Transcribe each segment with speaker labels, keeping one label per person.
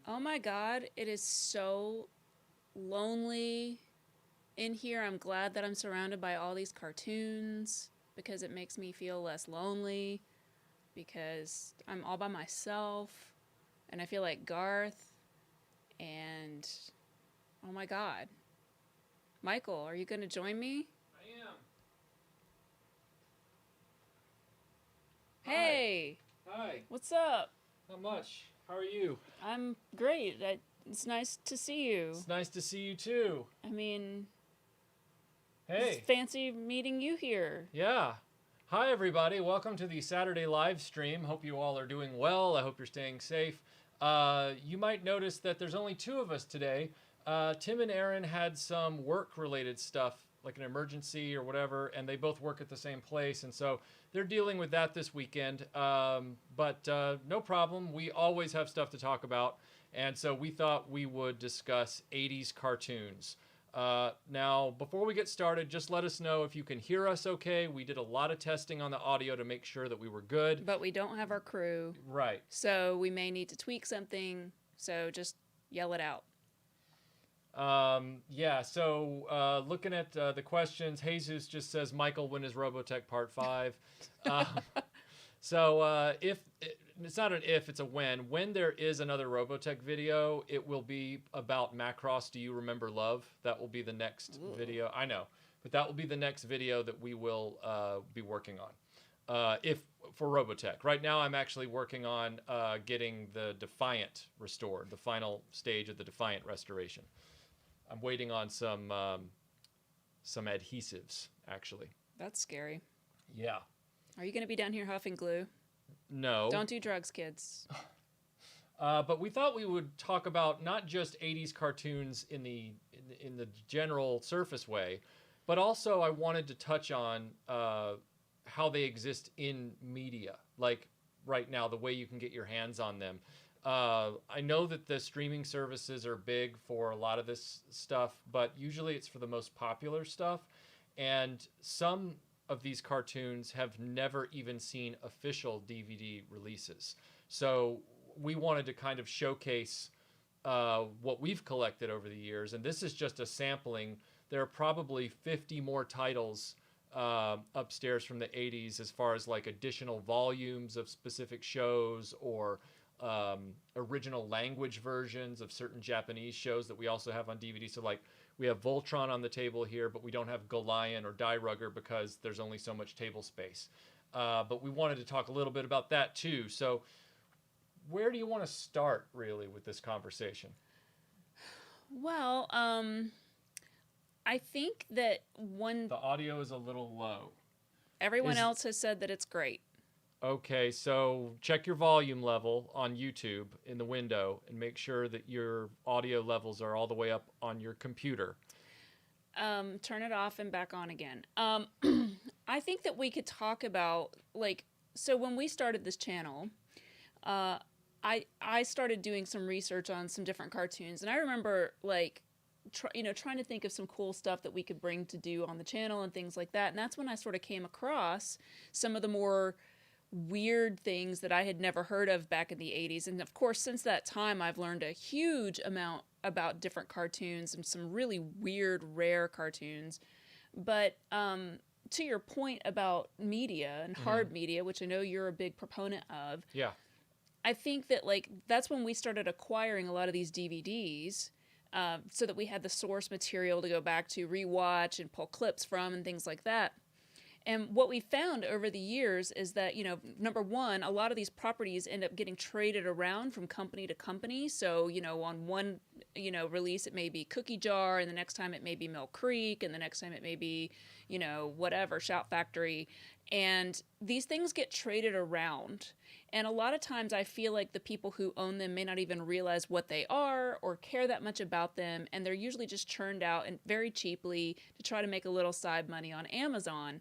Speaker 1: Oh my God, it is so lonely in here. I'm glad that I'm surrounded by all these cartoons because it makes me feel less lonely because I'm all by myself and I feel like Garth and oh my God. Michael, are you going to join me?
Speaker 2: I am. Hi.
Speaker 1: Hey,
Speaker 2: Hi.
Speaker 1: what's up?
Speaker 2: Not much. How are you?
Speaker 1: I'm great. It's nice to see you.
Speaker 2: It's nice to see you too.
Speaker 1: I mean, it's
Speaker 2: Hey.
Speaker 1: fancy meeting you here.
Speaker 2: Yeah. Hi, everybody. Welcome to the Saturday live stream. Hope you all are doing well. I hope you're staying safe. You might notice that there's only two of us today. Tim and Aaron had some work-related stuff, like an emergency or whatever, and they both work at the same place, and so they're dealing with that this weekend. But no problem. We always have stuff to talk about, and so we thought we would discuss 80s cartoons. Now, before we get started, just let us know if you can hear us okay. We did a lot of testing on the audio to make sure that we were good.
Speaker 1: But we don't have our crew.
Speaker 2: Right.
Speaker 1: So we may need to tweak something. So just yell it out.
Speaker 2: Yeah, so looking at the questions, Jesus just says, Michael, when is Robotech Part 5? um, so if it's not an if, it's a when. When there is another Robotech video, it will be about Macross Do You Remember Love? That will be the next video. I know, but that will be the next video that we will be working on. If for Robotech. Right now, I'm actually working on getting the Defiant restored, the final stage of the Defiant restoration. I'm waiting on some adhesives, actually.
Speaker 1: That's scary.
Speaker 2: Yeah.
Speaker 1: Are you going to be down here huffing glue?
Speaker 2: No.
Speaker 1: Don't do drugs, kids.
Speaker 2: But we thought we would talk about not just 80s cartoons in the general surface way, but also I wanted to touch on how they exist in media, like right now, the way you can get your hands on them. I know that the streaming services are big for a lot of this stuff, but usually it's for the most popular stuff. And some of these cartoons have never even seen official DVD releases. So we wanted to kind of showcase what we've collected over the years. And this is just a sampling. There are probably 50 more titles upstairs from the 80s as far as like additional volumes of specific shows or original language versions of certain Japanese shows that we also have on DVD. So like we have Voltron on the table here, but we don't have Golion or Die Rugger because there's only so much table space. But we wanted to talk a little bit about that too. So where do you want to start really with this conversation?
Speaker 1: Well, I think that
Speaker 2: The audio is a little low.
Speaker 1: everyone else has said that it's great.
Speaker 2: Okay, so check your volume level on YouTube in the window and make sure that your audio levels are all the way up on your computer.
Speaker 1: Turn it off and back on again. I think that we could talk about, like, so when we started this channel, I started doing some research on some different cartoons, and I remember, like, trying to think of some cool stuff that we could bring to do on the channel and things like that. And that's when I sort of came across some of the more weird things that I had never heard of back in the 80s. And of course, since that time, I've learned a huge amount about different cartoons and some really weird, rare cartoons. But to your point about media and hard media, which I know you're a big proponent of,
Speaker 2: Yeah.
Speaker 1: I think that like that's when we started acquiring a lot of these DVDs. So that we had the source material to go back to rewatch and pull clips from and things like that. And what we found over the years is that, number one, a lot of these properties end up getting traded around from company to company. So, on one, release, it may be Cookie Jar, and the next time it may be Mill Creek, and the next time it may be, whatever, Shout Factory. And these things get traded around. And a lot of times I feel like the people who own them may not even realize what they are or care that much about them. And they're usually just churned out and very cheaply to try to make a little side money on Amazon.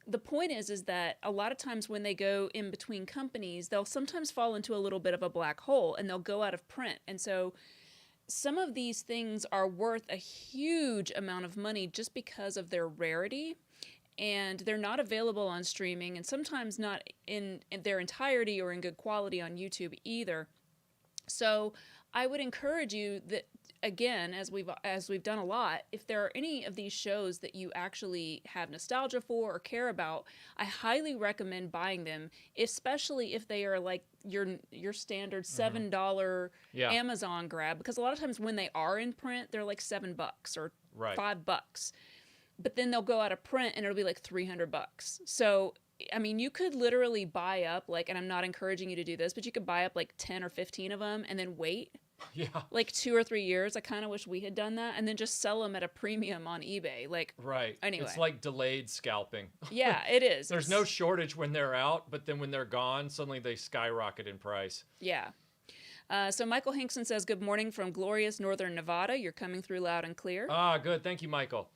Speaker 1: The point is that a lot of times when they go in between companies, they'll sometimes fall into a little bit of a black hole and they'll go out of print. And so some of these things are worth a huge amount of money just because of their rarity. And they're not available on streaming and sometimes not in their entirety or in good quality on YouTube either. So I would encourage you that, again, as we've done a lot, if there are any of these shows that you actually have nostalgia for or care about, I highly recommend buying them, especially if they are like your standard $7
Speaker 2: Yeah.
Speaker 1: Amazon grab, because a lot of times when they are in print, they're like $7 or
Speaker 2: Right.
Speaker 1: $5. But then they'll go out of print and it'll be like $300. So I mean, you could literally buy up, like, and I'm not encouraging you to do this, but you could buy up like 10 or 15 of them and then wait
Speaker 2: Yeah.
Speaker 1: like 2 or 3 years. I kind of wish we had done that, and then just sell them at a premium on eBay. Like,
Speaker 2: Right.
Speaker 1: Anyway.
Speaker 2: It's like delayed scalping.
Speaker 1: Yeah, it is.
Speaker 2: There's no shortage when they're out, but then when they're gone, suddenly they skyrocket in price.
Speaker 1: Yeah. So Michael Hinkson says, good morning from glorious northern Nevada. You're coming through loud and clear.
Speaker 2: Ah, good. Thank you, Michael.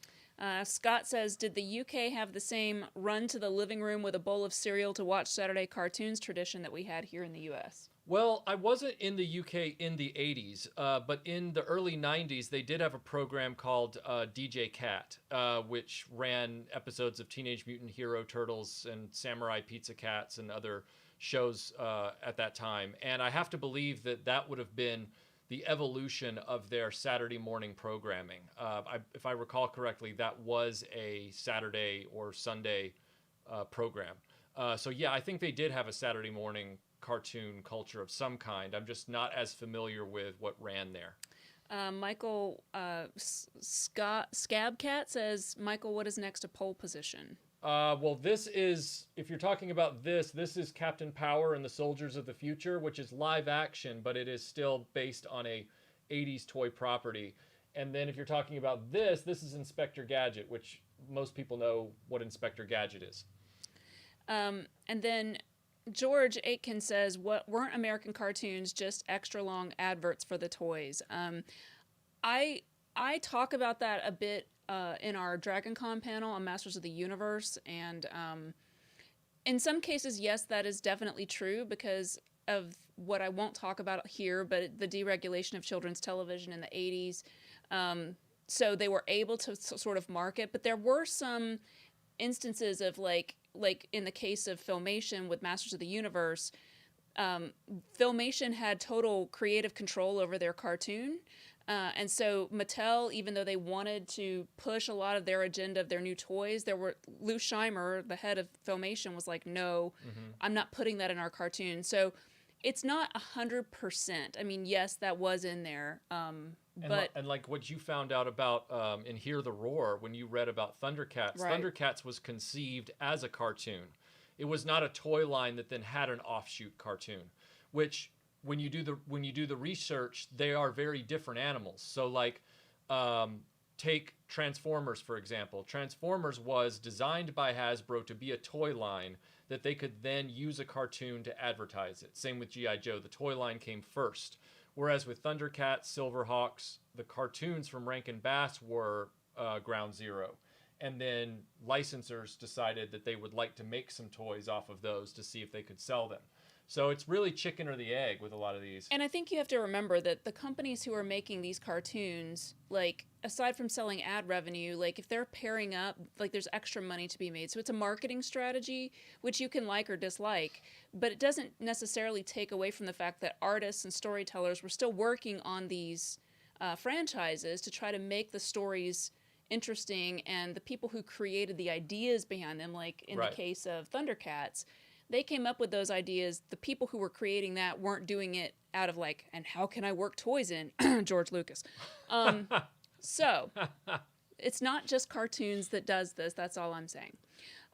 Speaker 1: Scott says, did the UK have the same run to the living room with a bowl of cereal to watch Saturday cartoons tradition that we had here in the US?
Speaker 2: Well, I wasn't in the UK in the 80s, but in the early 90s, they did have a program called DJ Cat, which ran episodes of Teenage Mutant Hero Turtles and Samurai Pizza Cats and other shows at that time. And I have to believe that that would have been the evolution of their Saturday morning programming. If I recall correctly, that was a Saturday or Sunday program. So yeah, I think they did have a Saturday morning cartoon culture of some kind. I'm just not as familiar with what ran there.
Speaker 1: Michael Scabcat says, Michael, what is next to pole position?
Speaker 2: Well, this is, if you're talking about this is Captain Power and the Soldiers of the Future, which is live action, but it is still based on a 80s toy property. And then if you're talking about this is Inspector Gadget, which most people know what Inspector Gadget is.
Speaker 1: And then George Aitken says, what weren't American cartoons just extra long adverts for the toys? I talk about that a bit in our DragonCon panel on Masters of the Universe, and in some cases, yes, that is definitely true because of what I won't talk about here, but the deregulation of children's television in the 80s. So they were able to sort of market, but there were some instances of like in the case of Filmation with Masters of the Universe, Filmation had total creative control over their cartoon. And so Mattel, even though they wanted to push a lot of their agenda of their new toys, Lou Scheimer, the head of Filmation, was like, no, I'm not putting that in our cartoon. So it's not 100%. I mean, yes, that was in there. But
Speaker 2: like what you found out about in Hear the Roar when you read about Thundercats,
Speaker 1: right.
Speaker 2: Thundercats was conceived as a cartoon. It was not a toy line that then had an offshoot cartoon, which when you do the research, they are very different animals. So like take Transformers, for example. Transformers was designed by Hasbro to be a toy line that they could then use a cartoon to advertise it. Same with G.I. Joe. The toy line came first. Whereas with Thundercats, Silverhawks, the cartoons from Rankin Bass were ground zero. And then licensors decided that they would like to make some toys off of those to see if they could sell them. So it's really chicken or the egg with a lot of these.
Speaker 1: And I think you have to remember that the companies who are making these cartoons, like, aside from selling ad revenue, like, if they're pairing up, like, there's extra money to be made. So it's a marketing strategy, which you can like or dislike, but it doesn't necessarily take away from the fact that artists and storytellers were still working on these franchises to try to make the stories interesting, and the people who created the ideas behind them, like in
Speaker 2: Right.
Speaker 1: the case of Thundercats, they came up with those ideas. The people who were creating that weren't doing it out of like, and how can I work toys in? George Lucas. So it's not just cartoons that does this. That's all I'm saying.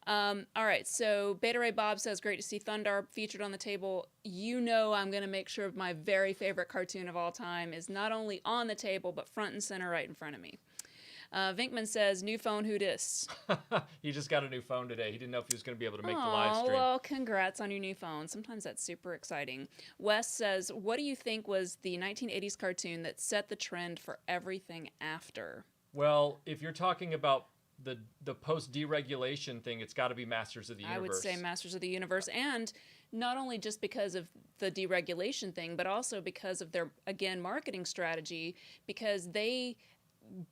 Speaker 1: All right. So Beta Ray Bob says, great to see Thundar featured on the table. You know, I'm going to make sure my very favorite cartoon of all time is not only on the table, but front and center right in front of me. Vinkman says, new phone, who dis?
Speaker 2: He just got a new phone today. He didn't know if he was going to be able to make the live stream.
Speaker 1: Well, congrats on your new phone. Sometimes that's super exciting. Wes says, what do you think was the 1980s cartoon that set the trend for everything after?
Speaker 2: Well, if you're talking about the post-deregulation thing, it's got to be Masters of the Universe.
Speaker 1: I would say Masters of the Universe, and not only just because of the deregulation thing, but also because of their, again, marketing strategy, because they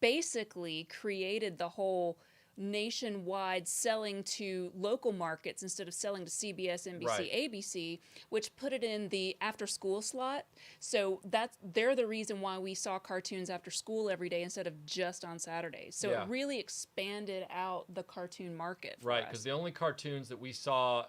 Speaker 1: basically created the whole nationwide selling to local markets instead of selling to CBS, NBC,
Speaker 2: Right.
Speaker 1: ABC, which put it in the after school slot. So they're the reason why we saw cartoons after school every day instead of just on Saturdays. So
Speaker 2: Yeah.
Speaker 1: it really expanded out the cartoon market for
Speaker 2: Right,
Speaker 1: us.
Speaker 2: because the only cartoons that we saw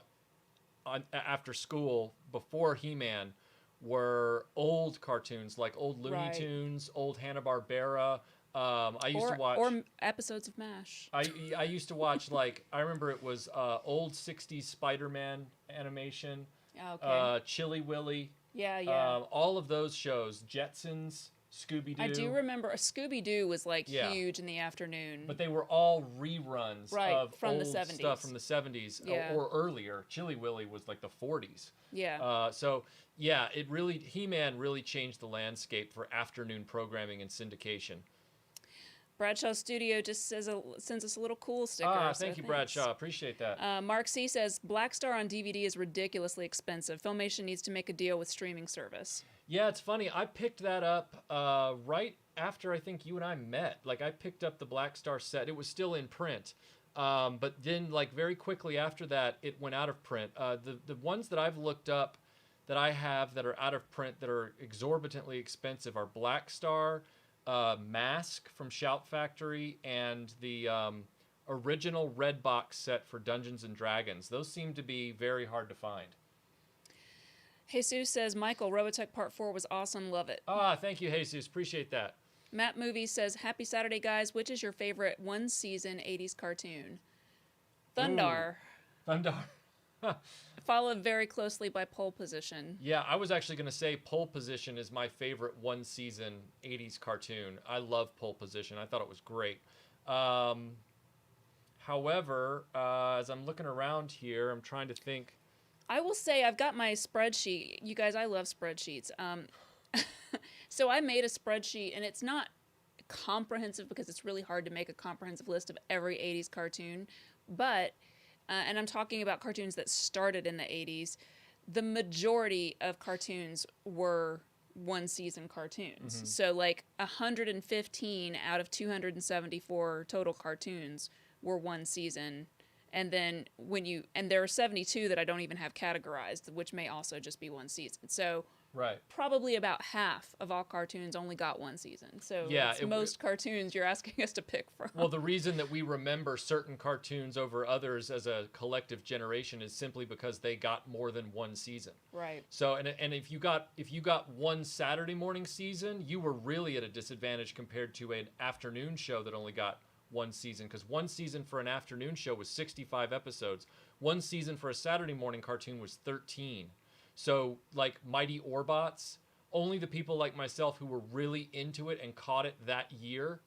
Speaker 2: after school before He-Man were old cartoons, like old Looney
Speaker 1: Right.
Speaker 2: Tunes, old Hanna-Barbera. I used to watch...
Speaker 1: Or episodes of MASH.
Speaker 2: I used to watch, like, I remember it was old 60s Spider-Man animation,
Speaker 1: Okay.
Speaker 2: Chilly Willy,
Speaker 1: Yeah.
Speaker 2: all of those shows, Jetsons, Scooby-Doo.
Speaker 1: I do remember Scooby-Doo was like
Speaker 2: Yeah.
Speaker 1: huge in the afternoon.
Speaker 2: But they were all reruns
Speaker 1: Right,
Speaker 2: of
Speaker 1: from the
Speaker 2: old
Speaker 1: 70s.
Speaker 2: stuff from the 70s
Speaker 1: Yeah.
Speaker 2: or earlier. Chilly Willy was like the 40s.
Speaker 1: Yeah.
Speaker 2: So, yeah, He-Man really changed the landscape for afternoon programming and syndication.
Speaker 1: Bradshaw Studio just sends us a little cool sticker.
Speaker 2: Thank
Speaker 1: so
Speaker 2: you,
Speaker 1: thanks.
Speaker 2: Bradshaw. Appreciate that.
Speaker 1: Mark C says Black Star on DVD is ridiculously expensive. Filmation needs to make a deal with streaming service.
Speaker 2: Yeah, it's funny. I picked that up right after I think you and I met. Like, I picked up the Black Star set. It was still in print. But then, like, very quickly after that, it went out of print. The ones that I've looked up that I have that are out of print that are exorbitantly expensive are Black Star, Mask from Shout Factory, and the original red box set for Dungeons and Dragons. Those seem to be very hard to find.
Speaker 1: Jesus says, Michael, Robotech Part 4 was awesome. Love it.
Speaker 2: Thank you, Jesus. Appreciate that.
Speaker 1: Matt Movies says, Happy Saturday, guys. Which is your favorite one-season 80s cartoon? Thundar.
Speaker 2: Thundar.
Speaker 1: Followed very closely by Pole Position.
Speaker 2: Yeah, I was actually going to say Pole Position is my favorite one-season 80s cartoon. I love Pole Position. I thought it was great. However, as I'm looking around here, I'm trying to think.
Speaker 1: I will say I've got my spreadsheet. You guys, I love spreadsheets. So I made a spreadsheet, and it's not comprehensive because it's really hard to make a comprehensive list of every 80s cartoon. But, and I'm talking about cartoons that started in the 80s, the majority of cartoons were one-season cartoons.
Speaker 2: Mm-hmm.
Speaker 1: So like 115 out of 274 total cartoons were one season. And then and there are 72 that I don't even have categorized, which may also just be one season. So
Speaker 2: Right.
Speaker 1: probably about half of all cartoons only got one season. So
Speaker 2: Yeah,
Speaker 1: it's most cartoons you're asking us to pick from.
Speaker 2: Well, the reason that we remember certain cartoons over others as a collective generation is simply because they got more than one season.
Speaker 1: Right.
Speaker 2: So, and if you got one Saturday morning season, you were really at a disadvantage compared to an afternoon show that only got one season, because one season for an afternoon show was 65 episodes. One season for a Saturday morning cartoon was 13. So, like Mighty Orbots, only the people like myself who were really into it and caught it that year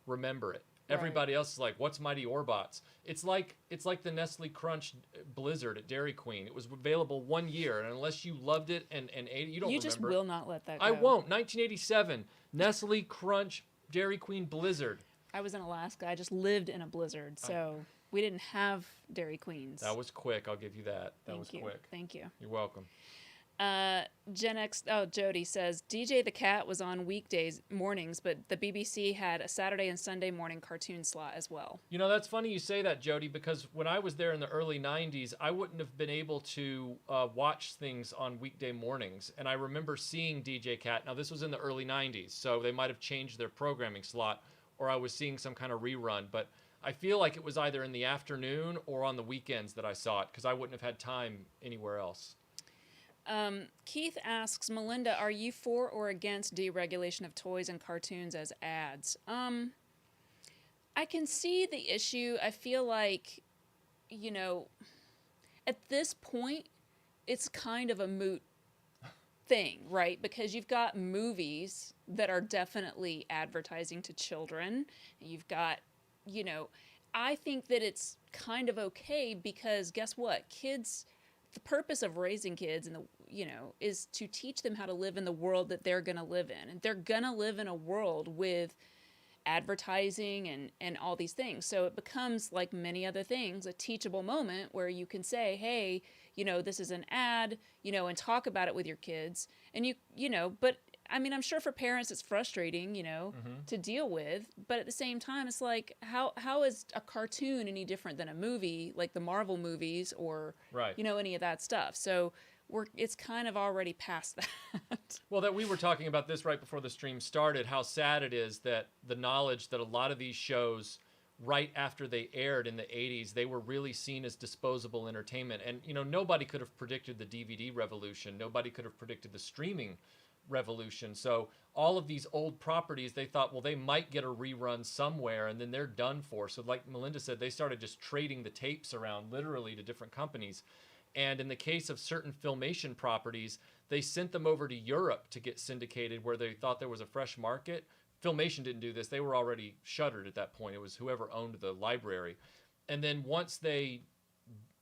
Speaker 2: remember it.
Speaker 1: Right.
Speaker 2: Everybody else is like, "What's Mighty Orbots?" It's like the Nestle Crunch Blizzard at Dairy Queen. It was available 1 year, and unless you loved it and ate it, you don't
Speaker 1: You
Speaker 2: remember.
Speaker 1: just will not let that go.
Speaker 2: I won't. 1987, Nestle Crunch Dairy Queen Blizzard.
Speaker 1: I was in Alaska. I just lived in a blizzard, so we didn't have Dairy Queens.
Speaker 2: That was quick. I'll give you that. That was quick.
Speaker 1: Thank you.
Speaker 2: You're welcome.
Speaker 1: Gen X, Jody says, DJ the Cat was on weekdays mornings, but the BBC had a Saturday and Sunday morning cartoon slot as well.
Speaker 2: You know, that's funny you say that, Jody, because when I was there in the early 90s, I wouldn't have been able to watch things on weekday mornings. And I remember seeing DJ Cat. Now, this was in the early 90s, so they might have changed their programming slot, or I was seeing some kind of rerun. But I feel like it was either in the afternoon or on the weekends that I saw it, because I wouldn't have had time anywhere else.
Speaker 1: Keith asks, Melinda, are you for or against deregulation of toys and cartoons as ads? I can see the issue. I feel like, you know, at this point, it's kind of a moot thing, right? Because you've got movies that are definitely advertising to children. You've got, you know, I think that it's kind of okay because guess what? Kids, the purpose of raising kids and is to teach them how to live in the world that they're going to live in. And they're going to live in a world with advertising and all these things. So it becomes, like many other things, a teachable moment where you can say, hey, this is an ad, and talk about it with your kids. And but I mean, I'm sure for parents it's frustrating, you know, to deal with, but at the same time, it's like, how is a cartoon any different than a movie, like the Marvel movies or,
Speaker 2: Right.
Speaker 1: you know, any of that stuff? So it's kind of already past that.
Speaker 2: Well, that we were talking about this right before the stream started, how sad it is that the knowledge that a lot of these shows, right after they aired in the 80s, they were really seen as disposable entertainment. And, you know, nobody could have predicted the DVD revolution. Nobody could have predicted the streaming revolution. So all of these old properties, they thought, well, they might get a rerun somewhere, and then they're done for. So like Melinda said, they started just trading the tapes around literally to different companies. And in the case of certain Filmation properties, they sent them over to Europe to get syndicated where they thought there was a fresh market. Filmation didn't do this. They were already shuttered at that point. It was whoever owned the library. And then once they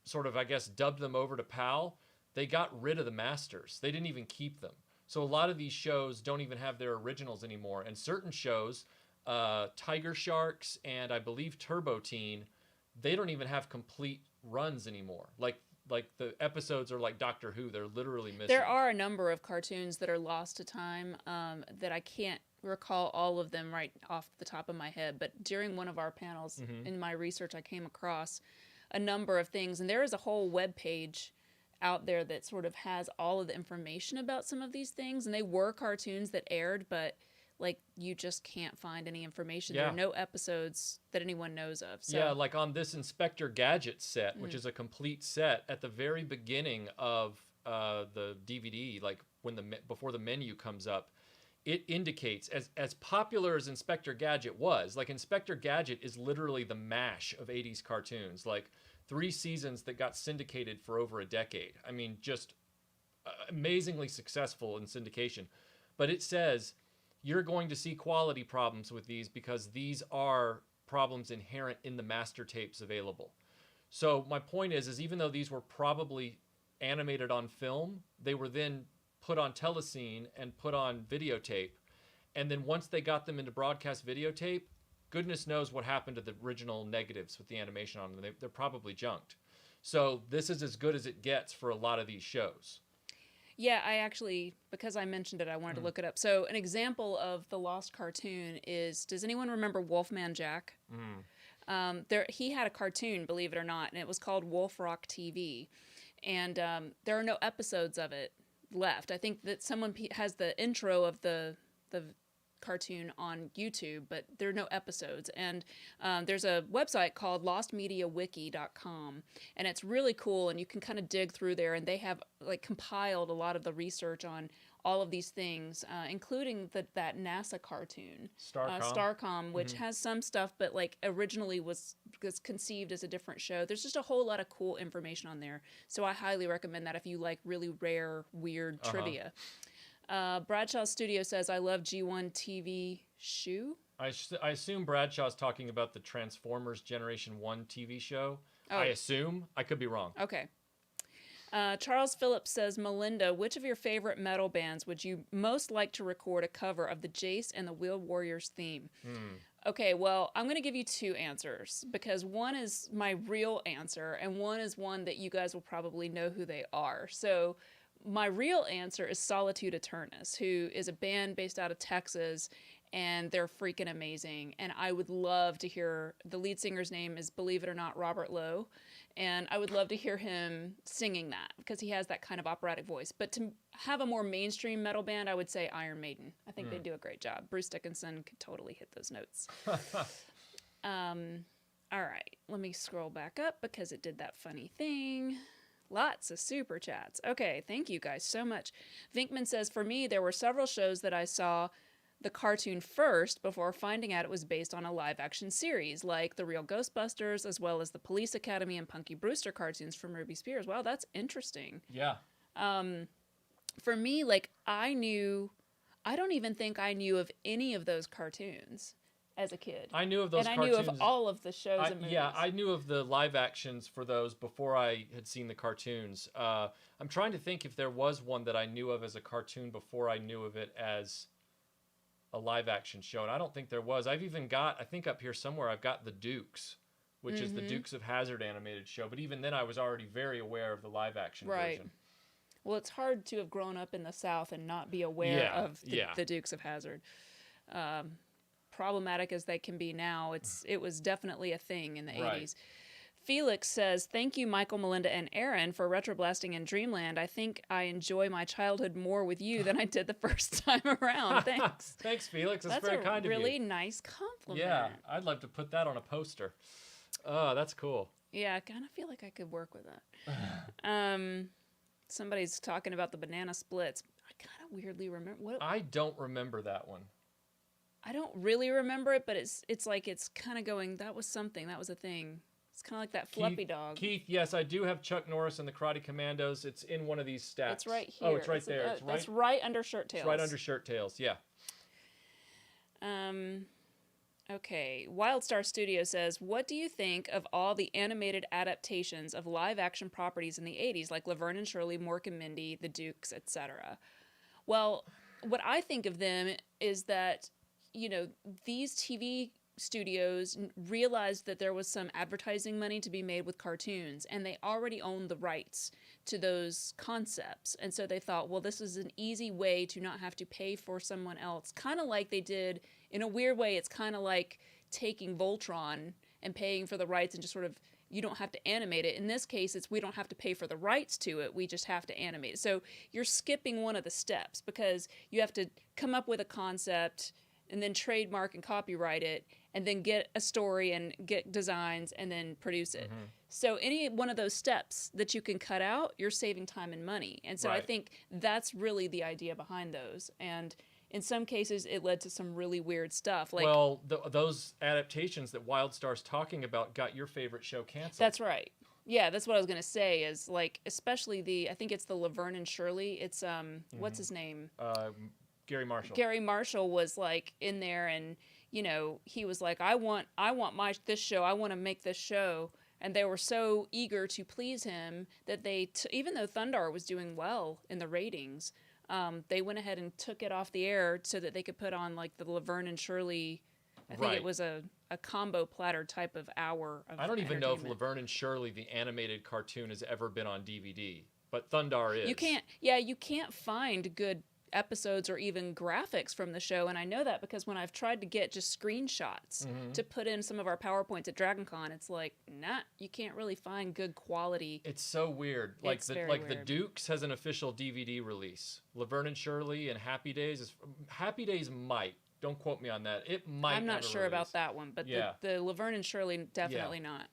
Speaker 2: sort of, I guess, dubbed them over to PAL, they got rid of the masters. They didn't even keep them. So a lot of these shows don't even have their originals anymore. And certain shows, Tiger Sharks and I believe Turbo Teen, they don't even have complete runs anymore. Like the episodes are like Doctor Who. They're literally missing.
Speaker 1: There are a number of cartoons that are lost to time that I can't recall all of them right off the top of my head. But during one of our panels in my research, I came across a number of things. And there is a whole web page out there that sort of has all of the information about some of these things. And they were cartoons that aired, but like you just can't find any information.
Speaker 2: Yeah.
Speaker 1: There are no episodes that anyone knows of. So.
Speaker 2: Yeah, like on this Inspector Gadget set, which is a complete set, at the very beginning of the DVD, like when before the menu comes up, it indicates, as popular as Inspector Gadget was, like Inspector Gadget is literally the MASH of 80s cartoons, like 3 seasons that got syndicated for over a decade. I mean, just amazingly successful in syndication. But it says, you're going to see quality problems with these because these are problems inherent in the master tapes available. So my point is even though these were probably animated on film, they were then put on telecine and put on videotape. And then once they got them into broadcast videotape, goodness knows what happened to the original negatives with the animation on them. They're probably junked. So this is as good as it gets for a lot of these shows.
Speaker 1: Yeah, I actually, because I mentioned it, I wanted to look it up. So an example of the lost cartoon is, does anyone remember Wolfman Jack? He had a cartoon, believe it or not, and it was called Wolf Rock TV. And there are no episodes of it left. I think that someone has the intro of the cartoon on YouTube, but there are no episodes. And there's a website called lostmediawiki.com, and it's really cool, and you can kind of dig through there, and they have like compiled a lot of the research on all of these things, including that NASA cartoon, Starcom, which has some stuff, but like originally was conceived as a different show. There's just a whole lot of cool information on there. So I highly recommend that if you like really rare, weird trivia. Bradshaw Studio says, I love G1 TV Shoe.
Speaker 2: I assume Bradshaw's talking about the Transformers Generation 1 TV show.
Speaker 1: Oh.
Speaker 2: I assume. I could be wrong.
Speaker 1: Okay. Charles Phillips says, Melinda, which of your favorite metal bands would you most like to record a cover of the Jace and the Wheel Warriors theme? Okay, well, I'm going to give you 2 answers, because one is my real answer, and one is one that you guys will probably know who they are. So my real answer is Solitude Eternus, who is a band based out of Texas, and they're freaking amazing. And I would love to hear, the lead singer's name is, believe it or not, Robert Lowe, and I would love to hear him singing that, because he has that kind of operatic voice. But to have a more mainstream metal band, I would say Iron Maiden. I think they do a great job. Bruce Dickinson could totally hit those notes. All right, let me scroll back up, because it did that funny thing. Lots of super chats. Okay, thank you guys so much. Vinkman says, for me, there were several shows that I saw the cartoon first before finding out it was based on a live-action series, like The Real Ghostbusters, as well as the Police Academy and Punky Brewster cartoons from Ruby Spears. Wow, that's interesting.
Speaker 2: Yeah.
Speaker 1: For me, like, I don't even think I knew of any of those cartoons as a kid.
Speaker 2: I knew of those
Speaker 1: cartoons.
Speaker 2: cartoons.
Speaker 1: And I knew of all of the shows and movies.
Speaker 2: Yeah, I knew of the live actions for those before I had seen the cartoons. I'm trying to think if there was one that I knew of as a cartoon before I knew of it as a live action show. And I don't think there was. I've even got, I think up here somewhere, I've got The Dukes, which is the Dukes of Hazzard animated show. But even then I was already very aware of the live action version.
Speaker 1: Well, it's hard to have grown up in the South and not be aware of the Dukes of Hazzard. Problematic as they can be now, it was definitely a thing in the 80s. Felix says, "Thank you, Michael, Melinda, and Aaron, for retroblasting in Dreamland. I think I enjoy my childhood more with you than I did the first time around." Thanks.
Speaker 2: Thanks, Felix. That's very kind of you.
Speaker 1: That's a really nice compliment.
Speaker 2: Yeah, I'd love to put that on a poster. Oh, that's cool.
Speaker 1: Yeah, I kind of feel like I could work with that. Somebody's talking about the banana splits. I kind of weirdly remember.
Speaker 2: I don't remember that one.
Speaker 1: I don't really remember it, but it's like it's kind of going, that was something. That was a thing. It's kind of like that fluffy dog.
Speaker 2: Keith, yes, I do have Chuck Norris and the Karate Commandos. It's in one of these stacks.
Speaker 1: It's right here.
Speaker 2: Oh, it's right there.
Speaker 1: It's right under Shirt Tails.
Speaker 2: It's right under Shirt Tails, yeah.
Speaker 1: Okay. Wildstar Studio says, "What do you think of all the animated adaptations of live-action properties in the 80s, like Laverne and Shirley, Mork and Mindy, The Dukes, etc.?" Well, what I think of them is that, these TV studios realized that there was some advertising money to be made with cartoons, and they already owned the rights to those concepts. And so they thought, well, this is an easy way to not have to pay for someone else. Kind of like they did, in a weird way, it's kind of like taking Voltron and paying for the rights and just sort of, you don't have to animate it. In this case, we don't have to pay for the rights to it. We just have to animate it. So you're skipping one of the steps because you have to come up with a concept and then trademark and copyright it, and then get a story and get designs and then produce it. Mm-hmm. So any one of those steps that you can cut out, you're saving time and money. And so I think that's really the idea behind those. And in some cases, it led to some really weird stuff. Like,
Speaker 2: well, those adaptations that Wildstar's talking about got your favorite show canceled.
Speaker 1: That's right. Yeah, that's what I was going to say is, like, especially I think it's the Laverne and Shirley. It's, what's his name?
Speaker 2: Gary Marshall.
Speaker 1: Gary Marshall was like in there, and he was like, I want this show. I want to make this show, and they were so eager to please him that they even though Thundar was doing well in the ratings, they went ahead and took it off the air so that they could put on like the Laverne and Shirley. I think it was a combo platter type of hour of
Speaker 2: I don't even know if Laverne and Shirley, the animated cartoon, has ever been on DVD, but Thundar is.
Speaker 1: You can't find good episodes or even graphics from the show, and I know that because when I've tried to get just screenshots to put in some of our PowerPoints at DragonCon, it's like, you can't really find good quality.
Speaker 2: It's so weird. The Dukes has an official DVD release. Laverne and Shirley and Happy Days might. Don't quote me on that. It might.
Speaker 1: I'm not sure about that one, but the Laverne and Shirley definitely not.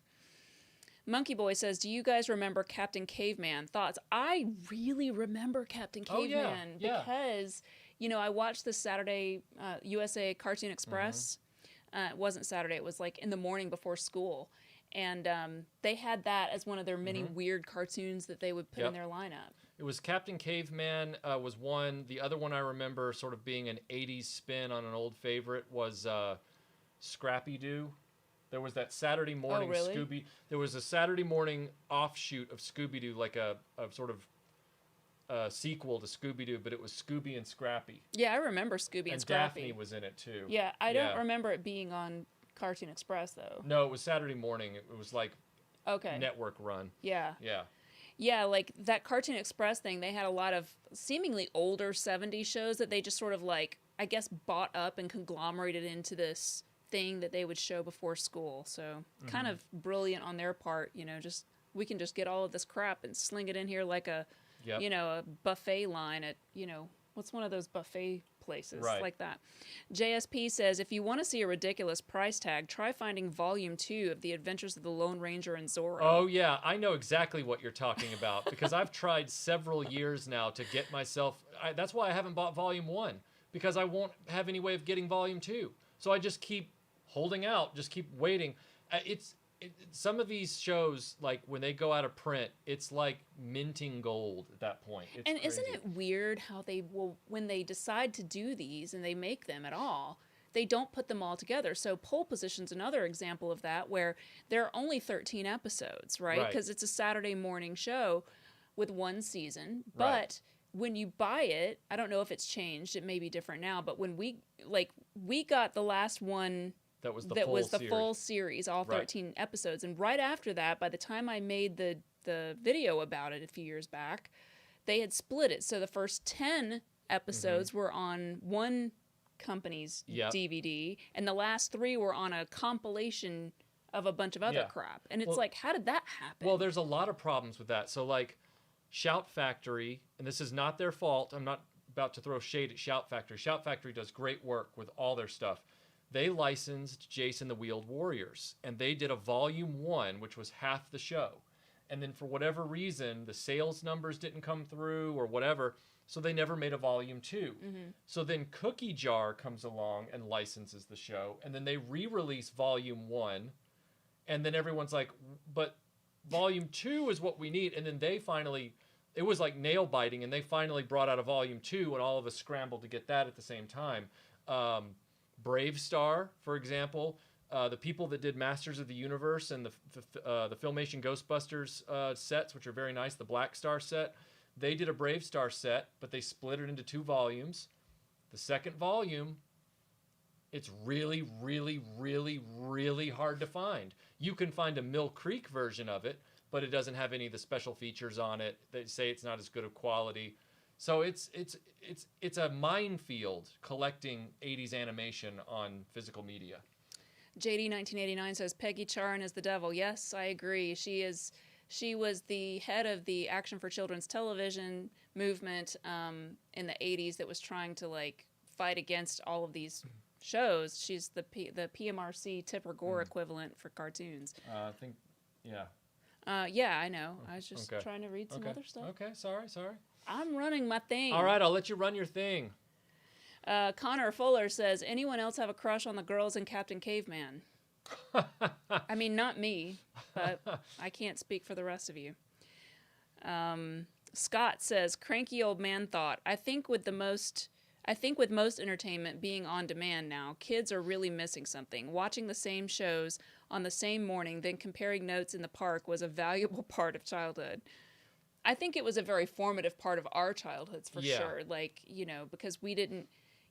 Speaker 1: Monkey Boy says, "Do you guys remember Captain Caveman? Thoughts?" I really remember Captain Caveman because, I watched the Saturday USA Cartoon Express. It wasn't Saturday. It was like in the morning before school. And they had that as one of their many weird cartoons that they would put in their lineup.
Speaker 2: It was Captain Caveman was one. The other one I remember sort of being an 80s spin on an old favorite was Scrappy-Doo. There was that Saturday morning Scooby. There was a Saturday morning offshoot of Scooby-Doo, like a sort of sequel to Scooby-Doo, but it was Scooby and Scrappy.
Speaker 1: Yeah, I remember Scooby and Scrappy.
Speaker 2: Daphne was in it too.
Speaker 1: Yeah, I don't remember it being on Cartoon Express though.
Speaker 2: No, it was Saturday morning. It was like network run.
Speaker 1: Yeah.
Speaker 2: Yeah.
Speaker 1: Yeah, like that Cartoon Express thing, they had a lot of seemingly older 70s shows that they just sort of like, I guess, bought up and conglomerated into this thing that they would show before school. So kind of brilliant on their part, we can just get all of this crap and sling it in here like a buffet line at, what's one of those buffet places like that. JSP says, "If you want to see a ridiculous price tag, try finding volume 2 of The Adventures of the Lone Ranger and Zorro."
Speaker 2: Oh yeah, I know exactly what you're talking about because I've tried several years now to get myself, that's why I haven't bought volume 1, because I won't have any way of getting volume 2. So I just keep holding out, just keep waiting. Some of these shows, like when they go out of print, it's like minting gold at that point. It's
Speaker 1: and
Speaker 2: crazy.
Speaker 1: Isn't it weird how they will, when they decide to do these and they make them at all, they don't put them all together. So Pole Position's another example of that, where there are only 13 episodes, right? Because it's a Saturday morning show with one season. But when you buy it, I don't know if it's changed. It may be different now. But when we got the last one.
Speaker 2: That was the
Speaker 1: full series, all 13 episodes. And right after that, by the time I made the video about it a few years back, they had split it. So the first 10 episodes were on one company's DVD, and the last 3 were on a compilation of a bunch of other crap. And it's like, how did that happen?
Speaker 2: Well, there's a lot of problems with that. So, like, Shout Factory, and this is not their fault. I'm not about to throw shade at Shout Factory. Shout Factory does great work with all their stuff. They licensed Jason the Wheeled Warriors, and they did a volume 1, which was half the show. And then for whatever reason, the sales numbers didn't come through or whatever, so they never made a volume 2. So then Cookie Jar comes along and licenses the show, and then they re-release volume 1, and then everyone's like, but volume 2 is what we need. And then they finally, it was like nail biting, and they finally brought out a volume 2, and all of us scrambled to get that at the same time. Brave Star, for example, the people that did Masters of the Universe and the Filmation Ghostbusters sets, which are very nice, the Black Star set, they did a Brave Star set, but they split it into 2 volumes. The second volume, it's really, really, really, really hard to find. You can find a Mill Creek version of it, but it doesn't have any of the special features on it. They say it's not as good of quality. So it's a minefield collecting 80s animation on physical media.
Speaker 1: JD 1989 says Peggy Charin is the devil. Yes, I agree. She was the head of the Action for Children's Television movement in the 80s that was trying to like fight against all of these shows. She's the PMRC Tipper Gore equivalent for cartoons.
Speaker 2: I think, yeah.
Speaker 1: Yeah, I know. I was just trying to read some other stuff.
Speaker 2: Okay, sorry.
Speaker 1: I'm running my thing.
Speaker 2: All right, I'll let you run your thing.
Speaker 1: Connor Fuller says, anyone else have a crush on the girls in Captain Caveman? I mean, not me, but I can't speak for the rest of you. Scott says, cranky old man thought. I think with most entertainment being on demand now, kids are really missing something. Watching the same shows on the same morning, then comparing notes in the park was a valuable part of childhood. I think it was a very formative part of our childhoods for sure. Like, because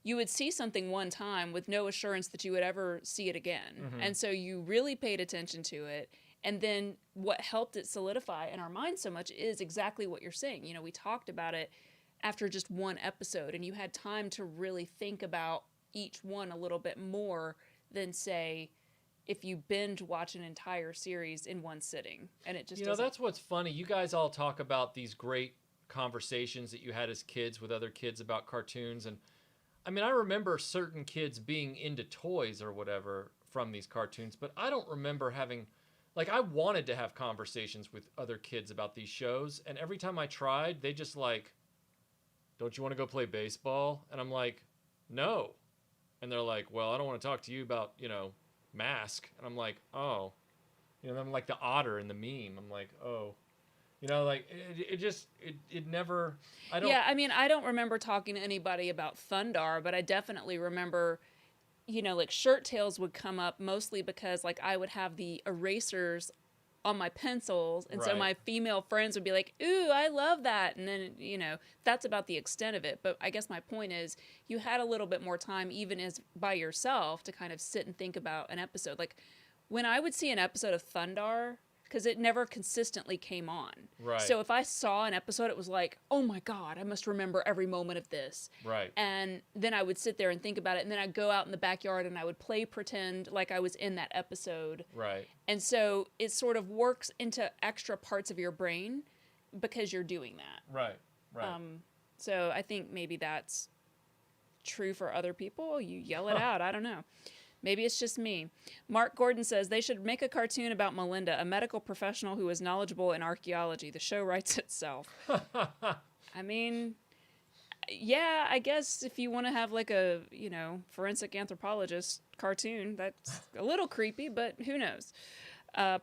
Speaker 1: you would see something one time with no assurance that you would ever see it again. And so you really paid attention to it. And then what helped it solidify in our minds so much is exactly what you're saying. We talked about it after just one episode, and you had time to really think about each one a little bit more than, say, if you binge watch an entire series in one sitting. And it just
Speaker 2: that's what's funny. You guys all talk about these great conversations that you had as kids with other kids about cartoons. And I mean, I remember certain kids being into toys or whatever from these cartoons, but I don't remember having, like, I wanted to have conversations with other kids about these shows. And every time I tried, they just like, don't you want to go play baseball? And I'm like, no. And they're like, well, I don't want to talk to you about, Mask. And I'm like, oh. I'm like the otter in the meme. I'm like, oh. Like, it never, I don't.
Speaker 1: Yeah, I mean, I don't remember talking to anybody about Thundar, but I definitely remember, like Shirt Tails would come up mostly because, like, I would have the erasers on my pencils, and so my female friends would be like, ooh, I love that, and then that's about the extent of it. But I guess my point is, you had a little bit more time even as by yourself to kind of sit and think about an episode. Like when I would see an episode of Thundar, because it never consistently came on, so if I saw an episode, it was like, oh my god, I must remember every moment of this, and then I would sit there and think about it, and then I'd go out in the backyard and I would play pretend like I was in that episode, and so it sort of works into extra parts of your brain because you're doing that, so I think maybe that's true for other people. You yell it out. I don't know. Maybe it's just me. Mark Gordon says they should make a cartoon about Melinda, a medical professional who is knowledgeable in archaeology. The show writes itself. I mean, yeah, I guess if you want to have like a, forensic anthropologist cartoon, that's a little creepy, but who knows?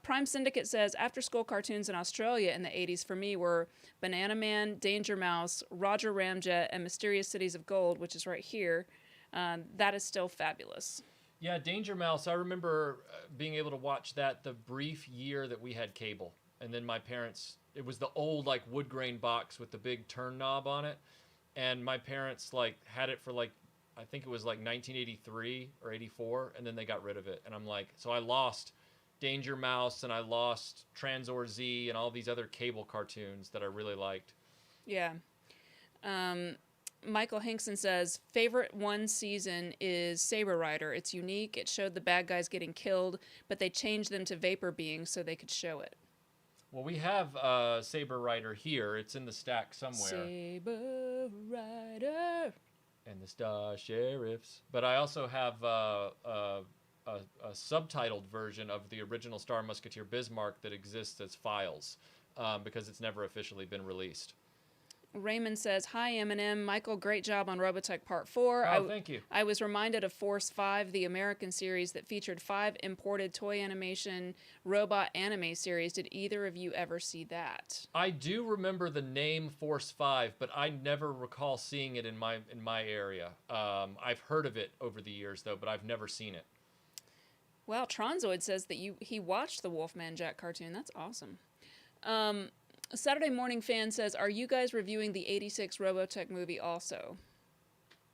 Speaker 1: Prime Syndicate says after-school cartoons in Australia in the 80s for me were Banana Man, Danger Mouse, Roger Ramjet, and Mysterious Cities of Gold, which is right here. That is still fabulous.
Speaker 2: Yeah, Danger Mouse, I remember being able to watch that the brief year that we had cable. And then my parents, it was the old like wood grain box with the big turn knob on it. And my parents like had it for like, I think it was like 1983 or 84, and then they got rid of it. And I'm like, so I lost Danger Mouse and I lost Transor Z and all these other cable cartoons that I really liked.
Speaker 1: Yeah. Michael Hinkson says, favorite one season is Saber Rider. It's unique. It showed the bad guys getting killed, but they changed them to vapor beings so they could show it.
Speaker 2: Well, we have Saber Rider here. It's in the stack somewhere.
Speaker 1: Saber Rider.
Speaker 2: And the Star Sheriffs. But I also have a subtitled version of the original Star Musketeer Bismarck that exists as files because it's never officially been released.
Speaker 1: Raymond says, hi, Eminem. Michael, great job on Robotech Part 4.
Speaker 2: Oh, thank you.
Speaker 1: I was reminded of Force 5, the American series that featured 5 imported toy animation robot anime series. Did either of you ever see that?
Speaker 2: I do remember the name Force 5, but I never recall seeing it in my area. I've heard of it over the years, though, but I've never seen it.
Speaker 1: Well, Tronzoid says that he watched the Wolfman Jack cartoon. That's awesome. Saturday Morning Fan says, are you guys reviewing the 86 Robotech movie also?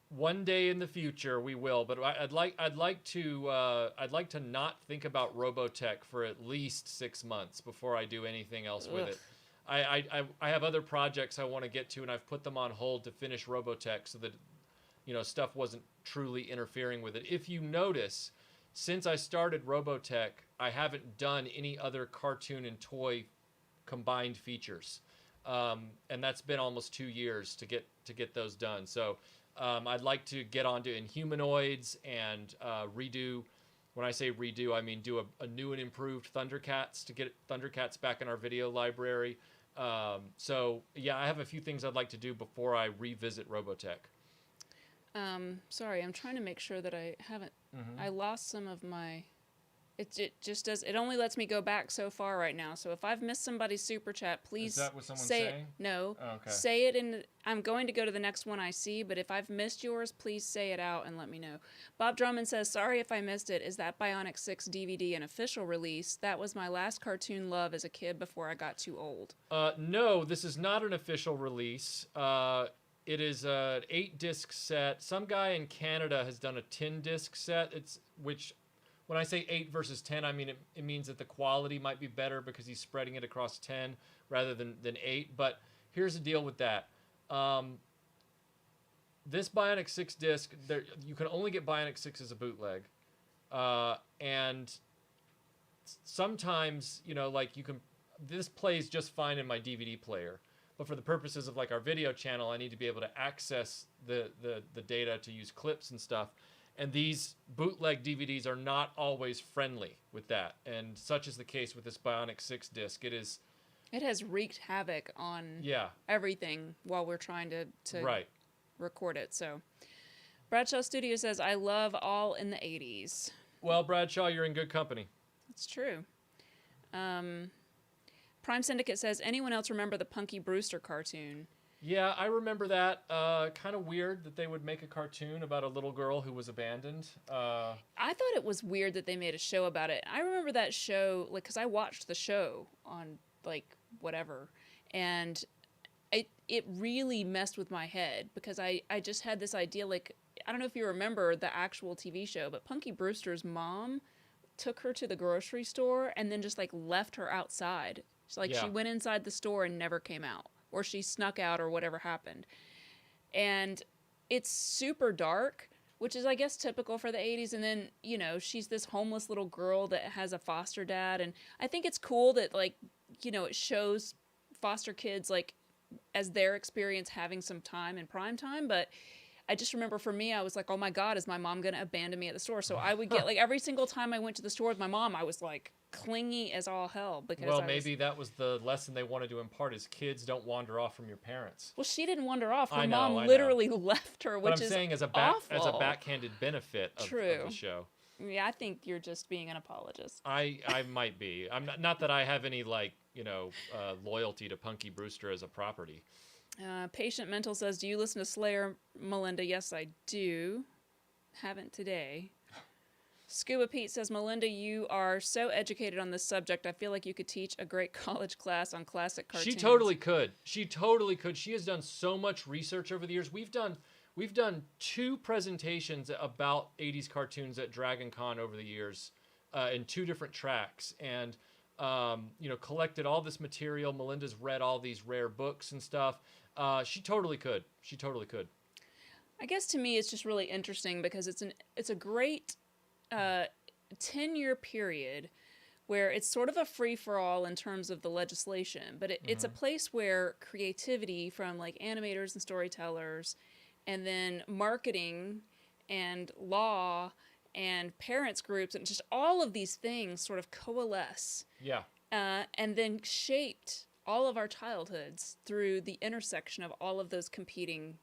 Speaker 2: One day in the future we will, but I'd like to not think about Robotech for at least 6 months before I do anything else with it. I have other projects I want to get to, and I've put them on hold to finish Robotech so that stuff wasn't truly interfering with it. If you notice, since I started Robotech, I haven't done any other cartoon and toy combined features, and that's been almost 2 years to get those done. So I'd like to get onto Inhumanoids and redo. When I say redo, I mean do a new and improved Thundercats to get Thundercats back in our video library. So yeah, I have a few things I'd like to do before I revisit Robotech.
Speaker 1: Sorry, I'm trying to make sure that I haven't. I lost some of my. It just does. It only lets me go back so far right now. So if I've missed somebody's super chat, please.
Speaker 2: Is that what someone's
Speaker 1: say
Speaker 2: saying?
Speaker 1: It. No.
Speaker 2: Oh, okay.
Speaker 1: Say it in. I'm going to go to the next one I see, but if I've missed yours, please say it out and let me know. Bob Drummond says, sorry if I missed it. Is that Bionic 6 DVD an official release? That was my last cartoon love as a kid before I got too old.
Speaker 2: No, this is not an official release. It is an 8-disc set. Some guy in Canada has done a 10-disc set. When I say 8 versus 10, I mean it means that the quality might be better because he's spreading it across 10 rather than 8. But here's the deal with that. This Bionic 6 disc, you can only get Bionic 6 as a bootleg. And sometimes, this plays just fine in my DVD player. But for the purposes of our video channel, I need to be able to access the data to use clips and stuff. And these bootleg DVDs are not always friendly with that. And such is the case with this Bionic 6 disc. It
Speaker 1: has wreaked havoc on everything while we're trying to record it. So Bradshaw Studio says, I love All in the 80s.
Speaker 2: Well, Bradshaw, you're in good company.
Speaker 1: That's true. Prime Syndicate says, anyone else remember the Punky Brewster cartoon?
Speaker 2: Yeah, I remember that. Kind of weird that they would make a cartoon about a little girl who was abandoned.
Speaker 1: I thought it was weird that they made a show about it. I remember that show, because I watched the show on, whatever. And it really messed with my head, because I just had this idea, I don't know if you remember the actual TV show, but Punky Brewster's mom took her to the grocery store and then just, left her outside. She went inside the store and never came out. Or she snuck out or whatever happened. And it's super dark, which is, I guess, typical for the 80s. And then, she's this homeless little girl that has a foster dad. And I think it's cool that, it shows foster kids, as their experience having some time in prime time. But I just remember for me, I was like, oh my God, is my mom going to abandon me at the store? So I would get, every single time I went to the store with my mom, I was clingy as all hell because
Speaker 2: maybe that was the lesson they wanted to impart is kids don't wander off from your parents.
Speaker 1: Well, she didn't wander off. Her mom literally left her, which is awful. But I'm saying
Speaker 2: as a backhanded benefit of the show.
Speaker 1: Yeah, I think you're just being an apologist.
Speaker 2: I might be. I'm not that I have any loyalty to Punky Brewster as a property.
Speaker 1: Patient Mental says, do you listen to Slayer, Melinda? Yes, I do. Haven't today. Scuba Pete says, Melinda, you are so educated on this subject. I feel like you could teach a great college class on classic cartoons.
Speaker 2: She totally could. She has done so much research over the years. We've done 2 presentations about 80s cartoons at Dragon Con over the years in 2 different tracks. And, collected all this material. Melinda's read all these rare books and stuff. She totally could. She totally could.
Speaker 1: I guess to me it's just really interesting because it's a great 10-year period where it's sort of a free-for-all in terms of the legislation, but it's a place where creativity from like animators and storytellers and then marketing and law and parents groups and just all of these things sort of coalesce.
Speaker 2: Yeah.
Speaker 1: And then shaped all of our childhoods through the intersection of all of those competing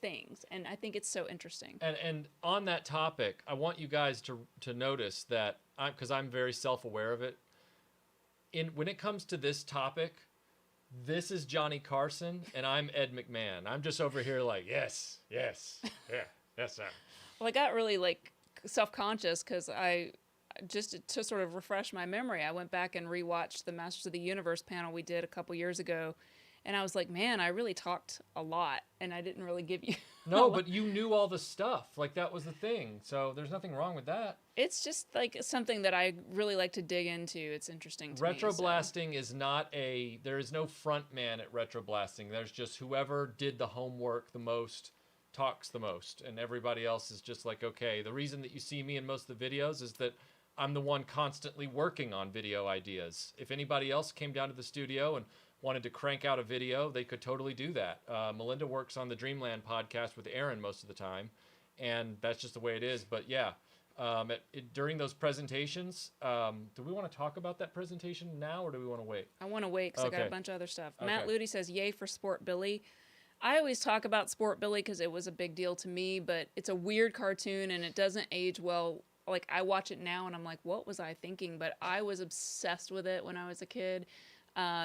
Speaker 1: things. And I think it's so interesting.
Speaker 2: And on that topic, I want you guys to notice that, because I'm very self-aware of it, when it comes to this topic, this is Johnny Carson and I'm Ed McMahon. I'm just over here like, yes, yes, yeah, yes, sir.
Speaker 1: Well, I got really like self-conscious because I just to sort of refresh my memory, I went back and rewatched the Masters of the Universe panel we did a couple years ago, and I was like, man, I really talked a lot, and I didn't really give you.
Speaker 2: No, but you knew all the stuff. Like, that was the thing. So there's nothing wrong with that.
Speaker 1: It's just like something that I really like to dig into. It's interesting to me.
Speaker 2: RetroBlasting is not there is no front man at RetroBlasting. There's just whoever did the homework the most talks the most, and everybody else is just like, okay. The reason that you see me in most of the videos is that I'm the one constantly working on video ideas. If anybody else came down to the studio and wanted to crank out a video, they could totally do that. Melinda works on the Dreamland podcast with Aaron most of the time, and that's just the way it is. But yeah, during those presentations, do we want to talk about that presentation now, or do we want to wait?
Speaker 1: I want to wait because
Speaker 2: Okay.
Speaker 1: I got a bunch of other stuff.
Speaker 2: Okay.
Speaker 1: Matt Ludi says, yay for Sport Billy. I always talk about Sport Billy because it was a big deal to me, but it's a weird cartoon and it doesn't age well. Like, I watch it now and I'm like, what was I thinking? But I was obsessed with it when I was a kid.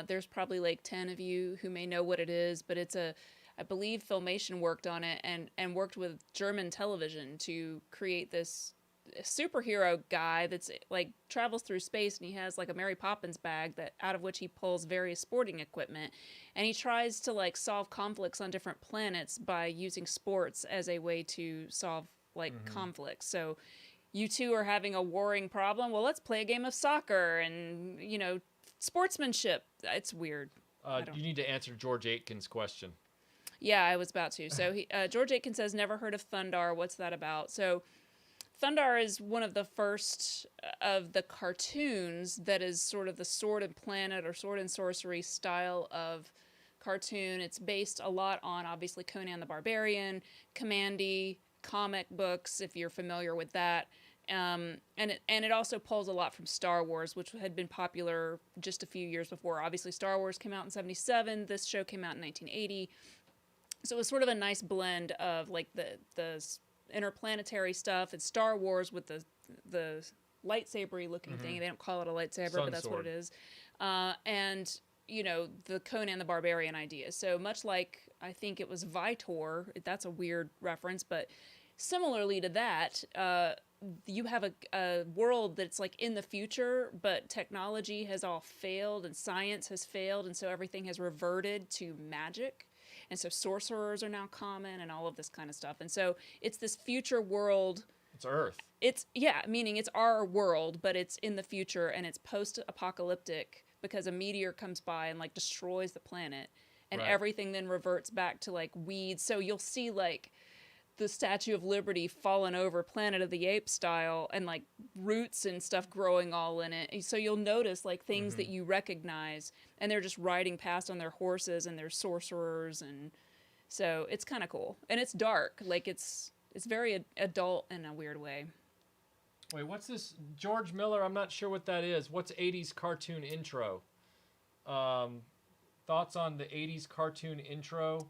Speaker 1: There's probably like 10 of you who may know what it is, but I believe Filmation worked on it and worked with German television to create this superhero guy that's like travels through space, and he has like a Mary Poppins bag that out of which he pulls various sporting equipment, and he tries to like solve conflicts on different planets by using sports as a way to solve like conflicts. So you two are having a warring problem. Well, let's play a game of soccer and, sportsmanship. It's weird.
Speaker 2: You need to answer George Aitken's question.
Speaker 1: Yeah, I was about to. So George Aitken says, never heard of Thundar. What's that about? So Thundar is one of the first of the cartoons that is sort of the Sword and Planet or Sword and Sorcery style of cartoon. It's based a lot on, obviously, Conan the Barbarian, Commandy, comic books, if you're familiar with that. And it also pulls a lot from Star Wars, which had been popular just a few years before. Obviously, Star Wars came out in 1977. This show came out in 1980. So it was sort of a nice blend of like the interplanetary stuff and Star Wars with the lightsaber-y looking thing. They don't call it a lightsaber, but that's what it is. And the Conan the Barbarian idea. So much like, I think it was Vitor, that's a weird reference, but similarly to that, you have a world that's like in the future, but technology has all failed and science has failed, and so everything has reverted to magic. And so sorcerers are now common and all of this kind of stuff. And so it's this future world.
Speaker 2: It's Earth.
Speaker 1: Meaning it's our world, but it's in the future and it's post-apocalyptic because a meteor comes by and like destroys the planet, and everything then reverts back to like weeds. So you'll see like the Statue of Liberty fallen over Planet of the Apes style, and like roots and stuff growing all in it. So you'll notice like things that you recognize, and they're just riding past on their horses, and they're sorcerers, and so it's kind of cool. And it's dark, like it's very adult in a weird way.
Speaker 2: Wait, what's this? George Miller, I'm not sure what that is. What's 80s cartoon intro? Thoughts on the 80s cartoon intro?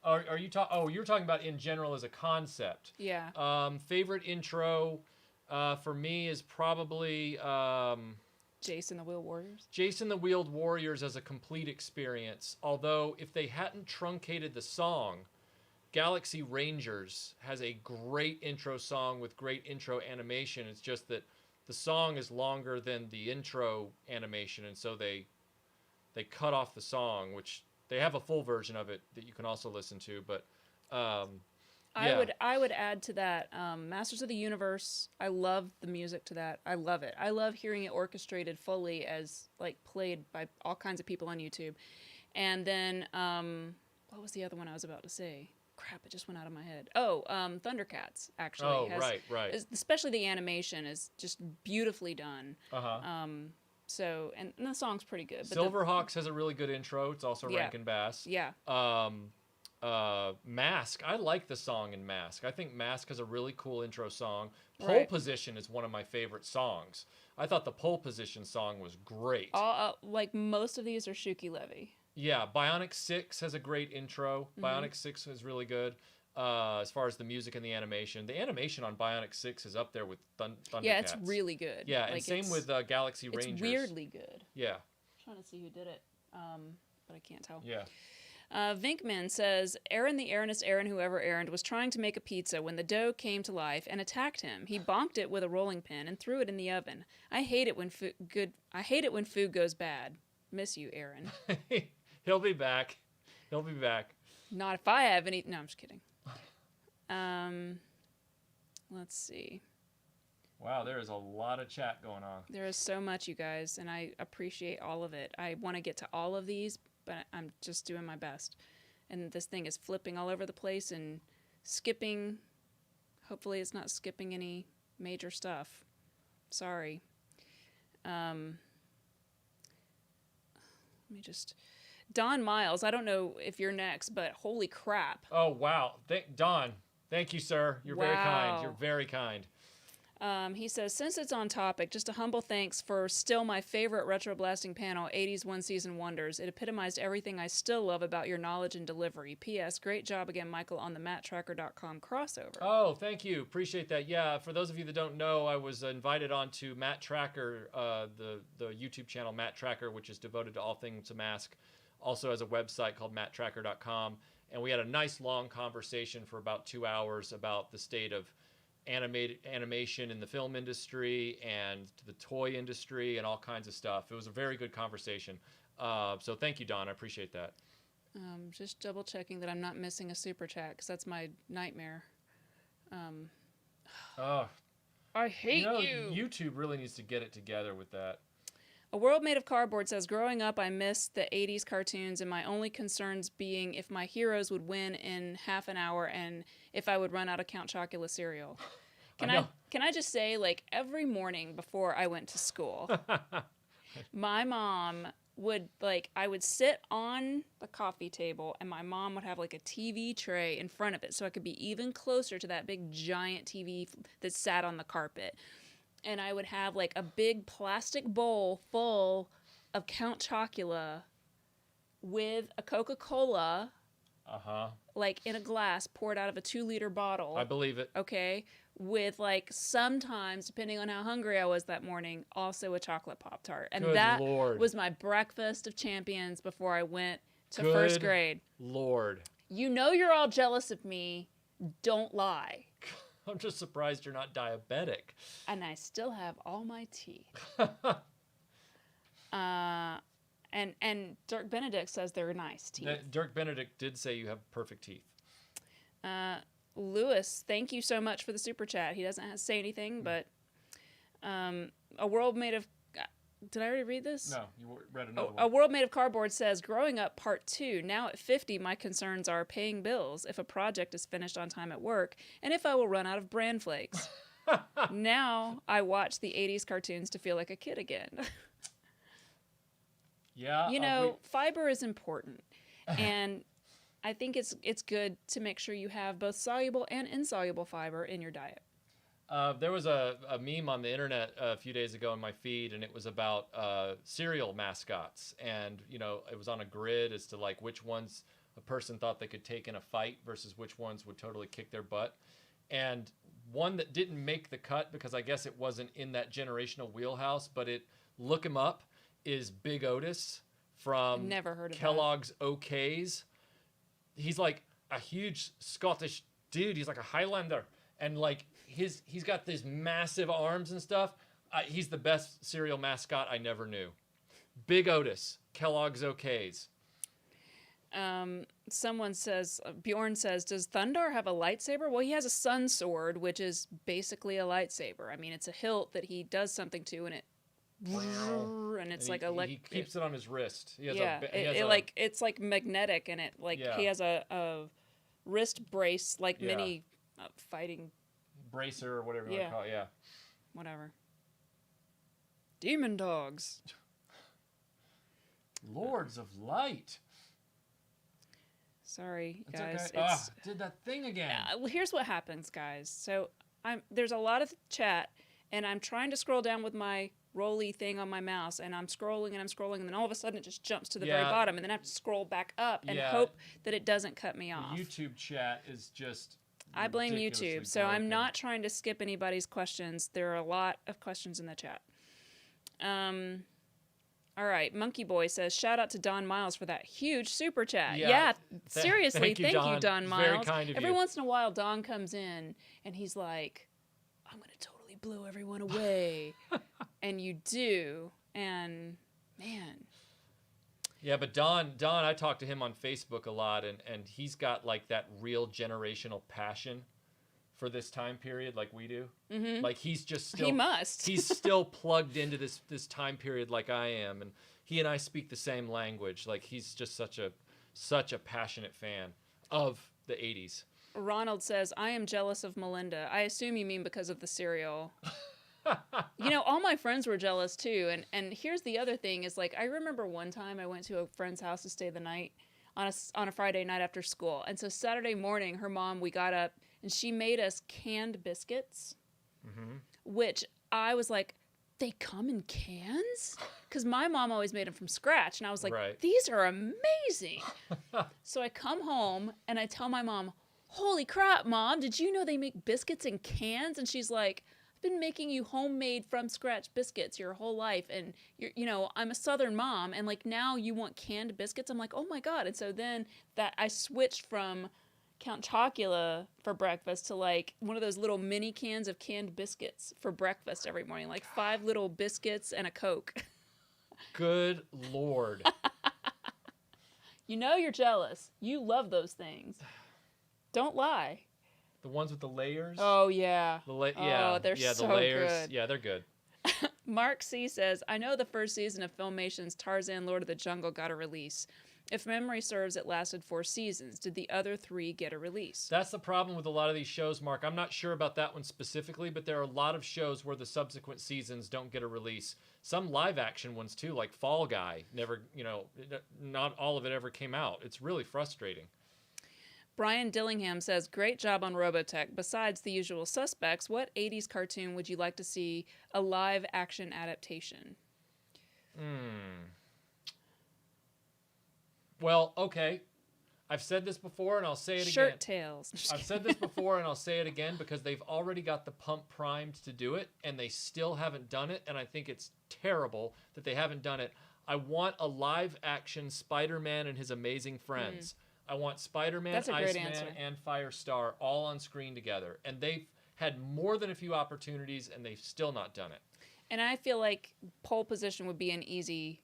Speaker 2: Are you talking? Oh, you're talking about in general as a concept.
Speaker 1: Yeah.
Speaker 2: Favorite intro for me is probably
Speaker 1: Jason the Wheeled Warriors.
Speaker 2: Jason the Wheeled Warriors as a complete experience. Although if they hadn't truncated the song, Galaxy Rangers has a great intro song with great intro animation. It's just that the song is longer than the intro animation, and so they cut off the song, which they have a full version of it that you can also listen to. But yeah.
Speaker 1: I would add to that Masters of the Universe. I love the music to that. I love it. I love hearing it orchestrated fully as like played by all kinds of people on YouTube. And then what was the other one I was about to say? Crap, it just went out of my head. Oh, Thundercats, actually.
Speaker 2: Oh, right.
Speaker 1: Especially the animation is just beautifully done.
Speaker 2: Uh-huh.
Speaker 1: So, and the song's pretty good. But
Speaker 2: Silverhawks has a really good intro. It's also Rankin Bass.
Speaker 1: Yeah.
Speaker 2: Mask. I like the song in Mask. I think Mask has a really cool intro song. Pole Position is one of my favorite songs. I thought the Pole Position song was great.
Speaker 1: Like most of these are Shuki Levy.
Speaker 2: Yeah, Bionic 6 has a great intro. Bionic 6 is really good as far as the music and the animation. The animation on Bionic 6 is up there with Thundercats.
Speaker 1: Yeah, it's really good.
Speaker 2: Yeah, and same with Galaxy Rangers.
Speaker 1: It's weirdly good.
Speaker 2: Yeah.
Speaker 1: I'm trying to see who did it, but I can't tell.
Speaker 2: Yeah.
Speaker 1: Vinkman says, Aaron the Aaronist Aaron whoever Aaron was trying to make a pizza when the dough came to life and attacked him. He bonked it with a rolling pin and threw it in the oven. I hate it when food goes bad. Miss you, Aaron.
Speaker 2: He'll be back.
Speaker 1: Not if I have any. No, I'm just kidding. Let's see.
Speaker 2: Wow, there is a lot of chat going on.
Speaker 1: There is so much, you guys, and I appreciate all of it. I want to get to all of these, but I'm just doing my best. And this thing is flipping all over the place and skipping. Hopefully it's not skipping any major stuff. Sorry. Let me just... Don Miles, I don't know if you're next, but holy crap.
Speaker 2: Oh, wow. Don, thank you, sir. You're very kind. You're very kind.
Speaker 1: He says, since it's on topic, just a humble thanks for still my favorite RetroBlasting panel, 80s One Season Wonders. It epitomized everything I still love about your knowledge and delivery. P.S. Great job again, Michael, on the MattTracker.com crossover.
Speaker 2: Oh, thank you. Appreciate that. Yeah, for those of you that don't know, I was invited onto Matt Tracker, the YouTube channel Matt Tracker, which is devoted to all things mask. Also has a website called MattTracker.com. And we had a nice long conversation for about 2 hours about the state of animation in the film industry and the toy industry and all kinds of stuff. It was a very good conversation. So thank you, Don. I appreciate that.
Speaker 1: Just double checking that I'm not missing a super chat because that's my nightmare. I hate you.
Speaker 2: YouTube really needs to get it together with that.
Speaker 1: A World Made of Cardboard says, growing up, I missed the 80s cartoons, and my only concerns being if my heroes would win in half an hour and if I would run out of Count Chocula cereal. Can I just say, like, every morning before I went to school, my mom would, like, I would sit on the coffee table, and my mom would have, like, a TV tray in front of it so I could be even closer to that big, giant TV that sat on the carpet. And I would have, like, a big plastic bowl full of Count Chocula with a Coca-Cola, like, in a glass poured out of a 2-liter bottle.
Speaker 2: I believe it.
Speaker 1: Okay? With, like, sometimes, depending on how hungry I was that morning, also a chocolate Pop-Tart. And that was my breakfast of champions before I went to first grade.
Speaker 2: Lord.
Speaker 1: You know you're all jealous of me. Don't lie.
Speaker 2: I'm just surprised you're not diabetic.
Speaker 1: And I still have all my teeth. And Dirk Benedict says they're nice teeth.
Speaker 2: Dirk Benedict did say you have perfect teeth.
Speaker 1: Lewis, thank you so much for the super chat. He doesn't have to say anything, but A World Made of... Did I already read this?
Speaker 2: No, you read another one.
Speaker 1: A World Made of Cardboard says, growing up, part 2. Now at 50, my concerns are paying bills, if a project is finished on time at work, and if I will run out of bran flakes. Now I watch the 80s cartoons to feel like a kid again.
Speaker 2: Yeah.
Speaker 1: You know, fiber is important. And I think it's good to make sure you have both soluble and insoluble fiber in your diet.
Speaker 2: There was a meme on the internet a few days ago in my feed, and it was about cereal mascots. And, you know, it was on a grid as to, like, which ones a person thought they could take in a fight versus which ones would totally kick their butt. And one that didn't make the cut because I guess it wasn't in that generational wheelhouse, but look him up, is Big Otis from
Speaker 1: Never heard of
Speaker 2: Kellogg's OKs. He's like a huge Scottish dude. He's like a Highlander. And, like, he's got these massive arms and stuff. He's the best cereal mascot I never knew. Big Otis, Kellogg's OKs.
Speaker 1: Someone says, Bjorn says, does Thundar have a lightsaber? Well, he has a sun sword, which is basically a lightsaber. I mean, it's a hilt that he does something to, and it and it's
Speaker 2: And
Speaker 1: like
Speaker 2: he keeps it on his wrist. He has
Speaker 1: yeah, it's like magnetic, and it like he has a wrist brace, like mini fighting
Speaker 2: bracer or whatever you want to call it. Yeah,
Speaker 1: whatever. Demon dogs.
Speaker 2: Lords of Light.
Speaker 1: Sorry,
Speaker 2: It's
Speaker 1: guys.
Speaker 2: okay. Did that thing again.
Speaker 1: Well, here's what happens, guys. So there's a lot of chat, and I'm trying to scroll down with my rolly thing on my mouse, and I'm scrolling, and then all of a sudden it just jumps to the very bottom, and then I have to scroll back up and hope that it doesn't cut me off.
Speaker 2: The YouTube chat is just
Speaker 1: I blame YouTube, so
Speaker 2: broken.
Speaker 1: I'm not trying to skip anybody's questions. There are a lot of questions in the chat. All right, Monkey Boy says, shout out to Don Miles for that huge super chat. Yeah, seriously, thank you, Don Miles.
Speaker 2: Very kind of
Speaker 1: Every
Speaker 2: you.
Speaker 1: once in a while, Don comes in, and he's like, I'm going to totally blow everyone away. And you do, and man.
Speaker 2: Yeah, but Don, I talk to him on Facebook a lot, and he's got like that real generational passion for this time period like we do. Mm-hmm. Like he's just still...
Speaker 1: He must.
Speaker 2: He's still plugged into this time period like I am, and he and I speak the same language. Like he's just such a passionate fan of the 80s.
Speaker 1: Ronald says, I am jealous of Melinda. I assume you mean because of the cereal. You know, all my friends were jealous too. And here's the other thing is, like, I remember one time I went to a friend's house to stay the night on a Friday night after school. And so Saturday morning, her mom, we got up and she made us canned biscuits, which I was like, they come in cans? Because my mom always made them from scratch. And I was like, these are amazing. So I come home and I tell my mom, holy crap, Mom, did you know they make biscuits in cans? And she's like, been making you homemade from scratch biscuits your whole life, and I'm a Southern mom, and like now you want canned biscuits. I'm like, oh my god. And so then that I switched from Count Chocula for breakfast to like one of those little mini cans of canned biscuits for breakfast every morning, like 5 little biscuits and a Coke.
Speaker 2: Good Lord.
Speaker 1: You know you're jealous. You love those things. Don't lie.
Speaker 2: The ones with the layers?
Speaker 1: Oh, yeah.
Speaker 2: They're
Speaker 1: so
Speaker 2: the layers.
Speaker 1: good.
Speaker 2: Yeah, they're good.
Speaker 1: Mark C. says, I know the first season of Filmation's Tarzan Lord of the Jungle got a release. If memory serves, it lasted 4 seasons. Did the other 3 get a release?
Speaker 2: That's the problem with a lot of these shows, Mark. I'm not sure about that one specifically, but there are a lot of shows where the subsequent seasons don't get a release. Some live action ones, too, like Fall Guy, never, not all of it ever came out. It's really frustrating.
Speaker 1: Brian Dillingham says, great job on Robotech. Besides the usual suspects, what 80s cartoon would you like to see a live action adaptation?
Speaker 2: Well, okay. I've said this before and I'll say it again.
Speaker 1: Shirt Tails.
Speaker 2: I've said this before and I'll say it again because they've already got the pump primed to do it and they still haven't done it, and I think it's terrible that they haven't done it. I want a live action Spider-Man and his amazing friends. I want Spider-Man, Iceman, and Firestar all on screen together. And they've had more than a few opportunities, and they've still not done it. And
Speaker 1: I feel like pole position would be an easy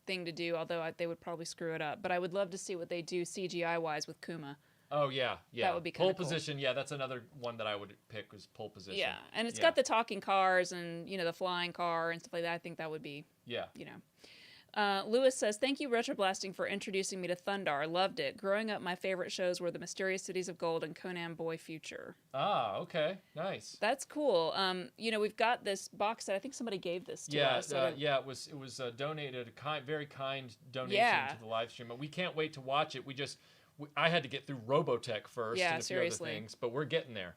Speaker 1: thing to do, although they would probably screw it up. But I would love to see what they do CGI-wise with Kuma. Oh, yeah. That would be kind of cool. Pole position, yeah, that's another one that I would pick, was pole position. Yeah, and it's got the talking cars and, the flying car and stuff like that. I think that would be, Lewis says, thank you, RetroBlasting, for introducing me to Thundar. Loved it. Growing up, my favorite shows were The Mysterious Cities of Gold and Conan Boy Future. Ah, okay. Nice. That's cool. We've got this box set. I think somebody gave this to us. It was donated, a very kind donation to the live stream. But we can't wait to watch it. I had to get through Robotech first and a few other things, but we're getting there.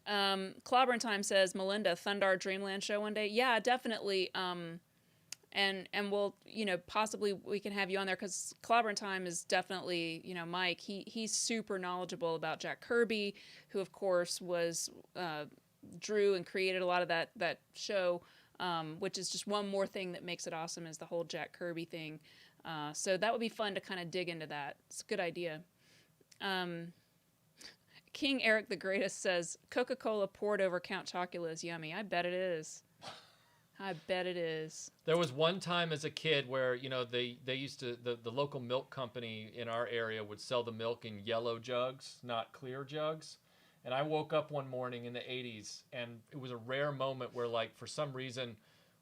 Speaker 1: Clobbering Time says, Melinda, Thundar Dreamland show one day. Yeah, definitely. And we'll, possibly we can have you on there because Clobbering Time is definitely, Mike. He's super knowledgeable about Jack Kirby, who of course was drew and created a lot of that show, which is just one more thing that makes it awesome is the whole Jack Kirby thing. So that would be fun to kind of dig into that. It's a good idea. King Eric the Greatest says, Coca-Cola poured over Count Chocula is yummy. I bet it is. I bet it is. There was one time as a kid where, they used to, the local milk company in our area would sell the milk in yellow jugs, not clear jugs. And I woke up one morning in the 80s, and it was a rare moment where, like, for some reason,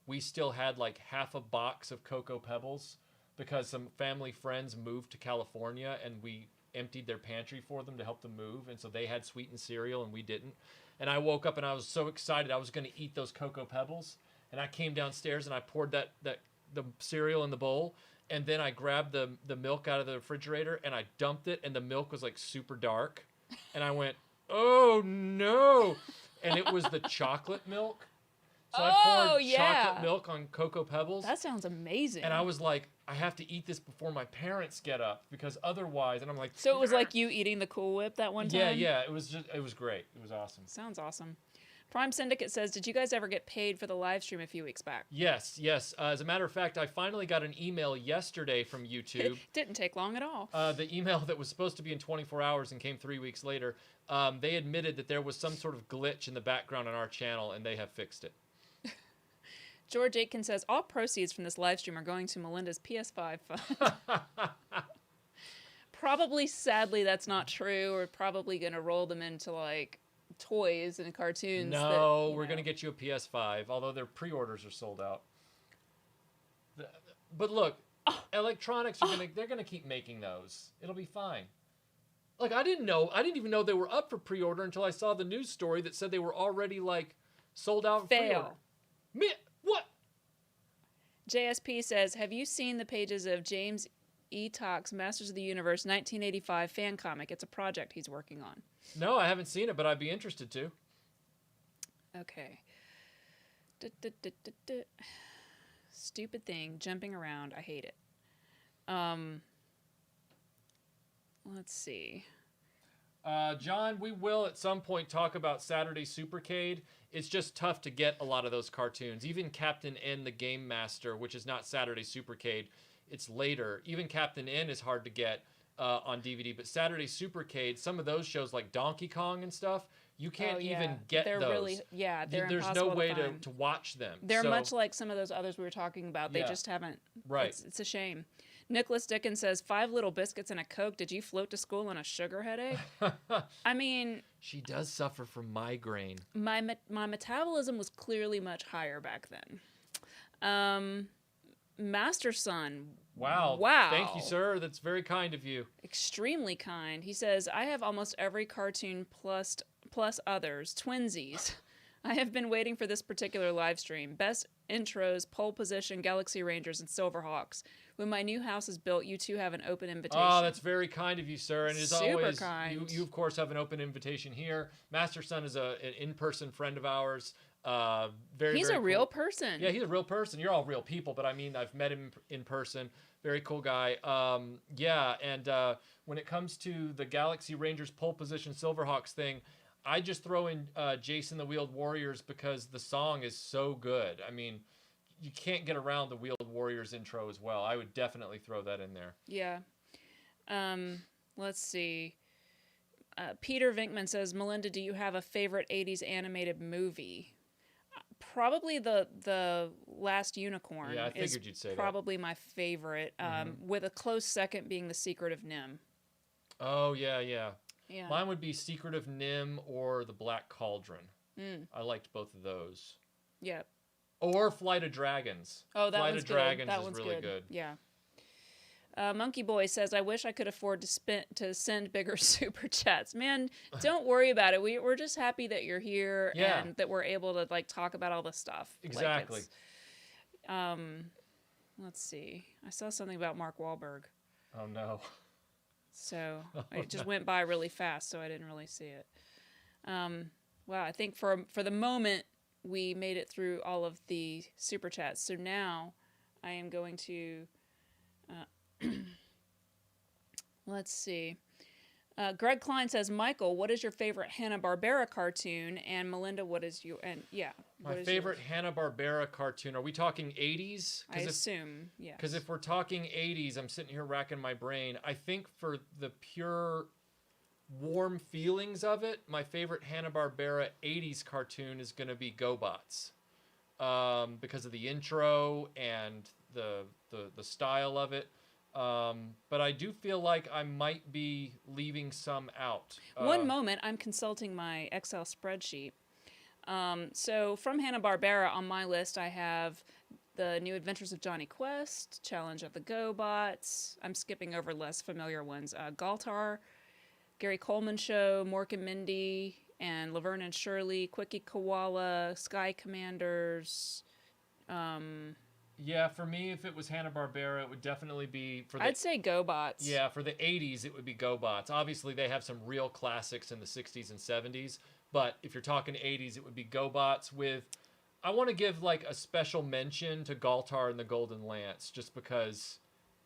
Speaker 2: we still had like half a box of Cocoa Pebbles because some family friends moved to California and we emptied their pantry for them to help them move. And so they had sweetened cereal and we didn't. And I woke up and I was so excited I was going to eat those Cocoa Pebbles. And I came downstairs and I poured the cereal in the bowl. And then I grabbed the milk out of the refrigerator and I dumped it. And the milk was like super dark. And I went, oh no. And it was the chocolate milk. So I poured chocolate milk on Cocoa Pebbles.
Speaker 1: That sounds amazing.
Speaker 2: And I was like, I have to eat this before my parents get up because otherwise, and I'm like...
Speaker 1: So it was like you eating the Cool Whip that one time?
Speaker 2: Yeah, it was great. It was awesome.
Speaker 1: Sounds awesome. Prime Syndicate says, did you guys ever get paid for the live stream a few weeks back?
Speaker 2: Yes. As a matter of fact, I finally got an email yesterday from YouTube.
Speaker 1: Didn't take long at all.
Speaker 2: The email that was supposed to be in 24 hours and came 3 weeks later, they admitted that there was some sort of glitch in the background on our channel, and they have fixed it.
Speaker 1: George Aitken says, all proceeds from this live stream are going to Melinda's PS5 fund. Probably, sadly, that's not true. We're probably going to roll them into, like, toys and cartoons.
Speaker 2: No, we're going to get you a PS5, although their pre-orders are sold out. But look, electronics, they're going to keep making those. It'll be fine. Like, I didn't even know they were up for pre-order until I saw the news story that said they were already, like, sold out.
Speaker 1: Fail.
Speaker 2: What?
Speaker 1: JSP says, have you seen the pages of James E. Tock's Masters of the Universe 1985 fan comic? It's a project he's working on.
Speaker 2: No, I haven't seen it, but I'd be interested to.
Speaker 1: Okay. Stupid thing, jumping around. I hate it. Let's see.
Speaker 2: John, we will at some point talk about Saturday Supercade. It's just tough to get a lot of those cartoons. Even Captain N, the Game Master, which is not Saturday Supercade, it's later. Even Captain N is hard to get on DVD, but Saturday Supercade, some of those shows like Donkey Kong and stuff, you can't even get
Speaker 1: they're
Speaker 2: those.
Speaker 1: Really, they're
Speaker 2: There's
Speaker 1: impossible
Speaker 2: no way
Speaker 1: to find.
Speaker 2: to watch them.
Speaker 1: They're much like some of those others we were talking about. They just haven't.
Speaker 2: Right.
Speaker 1: It's a shame. Nicholas Dickens says, 5 little biscuits and a Coke. Did you float to school on a sugar headache? I mean...
Speaker 2: She does suffer from migraine.
Speaker 1: My metabolism was clearly much higher back then. Master Son.
Speaker 2: Wow. Thank you, sir. That's very kind of you.
Speaker 1: Extremely kind. He says, I have almost every cartoon plus others. Twinsies. I have been waiting for this particular live stream. Best intros, Pole Position, Galaxy Rangers, and Silverhawks. When my new house is built, you two have an open invitation.
Speaker 2: Oh, that's very kind of you, sir. And as always,
Speaker 1: kind.
Speaker 2: You of course have an open invitation here. Master Son is an in-person friend of ours. He's
Speaker 1: a real person.
Speaker 2: Yeah, he's a real person. You're all real people, but I mean, I've met him in person. Very cool guy. When it comes to the Galaxy Rangers Pole Position Silverhawks thing, I just throw in Jason the Wheeled Warriors because the song is so good. I mean, you can't get around the Wheeled Warriors intro as well. I would definitely throw that in there.
Speaker 1: Yeah. Let's see. Peter Vinkman says, Melinda, do you have a favorite 80s animated movie? Probably the Last Unicorn.
Speaker 2: Yeah, I figured you'd say that.
Speaker 1: Probably my favorite, with a close second being The Secret of Nim.
Speaker 2: Oh, yeah.
Speaker 1: Yeah.
Speaker 2: Mine would be Secret of Nim or The Black Cauldron. I liked both of those.
Speaker 1: Yeah.
Speaker 2: Or Flight of Dragons.
Speaker 1: Oh, that
Speaker 2: Flight
Speaker 1: one's
Speaker 2: of Dragons
Speaker 1: that
Speaker 2: is
Speaker 1: one's
Speaker 2: really good.
Speaker 1: Yeah. Monkey Boy says, I wish I could afford to send bigger super chats. Man, don't worry about it. We're just happy that you're here and that we're able to like talk about all this stuff.
Speaker 2: Exactly.
Speaker 1: Like let's see. I saw something about Mark Wahlberg.
Speaker 2: Oh, no.
Speaker 1: So it just went by really fast, so I didn't really see it. Wow, I think for the moment, we made it through all of the super chats. So now I am going to... let's see. Greg Klein says, Michael, what is your favorite Hanna-Barbera cartoon? And Melinda, what is your...
Speaker 2: My favorite Hanna-Barbera cartoon. Are we talking 80s?
Speaker 1: I assume, yeah.
Speaker 2: Because if we're talking 80s, I'm sitting here racking my brain. I think for the pure warm feelings of it, my favorite Hanna-Barbera 80s cartoon is going to be GoBots. Because of the intro and the style of it. But I do feel like I might be leaving some out.
Speaker 1: One moment, I'm consulting my Excel spreadsheet. So from Hanna-Barbera on my list, I have The New Adventures of Johnny Quest, Challenge of the GoBots. I'm skipping over less familiar ones. Galtar, Gary Coleman Show, Mork and Mindy, and Laverne and Shirley, Quickie Koala, Sky Commanders.
Speaker 2: Yeah, for me, if it was Hanna-Barbera, it would definitely be for the...
Speaker 1: I'd say GoBots.
Speaker 2: Yeah, for the 80s, it would be GoBots. Obviously, they have some real classics in the 60s and 70s, but if you're talking 80s, it would be GoBots with... I want to give, like, a special mention to Galtar and the Golden Lance, just because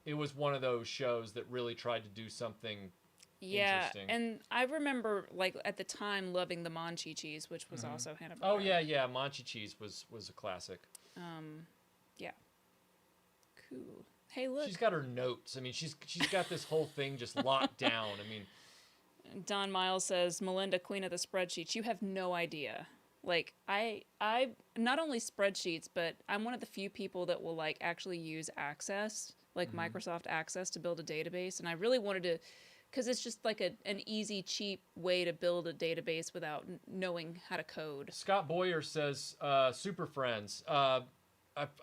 Speaker 2: it was one of those shows that really tried to do something interesting.
Speaker 1: And I remember, like, at the time, loving the Monchi-Cheese, which was also Hanna-Barbera.
Speaker 2: Oh, yeah, Monchi-Cheese was a classic.
Speaker 1: Yeah. Cool. Hey, look.
Speaker 2: She's got her notes. I mean, she's got this whole thing just locked down. I mean...
Speaker 1: Don Miles says, Melinda, queen of the spreadsheets. You have no idea. Like, I not only spreadsheets, but I'm one of the few people that will, like, actually use Access, like Microsoft Access to build a database. And I really wanted to, because it's just like an easy, cheap way to build a database without knowing how to code.
Speaker 2: Scott Boyer says, Super Friends. I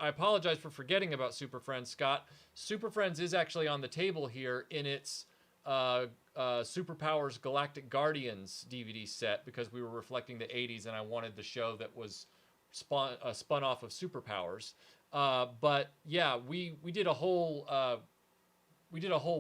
Speaker 2: apologize for forgetting about Super Friends, Scott. Super Friends is actually on the table here in its Superpowers Galactic Guardians DVD set, because we were reflecting the 80s and I wanted the show that was spun off of Superpowers. But yeah, we did a whole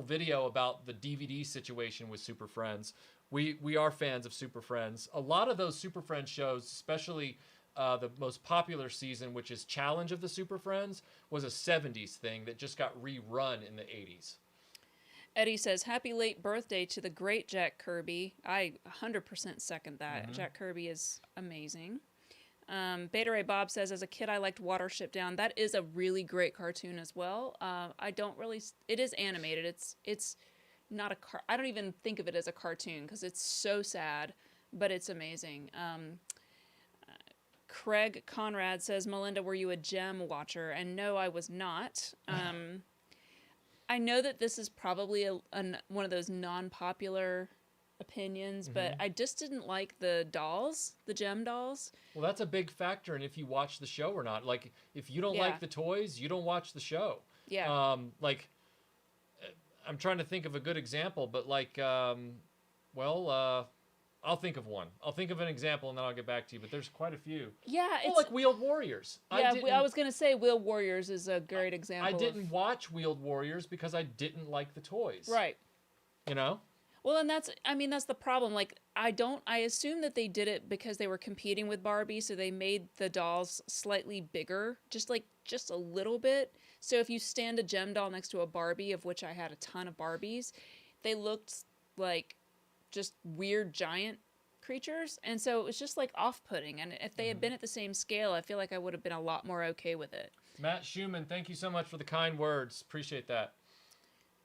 Speaker 2: video about the DVD situation with Super Friends. We are fans of Super Friends. A lot of those Super Friends shows, especially the most popular season, which is Challenge of the Super Friends, was a 70s thing that just got rerun in the 80s.
Speaker 1: Eddie says, happy late birthday to the great Jack Kirby. I 100% second that. Jack Kirby is amazing. Beta Ray Bob says, as a kid, I liked Watership Down. That is a really great cartoon as well. I don't really... It is animated. It's not a... I don't even think of it as a cartoon because it's so sad, but it's amazing. Craig Conrad says, Melinda, were you a Gem watcher? And no, I was not. I know that this is probably one of those non-popular opinions, but I just didn't like the dolls, the Gem dolls.
Speaker 2: Well, that's a big factor in if you watch the show or not. Like, if you don't like the toys, you don't watch the show.
Speaker 1: Yeah.
Speaker 2: Like, I'm trying to think of a good example, but like, I'll think of one. I'll think of an example and then I'll get back to you, but there's quite a few.
Speaker 1: Yeah,
Speaker 2: it's... like Wheeled Warriors.
Speaker 1: Yeah, I was going to say Wheeled Warriors is a great example.
Speaker 2: I didn't watch Wheeled Warriors because I didn't like the toys.
Speaker 1: Right.
Speaker 2: You know? Well,
Speaker 1: and that's the problem. Like, I assume that they did it because they were competing with Barbie, so they made the dolls slightly bigger, just a little bit. So if you stand a Gem doll next to a Barbie, of which I had a ton of Barbies, they looked like just weird giant creatures, and so it was just like off-putting. And if they had been at the same scale, I feel like I would have been a lot more okay with it.
Speaker 2: Matt Schumann, thank you so much for the kind words. Appreciate that.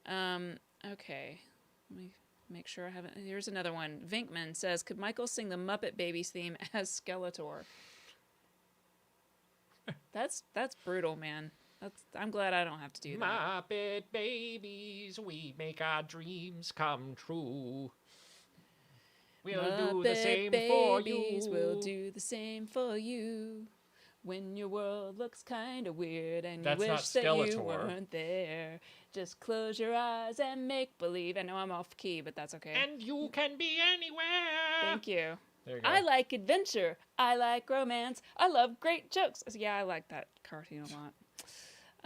Speaker 1: Okay, let me make sure I haven't... Here's another one. Vinkman says, could Michael sing the Muppet Babies theme as Skeletor? That's brutal, man. I'm glad I don't have to do that.
Speaker 2: Muppet Babies, we make our dreams come true. We'll do the same for you.
Speaker 1: We'll do the same for you. When your world looks kind of weird and you wish that you weren't there. Just close your eyes and make believe. I know I'm off key, but that's okay.
Speaker 2: And you can be anywhere.
Speaker 1: Thank you.
Speaker 2: There you go.
Speaker 1: I like adventure. I like romance. I love great jokes. Yeah, I like that cartoon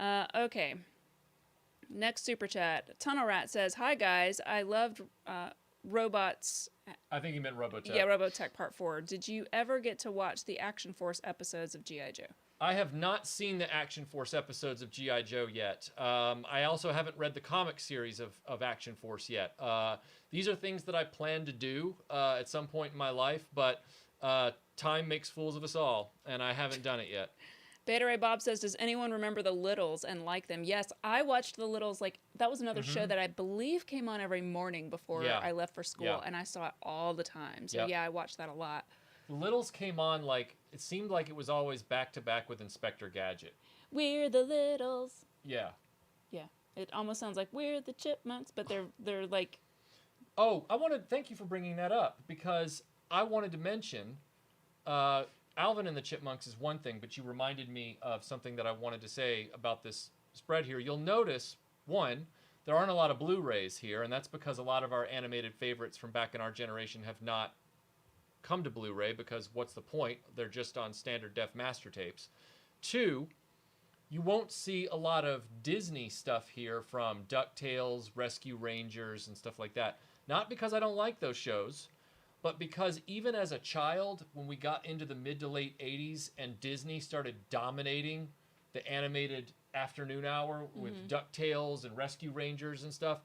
Speaker 1: a lot. Okay. Next super chat. Tunnel Rat says, hi guys. I loved Robots.
Speaker 2: I think he meant Robotech.
Speaker 1: Yeah, Robotech Part 4. Did you ever get to watch the Action Force episodes of G.I. Joe?
Speaker 2: I have not seen the Action Force episodes of G.I. Joe yet. I also haven't read the comic series of Action Force yet. These are things that I plan to do at some point in my life, but time makes fools of us all, and I haven't done it yet.
Speaker 1: Beta Ray Bob says, does anyone remember the Littles and like them? Yes, I watched the Littles. Like, that was another show that I believe came on every morning before I left for school, and I saw it all the time. So yeah, I watched that a lot.
Speaker 2: The Littles came on, like, it seemed like it was always back-to-back with Inspector Gadget.
Speaker 1: We're the Littles.
Speaker 2: Yeah.
Speaker 1: Yeah. It almost sounds like we're the Chipmunks, but they're like...
Speaker 2: Oh, I want to thank you for bringing that up, because I wanted to mention... Alvin and the Chipmunks is one thing, but you reminded me of something that I wanted to say about this spread here. You'll notice, one, there aren't a lot of Blu-rays here, and that's because a lot of our animated favorites from back in our generation have not come to Blu-ray, because what's the point? They're just on standard def master tapes. Two, you won't see a lot of Disney stuff here from DuckTales, Rescue Rangers, and stuff like that. Not because I don't like those shows, but because even as a child, when we got into the mid to late 80s and Disney started dominating the animated afternoon hour with DuckTales and Rescue Rangers and stuff,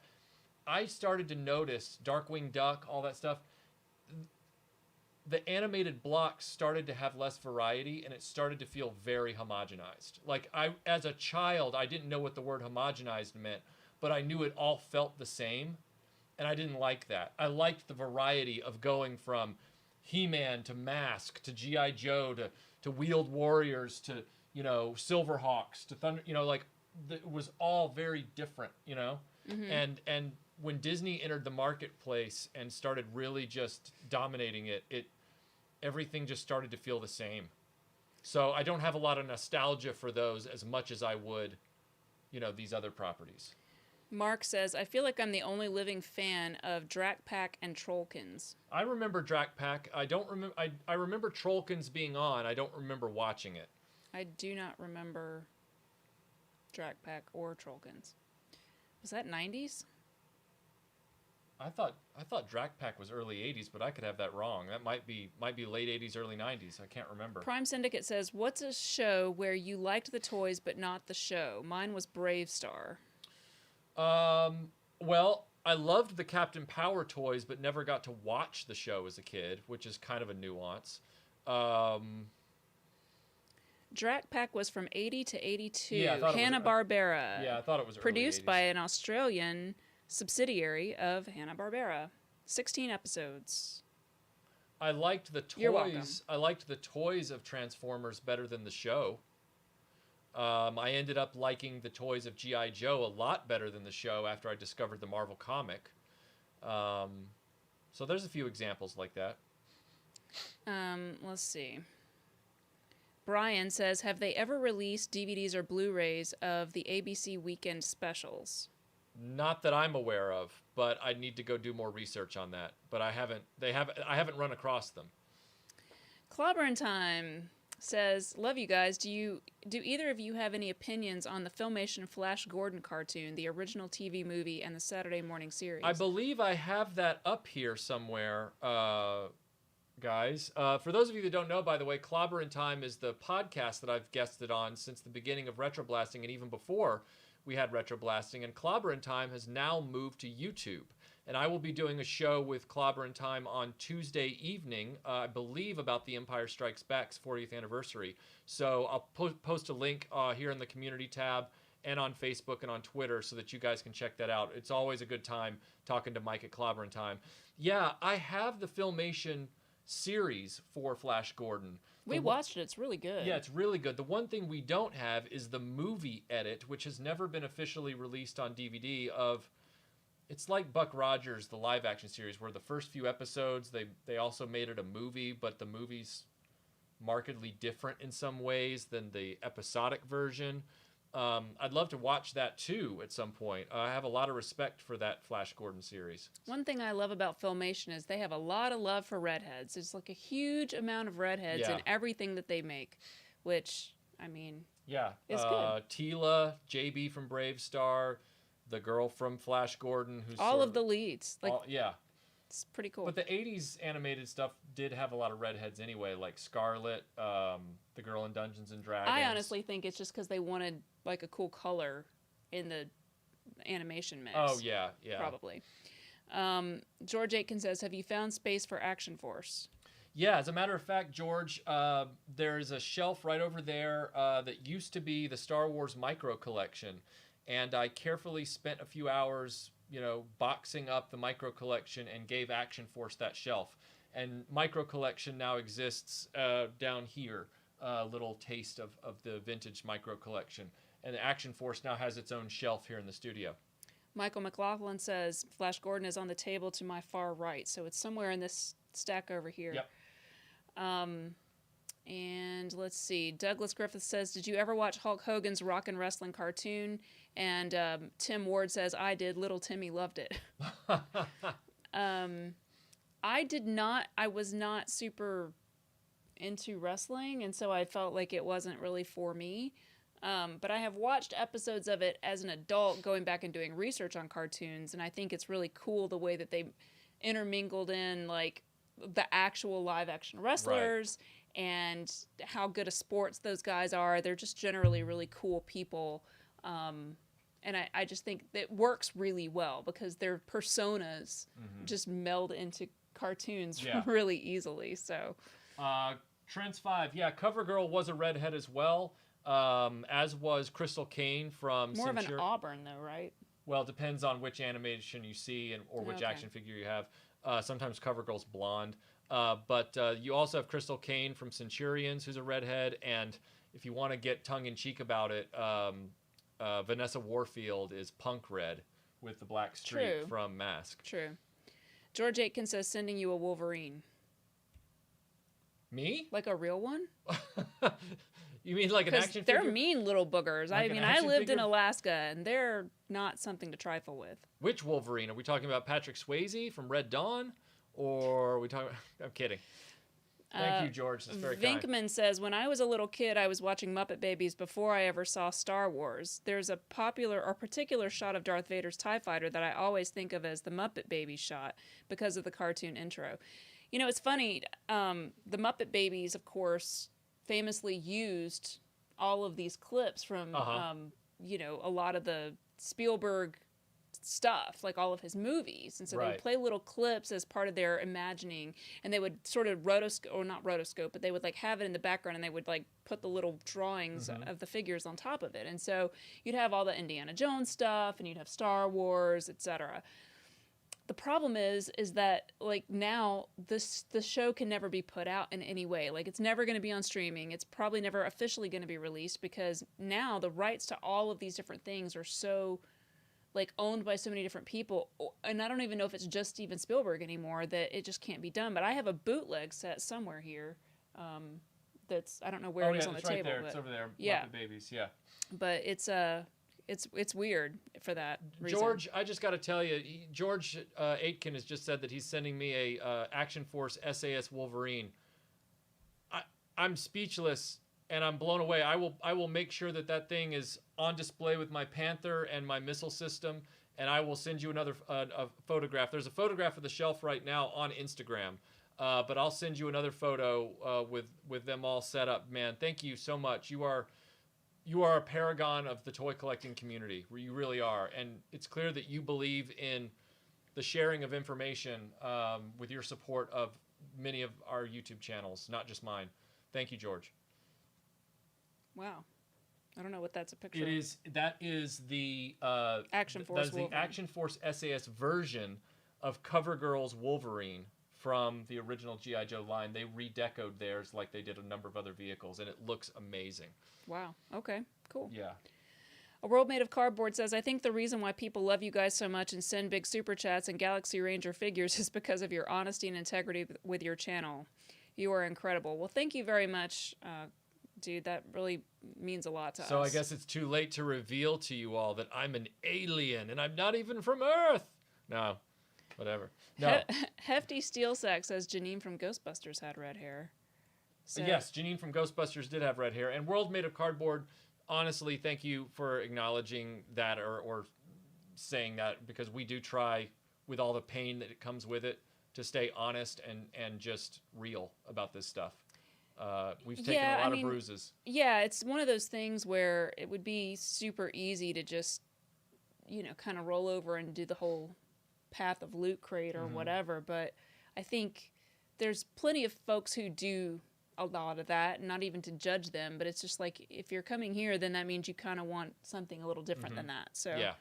Speaker 2: I started to notice Darkwing Duck, all that stuff. The animated blocks started to have less variety, and it started to feel very homogenized. Like, as a child, I didn't know what the word homogenized meant, but I knew it all felt the same. And I didn't like that. I liked the variety of going from He-Man to Mask to G.I. Joe to Wheeled Warriors to, you know, Silverhawks to Thunder. You know, like, it was all very different, you know? And when Disney entered the marketplace and started really just dominating it, everything just started to feel the same. So I don't have a lot of nostalgia for those as much as I would, you know, these other properties.
Speaker 1: Mark says, I feel like I'm the only living fan of Drak Pack and Trollkins.
Speaker 2: I remember Drak Pack. I don't remember. I remember Trollkins being on. I don't remember watching it.
Speaker 1: I do not remember Drak Pack or Trollkins. Was that 90s?
Speaker 2: I thought Drak Pack was early 80s, but I could have that wrong. That might be late 80s, early 90s. I can't remember.
Speaker 1: Prime Syndicate says, what's a show where you liked the toys but not the show? Mine was Brave Star.
Speaker 2: Well, I loved the Captain Power toys, but never got to watch the show as a kid, which is kind of a nuance.
Speaker 1: Drak Pack was from 80 to 82.
Speaker 2: Yeah,
Speaker 1: Hanna-Barbera.
Speaker 2: Yeah, I thought it was
Speaker 1: produced
Speaker 2: early 80s.
Speaker 1: by an Australian subsidiary of Hanna-Barbera. 16 episodes.
Speaker 2: I liked the toys.
Speaker 1: You're welcome.
Speaker 2: I liked the toys of Transformers better than the show. I ended up liking the toys of G.I. Joe a lot better than the show after I discovered the Marvel comic. So there's a few examples like that.
Speaker 1: Let's see. Brian says, have they ever released DVDs or Blu-rays of the ABC Weekend specials?
Speaker 2: Not that I'm aware of, but I need to go do more research on that. But I haven't run across them.
Speaker 1: Clobberin' Time says, love you guys. Do either of you have any opinions on the Filmation Flash Gordon cartoon, the original TV movie, and the Saturday morning series?
Speaker 2: I believe I have that up here somewhere, guys. For those of you that don't know, by the way, Clobberin' Time is the podcast that I've guested on since the beginning of RetroBlasting, and even before we had RetroBlasting. And Clobberin' Time has now moved to YouTube. And I will be doing a show with Clobberin' Time on Tuesday evening, I believe, about The Empire Strikes Back's 40th anniversary. So I'll post a link here in the community tab and on Facebook and on Twitter so that you guys can check that out. It's always a good time talking to Mike at Clobberin' Time. Yeah, I have the Filmation series for Flash Gordon.
Speaker 1: We watched it. It's really good.
Speaker 2: Yeah, it's really good. The one thing we don't have is the movie edit, which has never been officially released on DVD of... It's like Buck Rogers, the live-action series, where the first few episodes, they also made it a movie, but the movie's markedly different in some ways than the episodic version. I'd love to watch that, too, at some point. I have a lot of respect for that Flash Gordon series.
Speaker 1: One thing I love about Filmation is they have a lot of love for redheads. There's like a huge amount of redheads in everything that they make, which, I mean, is good.
Speaker 2: Tila, JB from Brave Star... The girl from Flash Gordon, who's
Speaker 1: all of the leads. Like, it's pretty cool.
Speaker 2: But the 80s animated stuff did have a lot of redheads anyway, like Scarlet, the girl in Dungeons and Dragons.
Speaker 1: I honestly think it's just because they wanted like a cool color in the animation mix.
Speaker 2: Oh, yeah.
Speaker 1: Probably. George Aitken says, have you found space for Action Force?
Speaker 2: Yeah, as a matter of fact, George, there's a shelf right over there that used to be the Star Wars Micro Collection. And I carefully spent a few hours, boxing up the Micro Collection and gave Action Force that shelf. And Micro Collection now exists down here, a little taste of the vintage Micro Collection. And the Action Force now has its own shelf here in the studio.
Speaker 1: Michael McLaughlin says, Flash Gordon is on the table to my far right. So it's somewhere in this stack over here.
Speaker 2: Yep.
Speaker 1: And let's see. Douglas Griffith says, "Did you ever watch Hulk Hogan's Rock and Wrestling cartoon?" And Tim Ward says, "I did. Little Timmy loved it." I did not. I was not super into wrestling, and so I felt like it wasn't really for me. But I have watched episodes of it as an adult, going back and doing research on cartoons, and I think it's really cool the way that they intermingled in like the actual live action wrestlers and how good of sports those guys are. They're just generally really cool people. And I just think it works really well because their personas just meld into cartoons really easily. So,
Speaker 2: Trends 5, yeah, CoverGirl was a redhead as well, as was Crystal Kane from
Speaker 1: more of an auburn though, right?
Speaker 2: Well, it depends on which animation you see or which action figure you have. Sometimes CoverGirl's blonde. But you also have Crystal Kane from Centurions, who's a redhead. And if you want to get tongue-in-cheek about it, Vanessa Warfield is punk red with the black streak from Mask.
Speaker 1: True. George Aitken says, "Sending you a Wolverine."
Speaker 2: Me?
Speaker 1: Like a real one?
Speaker 2: You mean like an action figure?
Speaker 1: They're mean little boogers.
Speaker 2: Like
Speaker 1: I lived in Alaska, and they're not something to trifle with.
Speaker 2: Which Wolverine? Are we talking about Patrick Swayze from Red Dawn? Or are we talking... I'm kidding. Thank you, George. That's very kind.
Speaker 1: Vinkman says, "When I was a little kid, I was watching Muppet Babies before I ever saw Star Wars. There's a particular shot of Darth Vader's TIE fighter that I always think of as the Muppet Babies shot because of the cartoon intro." You know, it's funny. The Muppet Babies, of course, famously used all of these clips from, you know, a lot of the Spielberg stuff, like all of his movies. And so they would play little clips as part of their imagining, and they would sort of not rotoscope, but they would like have it in the background, and they would like put the little drawings of the figures on top of it. And so you'd have all the Indiana Jones stuff, and you'd have Star Wars, etc. The problem is that like now the show can never be put out in any way. Like it's never going to be on streaming. It's probably never officially going to be released because now the rights to all of these different things are so like owned by so many different people, and I don't even know if it's just Steven Spielberg anymore, that it just can't be done. But I have a bootleg set somewhere here. That's I don't know where it is on the table.
Speaker 2: There.
Speaker 1: But
Speaker 2: it's over there.
Speaker 1: Yeah,
Speaker 2: Muppet Babies. Yeah.
Speaker 1: But it's weird for that reason.
Speaker 2: George, I just got to tell you, George Aitken has just said that he's sending me a Action Force SAS Wolverine. I'm speechless. And I'm blown away. I will make sure that thing is on display with my Panther and my missile system, and I will send you another a photograph. There's a photograph of the shelf right now on Instagram, but I'll send you another photo with them all set up. Man, thank you so much. You are a paragon of the toy collecting community. You really are, and it's clear that you believe in the sharing of information with your support of many of our YouTube channels, not just mine. Thank you, George.
Speaker 1: Wow, I don't know what that's a picture.
Speaker 2: That is the
Speaker 1: Action Force.
Speaker 2: That is the Action Force SAS version of CoverGirl's Wolverine from the original G.I. Joe line. They redecoed theirs like they did a number of other vehicles, and it looks amazing.
Speaker 1: Wow. Okay. Cool.
Speaker 2: Yeah.
Speaker 1: A World Made of Cardboard says, "I think the reason why people love you guys so much and send big super chats and Galaxy Ranger figures is because of your honesty and integrity with your channel. You are incredible." Well, thank you very much. Dude, that really means a lot to us.
Speaker 2: So I guess it's too late to reveal to you all that I'm an alien and I'm not even from Earth. No, whatever. No.
Speaker 1: Hefty Steel Sack says Janine from Ghostbusters had red hair. So,
Speaker 2: yes, Janine from Ghostbusters did have red hair. And World Made of Cardboard, honestly, thank you for acknowledging that or saying that, because we do try, with all the pain that it comes with it, to stay honest and just real about this stuff. We've taken a lot of bruises.
Speaker 1: Yeah, it's one of those things where it would be super easy to just, you know, kind of roll over and do the whole Path of Loot crate or whatever. But I think there's plenty of folks who do a lot of that, and not even to judge them. But it's just like, if you're coming here, then that means you kind of want something a little different than that. So
Speaker 2: yeah.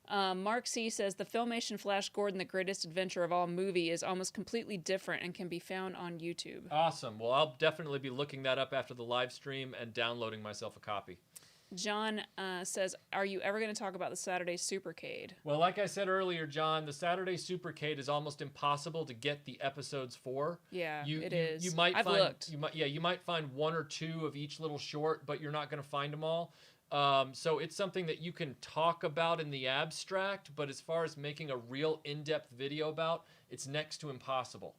Speaker 1: Mark C. says, "The Filmation Flash Gordon, The Greatest Adventure of All movie is almost completely different and can be found on YouTube."
Speaker 2: Awesome. Well, I'll definitely be looking that up after the live stream and downloading myself a copy.
Speaker 1: John says, "Are you ever going to talk about the Saturday Supercade?"
Speaker 2: Well, like I said earlier, John, the Saturday Supercade is almost impossible to get the episodes for.
Speaker 1: Yeah, it
Speaker 2: You
Speaker 1: is.
Speaker 2: might
Speaker 1: I've
Speaker 2: find
Speaker 1: looked.
Speaker 2: you might find one or two of each little short, but you're not going to find them all. So it's something that you can talk about in the abstract, but as far as making a real in-depth video about, it's next to impossible.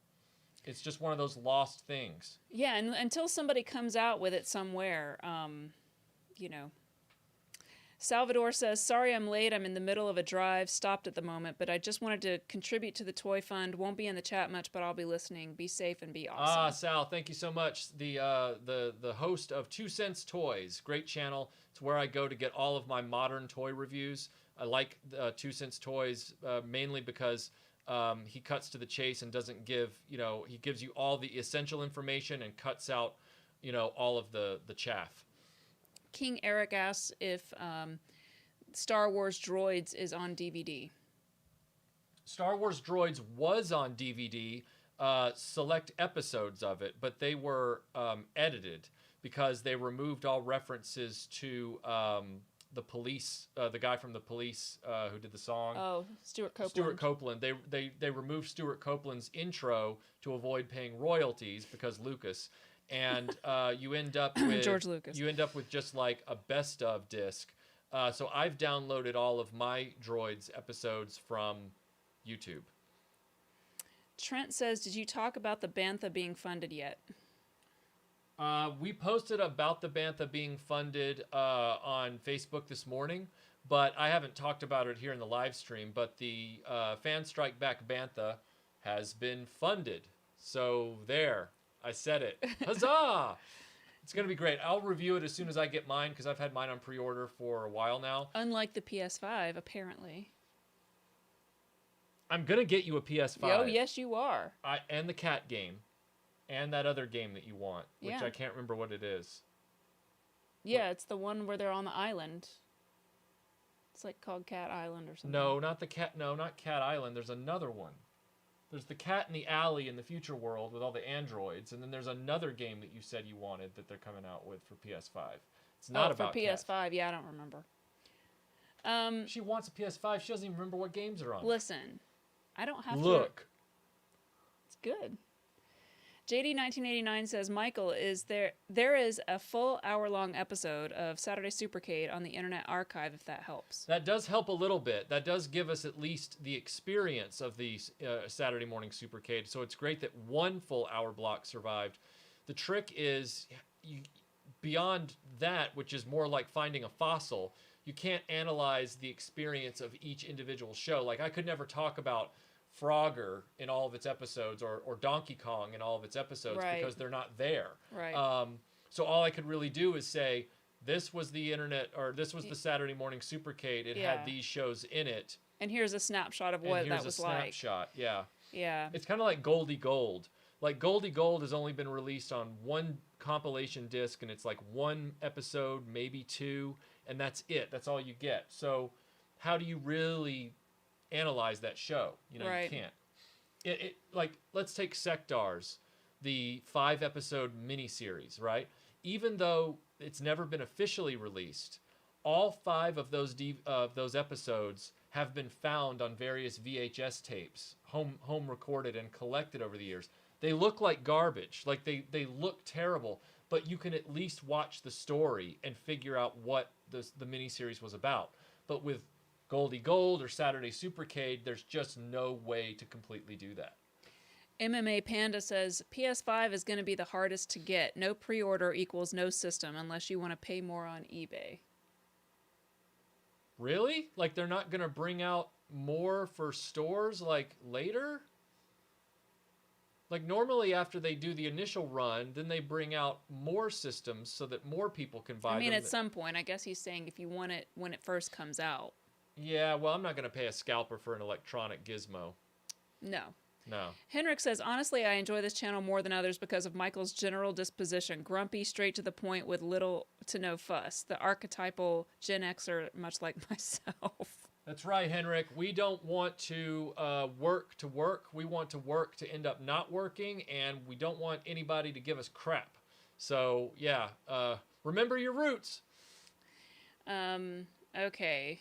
Speaker 2: It's just one of those lost things.
Speaker 1: Yeah, and until somebody comes out with it somewhere, you know. Salvador says, "Sorry I'm late. I'm in the middle of a drive, stopped at the moment, but I just wanted to contribute to the toy fund. Won't be in the chat much, but I'll be listening. Be safe and be awesome."
Speaker 2: Ah, Sal, thank you so much. The host of 2 Cents Toys, great channel. It's where I go to get all of my modern toy reviews. I like 2 Cents Toys mainly because he cuts to the chase and doesn't give, he gives you all the essential information and cuts out, all of the chaff.
Speaker 1: King Eric asks if Star Wars Droids is on DVD.
Speaker 2: Star Wars Droids was on DVD, select episodes of it, but they were edited because they removed all references to the police, the guy from the police who did the song.
Speaker 1: Oh, Stuart Copeland.
Speaker 2: Stuart Copeland. They removed Stuart Copeland's intro to avoid paying royalties because Lucas. And you end up with
Speaker 1: George Lucas.
Speaker 2: You end up with just like a best of disc. So I've downloaded all of my Droids episodes from YouTube.
Speaker 1: Trent says, "Did you talk about the Bantha being funded yet?"
Speaker 2: We posted about the Bantha being funded on Facebook this morning, but I haven't talked about it here in the live stream. But the Fan Strike Back Bantha has been funded. So there. I said it. Huzzah! It's going to be great. I'll review it as soon as I get mine because I've had mine on pre-order for a while now.
Speaker 1: Unlike the PS5, apparently.
Speaker 2: I'm going to get you a PS5.
Speaker 1: Oh, yes, you are.
Speaker 2: And the cat game. And that other game that you want, which
Speaker 1: Yeah.
Speaker 2: I can't remember what it is.
Speaker 1: Yeah, it's the one where they're on the island. It's like called Cat Island or something.
Speaker 2: No, not the cat. No, not Cat Island. There's another one. There's the Cat in the Alley in the future world with all the androids, and then there's another game that you said you wanted that they're coming out with for PS5. It's not about
Speaker 1: for PS5.
Speaker 2: Cat.
Speaker 1: Yeah, I don't remember.
Speaker 2: She wants a PS5. She doesn't even remember what games are on.
Speaker 1: Listen, I don't have to.
Speaker 2: Look.
Speaker 1: It's good. JD1989 says, "Michael, there is a full hour-long episode of Saturday Supercade on the Internet Archive, if that helps."
Speaker 2: That does help a little bit. That does give us at least the experience of the Saturday morning Supercade. So it's great that one full hour block survived. The trick is, beyond that, which is more like finding a fossil, you can't analyze the experience of each individual show. Like, I could never talk about Frogger in all of its episodes or Donkey Kong in all of its episodes because they're not there.
Speaker 1: Right.
Speaker 2: So all I could really do is say, this was the internet, or this was the Saturday morning Supercade. It had these shows in it.
Speaker 1: And here's a snapshot of what that was like.
Speaker 2: Snapshot, yeah.
Speaker 1: Yeah.
Speaker 2: It's kind of like Goldie Gold. Like, Goldie Gold has only been released on one compilation disc, and it's like one episode, maybe two, and that's it. That's all you get. So how do you really analyze that show? You can't. Like, let's take Sectars, the 5-episode miniseries, right? Even though it's never been officially released, all 5 of those episodes have been found on various VHS tapes, home recorded and collected over the years. They look like garbage, like they look terrible, but you can at least watch the story and figure out what the miniseries was about. But with Goldie Gold or Saturday Supercade, there's just no way to completely do that.
Speaker 1: MMA Panda says, "PS5 is going to be the hardest to get. No pre-order equals no system unless you want to pay more on eBay."
Speaker 2: Really? Like, they're not going to bring out more for stores, like, later? Like, normally after they do the initial run, then they bring out more systems so that more people can buy them.
Speaker 1: I mean, at some point, I guess he's saying if you want it when it first comes out.
Speaker 2: Yeah, well, I'm not going to pay a scalper for an electronic gizmo.
Speaker 1: No.
Speaker 2: No.
Speaker 1: Henrik says, "Honestly, I enjoy this channel more than others because of Michael's general disposition. Grumpy, straight to the point with little to no fuss. The archetypal Gen Xer, much like myself."
Speaker 2: That's right, Henrik. We don't want to work to work. We want to work to end up not working, and we don't want anybody to give us crap. So, yeah, remember your roots.
Speaker 1: Okay.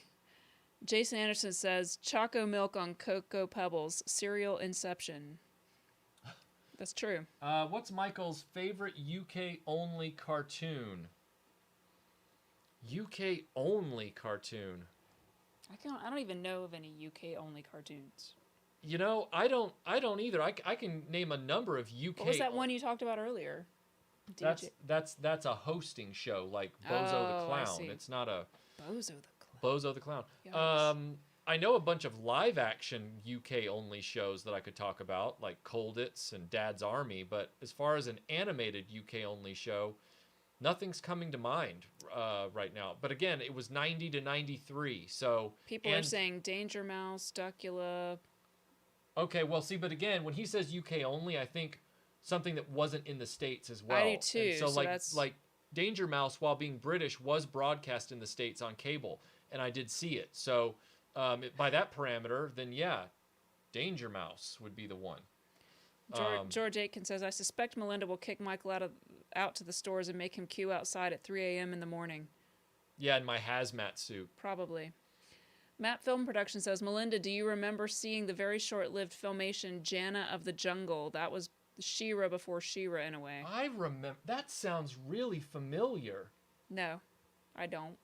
Speaker 1: Jason Anderson says, Choco milk on Cocoa Pebbles, cereal inception. That's true.
Speaker 2: What's Michael's favorite UK only cartoon? UK only cartoon.
Speaker 1: I don't even know of any UK only cartoons.
Speaker 2: You know, I don't either. I can name a number of UK.
Speaker 1: What was that one you talked about earlier?
Speaker 2: That's a hosting show like Bozo the Clown. It's not a Bozo the Clown.
Speaker 1: Yikes.
Speaker 2: I know a bunch of live action UK only shows that I could talk about, like Colditz and Dad's Army, but as far as an animated UK only show, nothing's coming to mind right now. But again, it was 90 to 93, so...
Speaker 1: People are saying Danger Mouse, Duckula...
Speaker 2: Okay, well, see, but again, when he says UK only, I think something that wasn't in the States as well.
Speaker 1: I do too.
Speaker 2: And so
Speaker 1: that's...
Speaker 2: like Danger Mouse, while being British, was broadcast in the States on cable, and I did see it. So by that parameter, then yeah, Danger Mouse would be the one.
Speaker 1: George Aitken says, I suspect Melinda will kick Michael out to the stores and make him queue outside at 3 a.m. in the morning.
Speaker 2: Yeah, in my hazmat suit.
Speaker 1: Probably. Matt Film Production says, Melinda, do you remember seeing the very short-lived filmation Jana of the Jungle? That was She-Ra before She-Ra in a way.
Speaker 2: I remember. That sounds really familiar.
Speaker 1: No, I don't.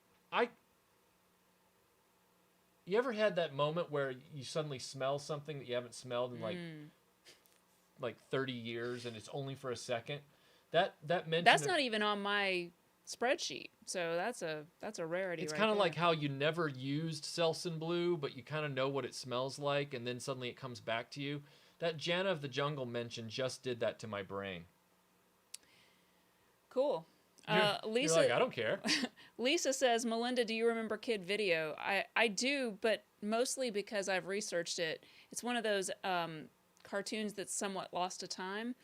Speaker 2: You ever had that moment where you suddenly smell something that you haven't smelled in like 30 years, and it's only for a second? That's
Speaker 1: not even on my spreadsheet, so that's a rarity.
Speaker 2: It's
Speaker 1: right
Speaker 2: kind of
Speaker 1: there.
Speaker 2: like how you never used Selsun Blue, but you kind of know what it smells like, and then suddenly it comes back to you. That Jana of the Jungle mention just did that to my brain.
Speaker 1: Cool. Lisa,
Speaker 2: you're like, I don't care.
Speaker 1: Lisa says, Melinda, do you remember Kid Video? I do, but mostly because I've researched it. It's one of those cartoons that's somewhat lost to time.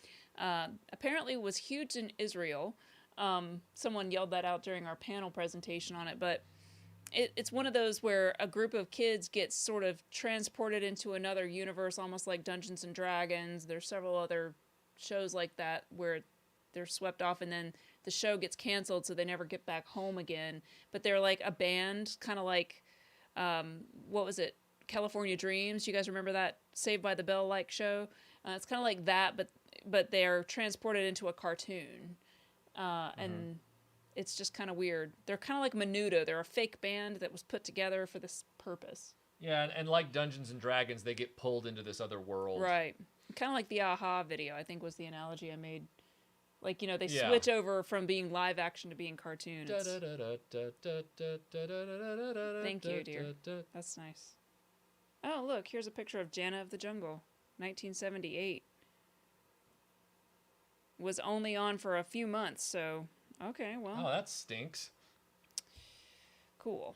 Speaker 1: Apparently was huge in Israel. Someone yelled that out during our panel presentation on it, but it's one of those where a group of kids gets sort of transported into another universe, almost like Dungeons and Dragons. There's several other shows like that where they're swept off and then the show gets canceled, so they never get back home again. But they're like a band, kind of like, what was it? California Dreams. You guys remember that Saved by the Bell like show? It's kind of like that, but they're transported into a cartoon. And it's just kind of weird. They're kind of like Menudo. They're a fake band that was put together for this purpose.
Speaker 2: Yeah, and like Dungeons and Dragons, they get pulled into this other world.
Speaker 1: Right. Kind of like the Aha video, I think was the analogy I made. Like, they switch over from being live action to being cartoon. Thank you, dear. That's nice. Oh, look, here's a picture of Jana of the Jungle, 1978. Was only on for a few months, so okay, well.
Speaker 2: Oh, that stinks.
Speaker 1: Cool.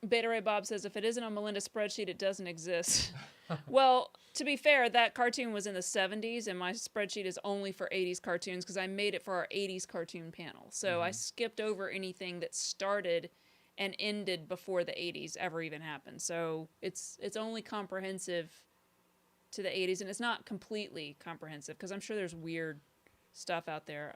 Speaker 1: Beta Ray Bob says, if it isn't on Melinda's spreadsheet, it doesn't exist. Well, to be fair, that cartoon was in the 70s, and my spreadsheet is only for 80s cartoons because I made it for our 80s cartoon panel. So I skipped over anything that started and ended before the 80s ever even happened. So it's only comprehensive to the 80s, and it's not completely comprehensive because I'm sure there's weird stuff out there.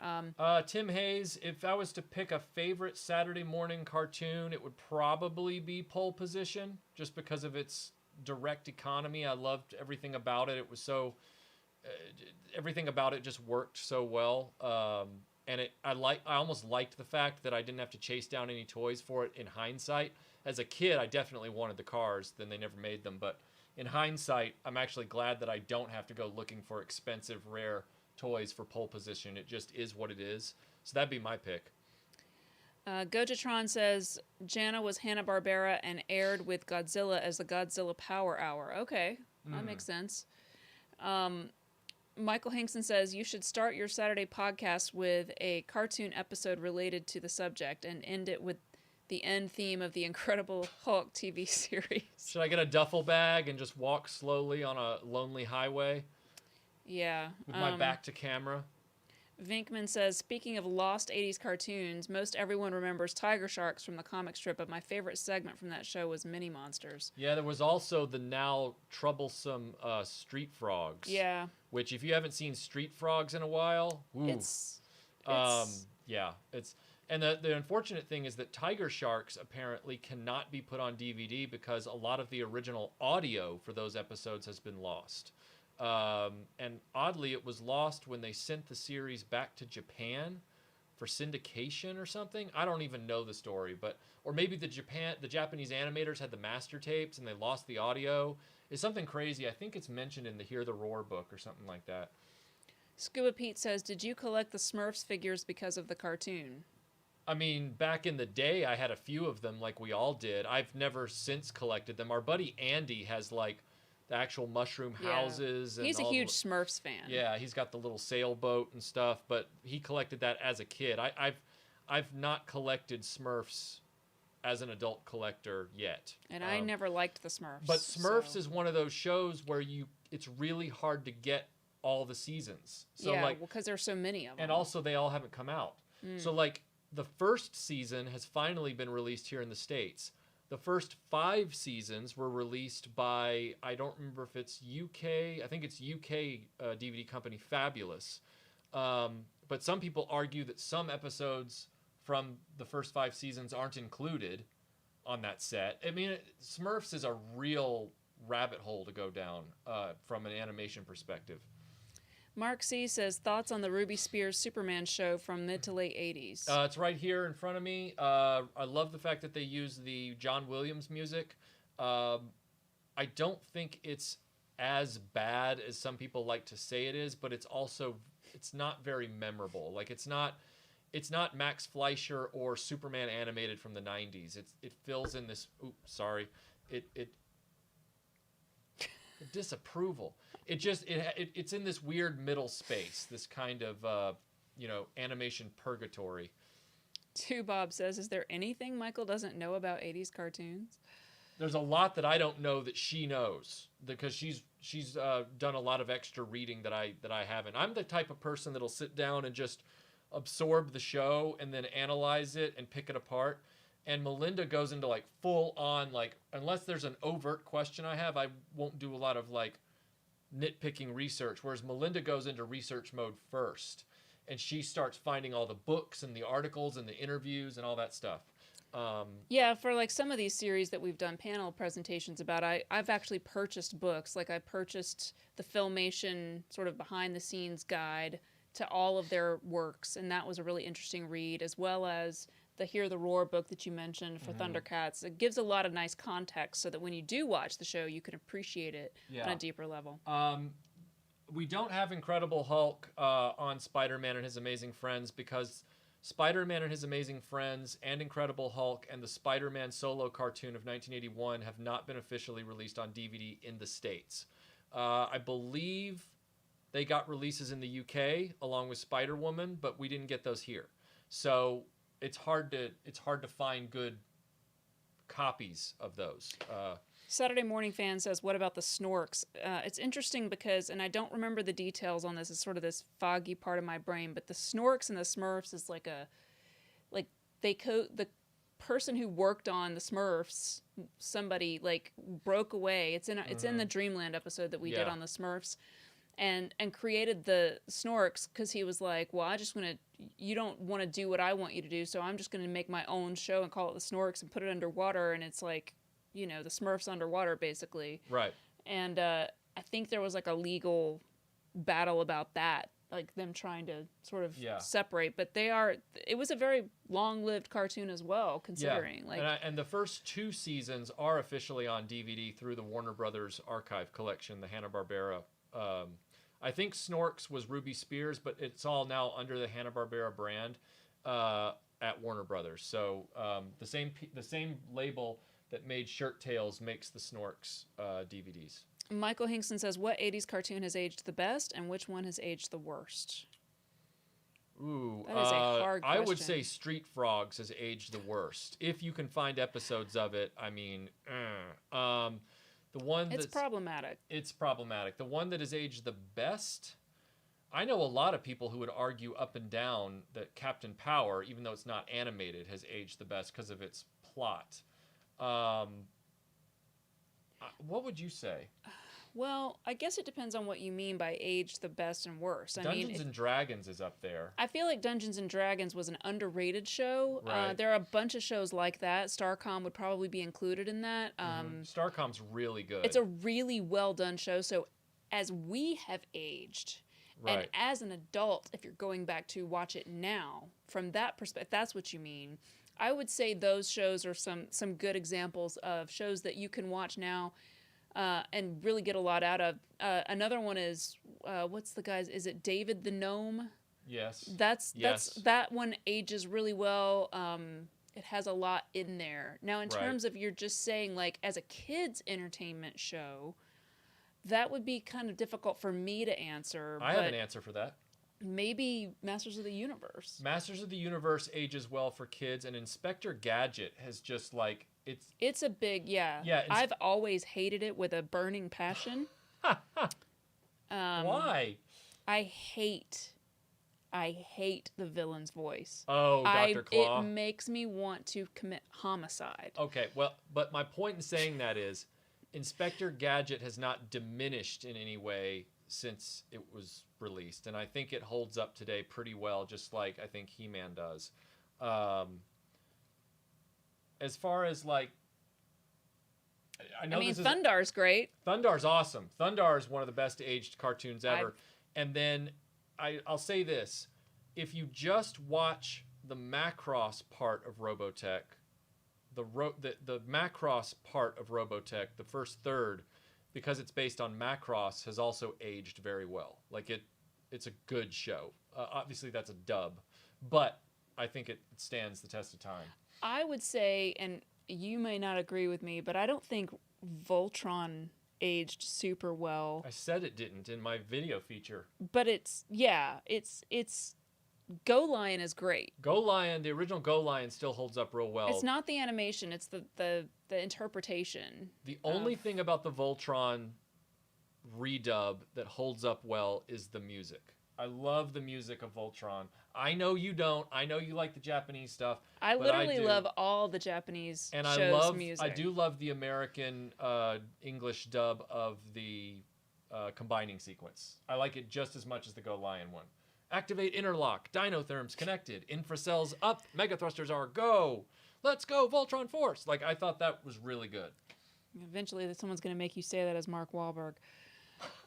Speaker 2: Tim Hayes, if I was to pick a favorite Saturday morning cartoon, it would probably be Pole Position, just because of its direct economy. I loved everything about it. It was so everything about it just worked so well. And I almost liked the fact that I didn't have to chase down any toys for it in hindsight. As a kid, I definitely wanted the cars, then they never made them, but in hindsight, I'm actually glad that I don't have to go looking for expensive, rare toys for Pole Position. It just is what it is. So that'd be my pick.
Speaker 1: Gojatron says, Jana was Hanna-Barbera and aired with Godzilla as the Godzilla Power Hour. Okay, that makes sense. Michael Hinkson says, you should start your Saturday podcast with a cartoon episode related to the subject and end it with the end theme of the Incredible Hulk TV series.
Speaker 2: Should I get a duffel bag and just walk slowly on a lonely highway?
Speaker 1: Yeah.
Speaker 2: With my back to camera?
Speaker 1: Vinkman says, speaking of lost 80s cartoons, most everyone remembers Tiger Sharks from the comic strip, but my favorite segment from that show was Mini Monsters.
Speaker 2: Yeah, there was also the now troublesome Street Frogs.
Speaker 1: Yeah.
Speaker 2: Which, if you haven't seen Street Frogs in a while, ooh,
Speaker 1: It's
Speaker 2: yeah, And the unfortunate thing is that Tiger Sharks apparently cannot be put on DVD because a lot of the original audio for those episodes has been lost. And oddly, it was lost when they sent the series back to Japan for syndication or something. I don't even know the story, or maybe the Japanese animators had the master tapes and they lost the audio. It's something crazy. I think it's mentioned in the Hear the Roar book or something like that.
Speaker 1: Scuba Pete says, did you collect the Smurfs figures because of the cartoon?
Speaker 2: I mean, back in the day, I had a few of them like we all did. I've never since collected them. Our buddy Andy has like the actual mushroom houses. And
Speaker 1: he's a huge Smurfs fan.
Speaker 2: Yeah, he's got the little sailboat and stuff, but he collected that as a kid. I've not collected Smurfs as an adult collector yet.
Speaker 1: And I never liked the Smurfs.
Speaker 2: But Smurfs is one of those shows where it's really hard to get all the seasons. So
Speaker 1: because there's so many of them.
Speaker 2: And also they all haven't come out. So like the first season has finally been released here in the States. The first 5 seasons were released by, I don't remember if it's UK, I think it's UK DVD company Fabulous. But some people argue that some episodes from the first 5 seasons aren't included on that set. I mean, Smurfs is a real rabbit hole to go down from an animation perspective.
Speaker 1: Mark C. says, thoughts on the Ruby Spears Superman show from mid to late 80s?
Speaker 2: It's right here in front of me. I love the fact that they use the John Williams music. I don't think it's as bad as some people like to say it is, but it's not very memorable. Like it's not Max Fleischer or Superman animated from the 90s. It fills in this, disapproval. It's in this weird middle space, this kind of animation purgatory.
Speaker 1: Two Bob says, is there anything Michael doesn't know about 80s cartoons?
Speaker 2: There's a lot that I don't know that she knows because she's done a lot of extra reading that I haven't. I'm the type of person that'll sit down and just absorb the show and then analyze it and pick it apart. And Melinda goes into like full on, like, unless there's an overt question I have, I won't do a lot of like nitpicking research. Whereas Melinda goes into research mode first. And she starts finding all the books and the articles and the interviews and all that stuff.
Speaker 1: For like some of these series that we've done panel presentations about, I've actually purchased books. Like I purchased the Filmation sort of behind the scenes guide to all of their works. And that was a really interesting read, as well as the Hear the Roar book that you mentioned for Thundercats. It gives a lot of nice context so that when you do watch the show, you can appreciate it on a deeper level.
Speaker 2: We don't have Incredible Hulk on Spider-Man and His Amazing Friends because Spider-Man and His Amazing Friends and Incredible Hulk and the Spider-Man solo cartoon of 1981 have not been officially released on DVD in the States. I believe they got releases in the UK along with Spider-Woman, but we didn't get those here. So it's hard to find good copies of those.
Speaker 1: Saturday Morning Fan says, what about the Snorks? It's interesting because, and I don't remember the details on this, it's sort of this foggy part of my brain, but the Snorks and the Smurfs is the person who worked on the Smurfs, somebody like broke away. It's in the Dreamland episode that we did on the Smurfs, and created the Snorks because he was like, well, you don't want to do what I want you to do, so I'm just going to make my own show and call it the Snorks and put it underwater, and it's like, the Smurfs underwater, basically.
Speaker 2: Right.
Speaker 1: And I think there was like a legal battle about that, like them trying to sort of separate. But it was a very long-lived cartoon as well, considering.
Speaker 2: Yeah. And the first 2 seasons are officially on DVD through the Warner Brothers Archive collection, the Hanna-Barbera. I think Snorks was Ruby Spears, but it's all now under the Hanna-Barbera brand at Warner Brothers. So the same label that made Shirt Tales makes the Snorks DVDs.
Speaker 1: Michael Hinkson says, what 80s cartoon has aged the best and which one has aged the worst?
Speaker 2: Ooh,
Speaker 1: that is a hard question.
Speaker 2: I would say Street Frogs has aged the worst. If you can find episodes of it, I mean, the one
Speaker 1: it's problematic.
Speaker 2: It's problematic. The one that has aged the best, I know a lot of people who would argue up and down that Captain Power, even though it's not animated, has aged the best because of its plot. What would you say?
Speaker 1: Well, I guess it depends on what you mean by aged the best and worst.
Speaker 2: Dungeons and Dragons is up there.
Speaker 1: I feel like Dungeons and Dragons was an underrated show.
Speaker 2: Right.
Speaker 1: There are a bunch of shows like that. Starcom would probably be included in that.
Speaker 2: Starcom's really good.
Speaker 1: It's a really well done show. So as we have aged,
Speaker 2: Right.
Speaker 1: and as an adult, if you're going back to watch it now, from that perspective, that's what you mean. I would say those shows are some good examples of shows that you can watch now and really get a lot out of. Another one is, what's the guy's, is it David the Gnome?
Speaker 2: Yes.
Speaker 1: That one ages really well. It has a lot in there. Now, in terms of you're just saying, like, as a kid's entertainment show, that would be kind of difficult for me to answer.
Speaker 2: I have an answer for that.
Speaker 1: Maybe Masters of the Universe.
Speaker 2: Masters of the Universe ages well for kids, and Inspector Gadget has just, like,
Speaker 1: It's a big, yeah. I've always hated it with a burning passion.
Speaker 2: Why?
Speaker 1: I hate the villain's voice.
Speaker 2: Oh, Dr. Claw.
Speaker 1: It makes me want to commit homicide.
Speaker 2: Okay, well, but my point in saying that is Inspector Gadget has not diminished in any way since it was released, and I think it holds up today pretty well, just like I think He-Man does. As far as, like, I mean,
Speaker 1: Thundar's great.
Speaker 2: Thundar's awesome. Thundar is one of the best aged cartoons ever. And then I'll say this. If you just watch the Macross part of Robotech, the Macross part of Robotech, the first third, because it's based on Macross, has also aged very well. Like, it's a good show. Obviously, that's a dub. But I think it stands the test of time.
Speaker 1: I would say, and you may not agree with me, but I don't think Voltron aged super well.
Speaker 2: I said it didn't in my video feature.
Speaker 1: But it's Go Lion is great.
Speaker 2: Go Lion, the original Go Lion still holds up real well.
Speaker 1: It's not the animation, it's the interpretation.
Speaker 2: The only thing about the Voltron redub that holds up well is the music. I love the music of Voltron. I know you don't. I know you like the Japanese stuff.
Speaker 1: I literally love all the Japanese
Speaker 2: and
Speaker 1: shows' music.
Speaker 2: I do love the American English dub of the combining sequence. I like it just as much as the Go Lion one. Activate interlock. Dinotherms connected. Infracells up. Megathrusters are go. Let's go, Voltron Force. Like, I thought that was really good.
Speaker 1: Eventually, someone's going to make you say that as Mark Wahlberg.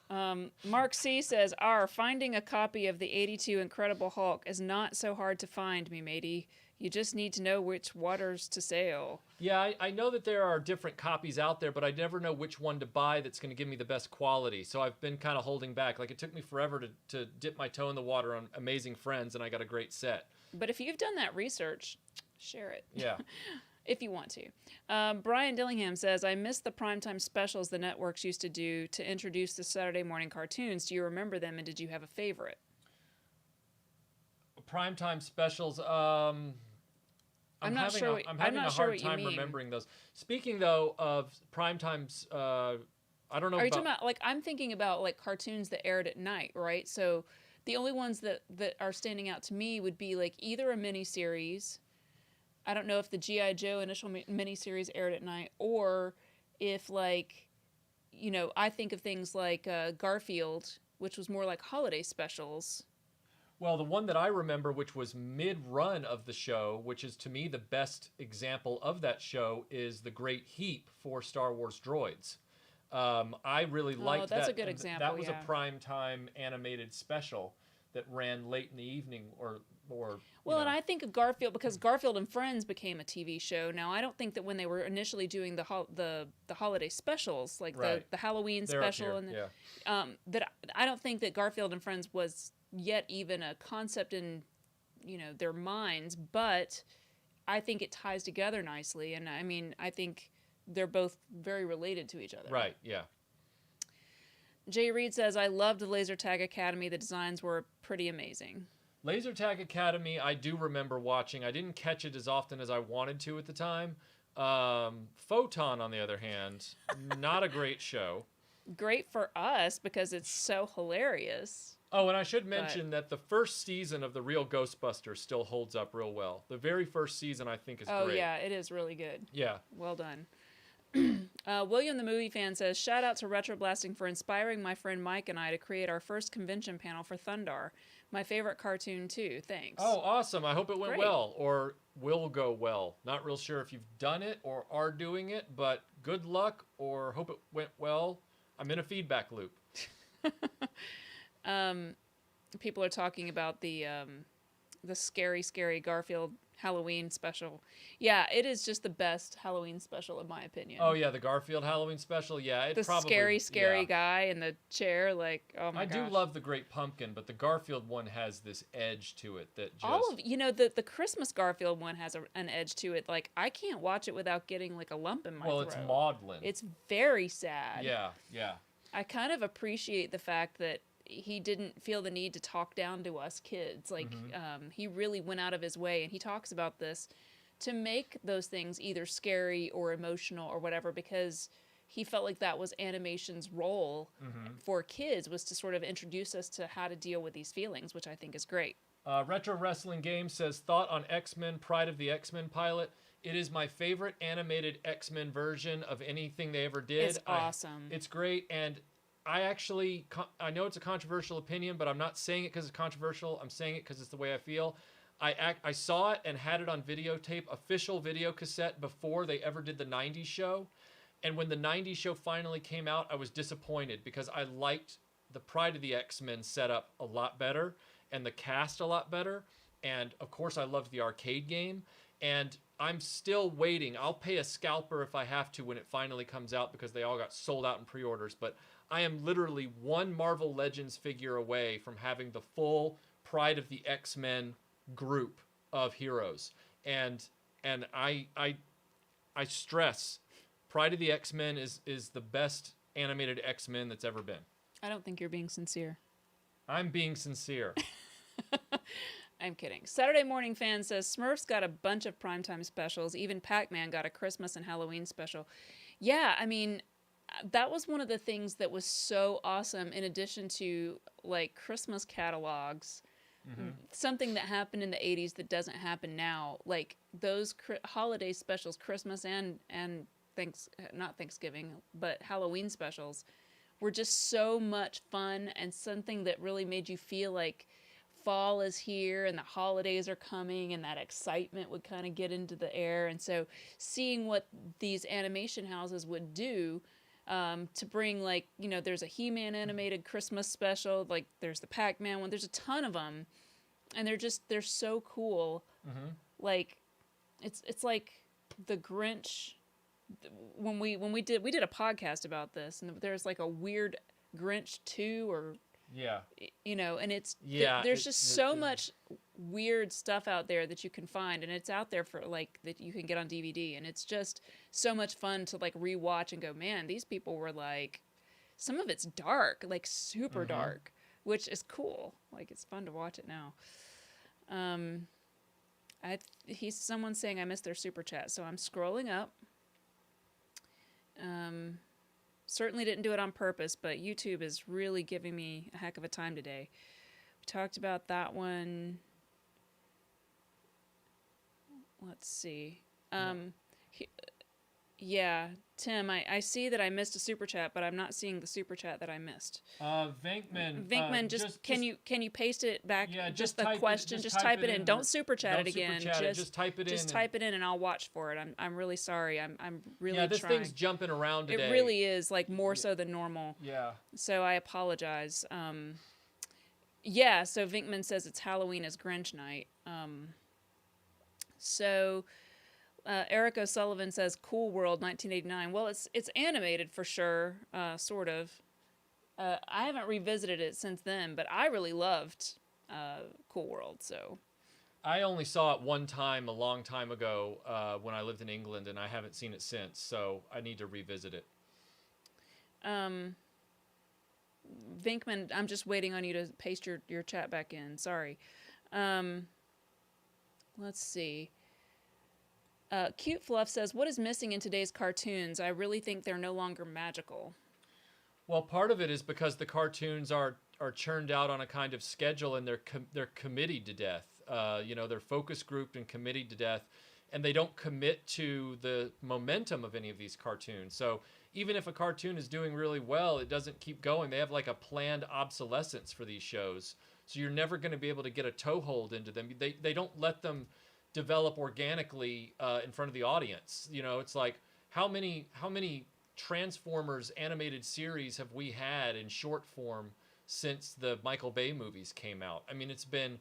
Speaker 1: Mark C says, finding a copy of the 82 Incredible Hulk is not so hard to find, me matey. You just need to know which waters to sail.
Speaker 2: Yeah, I know that there are different copies out there, but I never know which one to buy that's going to give me the best quality. So I've been kind of holding back. Like, it took me forever to dip my toe in the water on Amazing Friends, and I got a great set.
Speaker 1: But if you've done that research, share it.
Speaker 2: Yeah.
Speaker 1: If you want to. Brian Dillingham says, I miss the primetime specials the networks used to do to introduce the Saturday morning cartoons. Do you remember them, and did you have a favorite?
Speaker 2: Primetime specials, I'm having a hard time remembering those. Speaking, though, of primetimes, I don't know.
Speaker 1: Are you talking about, like, I'm thinking about, like, cartoons that aired at night, right? So the only ones that are standing out to me would be, like, either a miniseries. I don't know if the G.I. Joe initial miniseries aired at night, or if, like, you know, I think of things like Garfield, which was more like holiday specials.
Speaker 2: Well, the one that I remember, which was mid-run of the show, which is to me the best example of that show, is The Great Heap for Star Wars Droids. I really liked that.
Speaker 1: That's a good example,
Speaker 2: that was a primetime animated special that ran late in the evening or
Speaker 1: well, and I think of Garfield because Garfield and Friends became a TV show. Now, I don't think that when they were initially doing the holiday specials, like the Halloween special, and that I don't think that Garfield and Friends was yet even a concept in their minds, but I think it ties together nicely, and I mean I think they're both very related to each other.
Speaker 2: Right. Yeah.
Speaker 1: Jay Reed says, I loved the Laser Tag Academy. The designs were pretty amazing.
Speaker 2: Laser Tag Academy, I do remember watching. I didn't catch it as often as I wanted to at the time. Photon, on the other hand, not a great show.
Speaker 1: Great for us because it's so hilarious.
Speaker 2: Oh, and I should mention that the first season of The Real Ghostbusters still holds up real well. The very first season, I think, is great.
Speaker 1: Oh, yeah, it is really good.
Speaker 2: Yeah.
Speaker 1: Well done. William the Movie Fan says, shout out to RetroBlasting for inspiring my friend Mike and I to create our first convention panel for Thundar. My favorite cartoon, too. Thanks.
Speaker 2: Oh, awesome. I hope it went
Speaker 1: Great.
Speaker 2: well or will go well. Not real sure if you've done it or are doing it, but good luck or hope it went well. I'm in a feedback loop.
Speaker 1: People are talking about the scary, scary Garfield Halloween special. Yeah, it is just the best Halloween special in my opinion.
Speaker 2: Oh yeah, the Garfield Halloween special. Yeah, it
Speaker 1: the
Speaker 2: probably
Speaker 1: scary
Speaker 2: yeah.
Speaker 1: guy in the chair. Like, oh my gosh.
Speaker 2: I do love the Great Pumpkin, but the Garfield one has this edge to it that just
Speaker 1: all of the Christmas Garfield one has an edge to it. Like, I can't watch it without getting like a lump in my throat.
Speaker 2: Well, it's maudlin.
Speaker 1: It's very sad.
Speaker 2: Yeah, yeah.
Speaker 1: I kind of appreciate the fact that he didn't feel the need to talk down to us kids. Like, he really went out of his way, and he talks about this, to make those things either scary or emotional or whatever, because he felt like that was animation's role for kids, was to sort of introduce us to how to deal with these feelings, which I think is great.
Speaker 2: Retro Wrestling Game says, thought on X-Men Pride of the X-Men pilot. It is my favorite animated X-Men version of anything they ever did.
Speaker 1: It's awesome.
Speaker 2: It's great, and I know it's a controversial opinion, but I'm not saying it because it's controversial. I'm saying it because it's the way I feel. I saw it and had it on videotape, official video cassette, before they ever did the 90s show. And when the 90s show finally came out, I was disappointed because I liked the Pride of the X-Men setup a lot better and the cast a lot better. And, of course, I loved the arcade game. And I'm still waiting. I'll pay a scalper if I have to when it finally comes out because they all got sold out in pre-orders. But I am literally one Marvel Legends figure away from having the full Pride of the X-Men group of heroes. And I stress, Pride of the X-Men is the best animated X-Men that's ever been.
Speaker 1: I don't think you're being sincere.
Speaker 2: I'm being sincere.
Speaker 1: I'm kidding. Saturday Morning Fan says, Smurfs got a bunch of primetime specials. Even Pac-Man got a Christmas and Halloween special. Yeah, I mean, that was one of the things that was so awesome, in addition to, like, Christmas catalogs. Something that happened in the 80s that doesn't happen now. Like, those holiday specials, Christmas and not Thanksgiving, but Halloween specials, were just so much fun and something that really made you feel like fall is here and the holidays are coming, and that excitement would kind of get into the air. And so seeing what these animation houses would do to bring, like, you know, there's a He-Man animated Christmas special, like there's the Pac-Man one, there's a ton of them, and they're so cool. Like, it's like the Grinch. When we did a podcast about this, and there's like a weird Grinch 2, or you know, and it's there's just so much weird stuff out there that you can find, and it's out there for, like, that you can get on DVD, and it's just so much fun to, like, rewatch and go, man, these people were, like, some of it's dark, like super dark, which is cool. Like, it's fun to watch it now. Someone's saying I missed their super chat, so I'm scrolling up. Certainly didn't do it on purpose, but YouTube is really giving me a heck of a time today. We talked about that one. Let's see. Yeah, Tim, I see that I missed a super chat, but I'm not seeing the super chat that I missed.
Speaker 2: Vinkman,
Speaker 1: just can you paste it back?
Speaker 2: Yeah,
Speaker 1: just the question. Just type it in. Don't super chat it again.
Speaker 2: Just type it in.
Speaker 1: Just type it in, and I'll watch for it. I'm really sorry. I'm really trying.
Speaker 2: This thing's jumping around today.
Speaker 1: It really is, like, more so than normal.
Speaker 2: Yeah.
Speaker 1: So I apologize. Yeah. So Vinkman says it's Halloween is Grinch night. Eric O'Sullivan says Cool World 1989. Well, it's animated for sure, sort of. I haven't revisited it since then, but I really loved Cool World. So
Speaker 2: I only saw it one time a long time ago when I lived in England, and I haven't seen it since. So I need to revisit it.
Speaker 1: Vinkman, I'm just waiting on you to paste your chat back in. Sorry. Let's see. Cute Fluff says, what is missing in today's cartoons? I really think they're no longer magical.
Speaker 2: Well, part of it is because the cartoons are churned out on a kind of schedule, and they're committed to death. You know, they're focus grouped and committed to death. and they don't commit to the momentum of any of these cartoons. So even if a cartoon is doing really well, it doesn't keep going. They have like a planned obsolescence for these shows. So you're never going to be able to get a toehold into them. They don't let them develop organically in front of the audience. You know, it's like how many Transformers animated series have we had in short form since the Michael Bay movies came out? I mean, it's been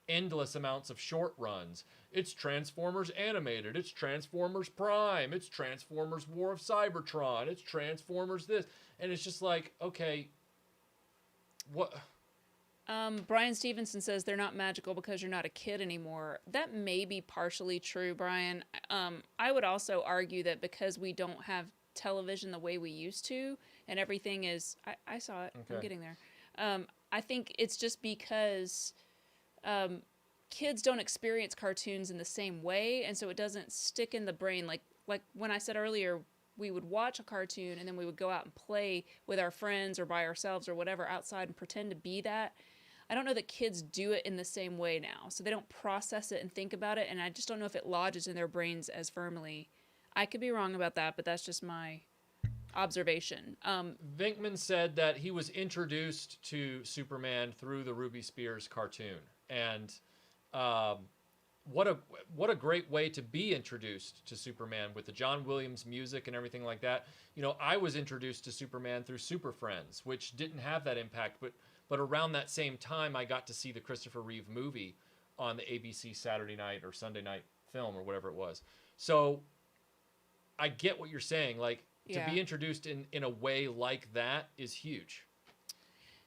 Speaker 2: endless amounts of short runs. It's Transformers Animated. It's Transformers Prime. It's Transformers War of Cybertron. It's Transformers this. And it's just like, okay, what?
Speaker 1: Brian Stevenson says they're not magical because you're not a kid anymore. That may be partially true, Brian. I would also argue that because we don't have television the way we used to, and everything is... I saw it. Okay. I'm getting there. I think it's just because... kids don't experience cartoons in the same way, and so it doesn't stick in the brain. Like when I said earlier, we would watch a cartoon and then we would go out and play with our friends or by ourselves or whatever outside and pretend to be that. I don't know that kids do it in the same way now, so they don't process it and think about it, and I just don't know if it lodges in their brains as firmly. I could be wrong about that, but that's just my observation.
Speaker 2: Vinkman said that he was introduced to Superman through the Ruby Spears cartoon. And what a great way to be introduced to Superman with the John Williams music and everything like that. You know, I was introduced to Superman through Super Friends, which didn't have that impact, but around that same time I got to see the Christopher Reeve movie on the ABC Saturday night or Sunday night film or whatever it was. So I get what you're saying. Like, to be introduced in a way like that is huge.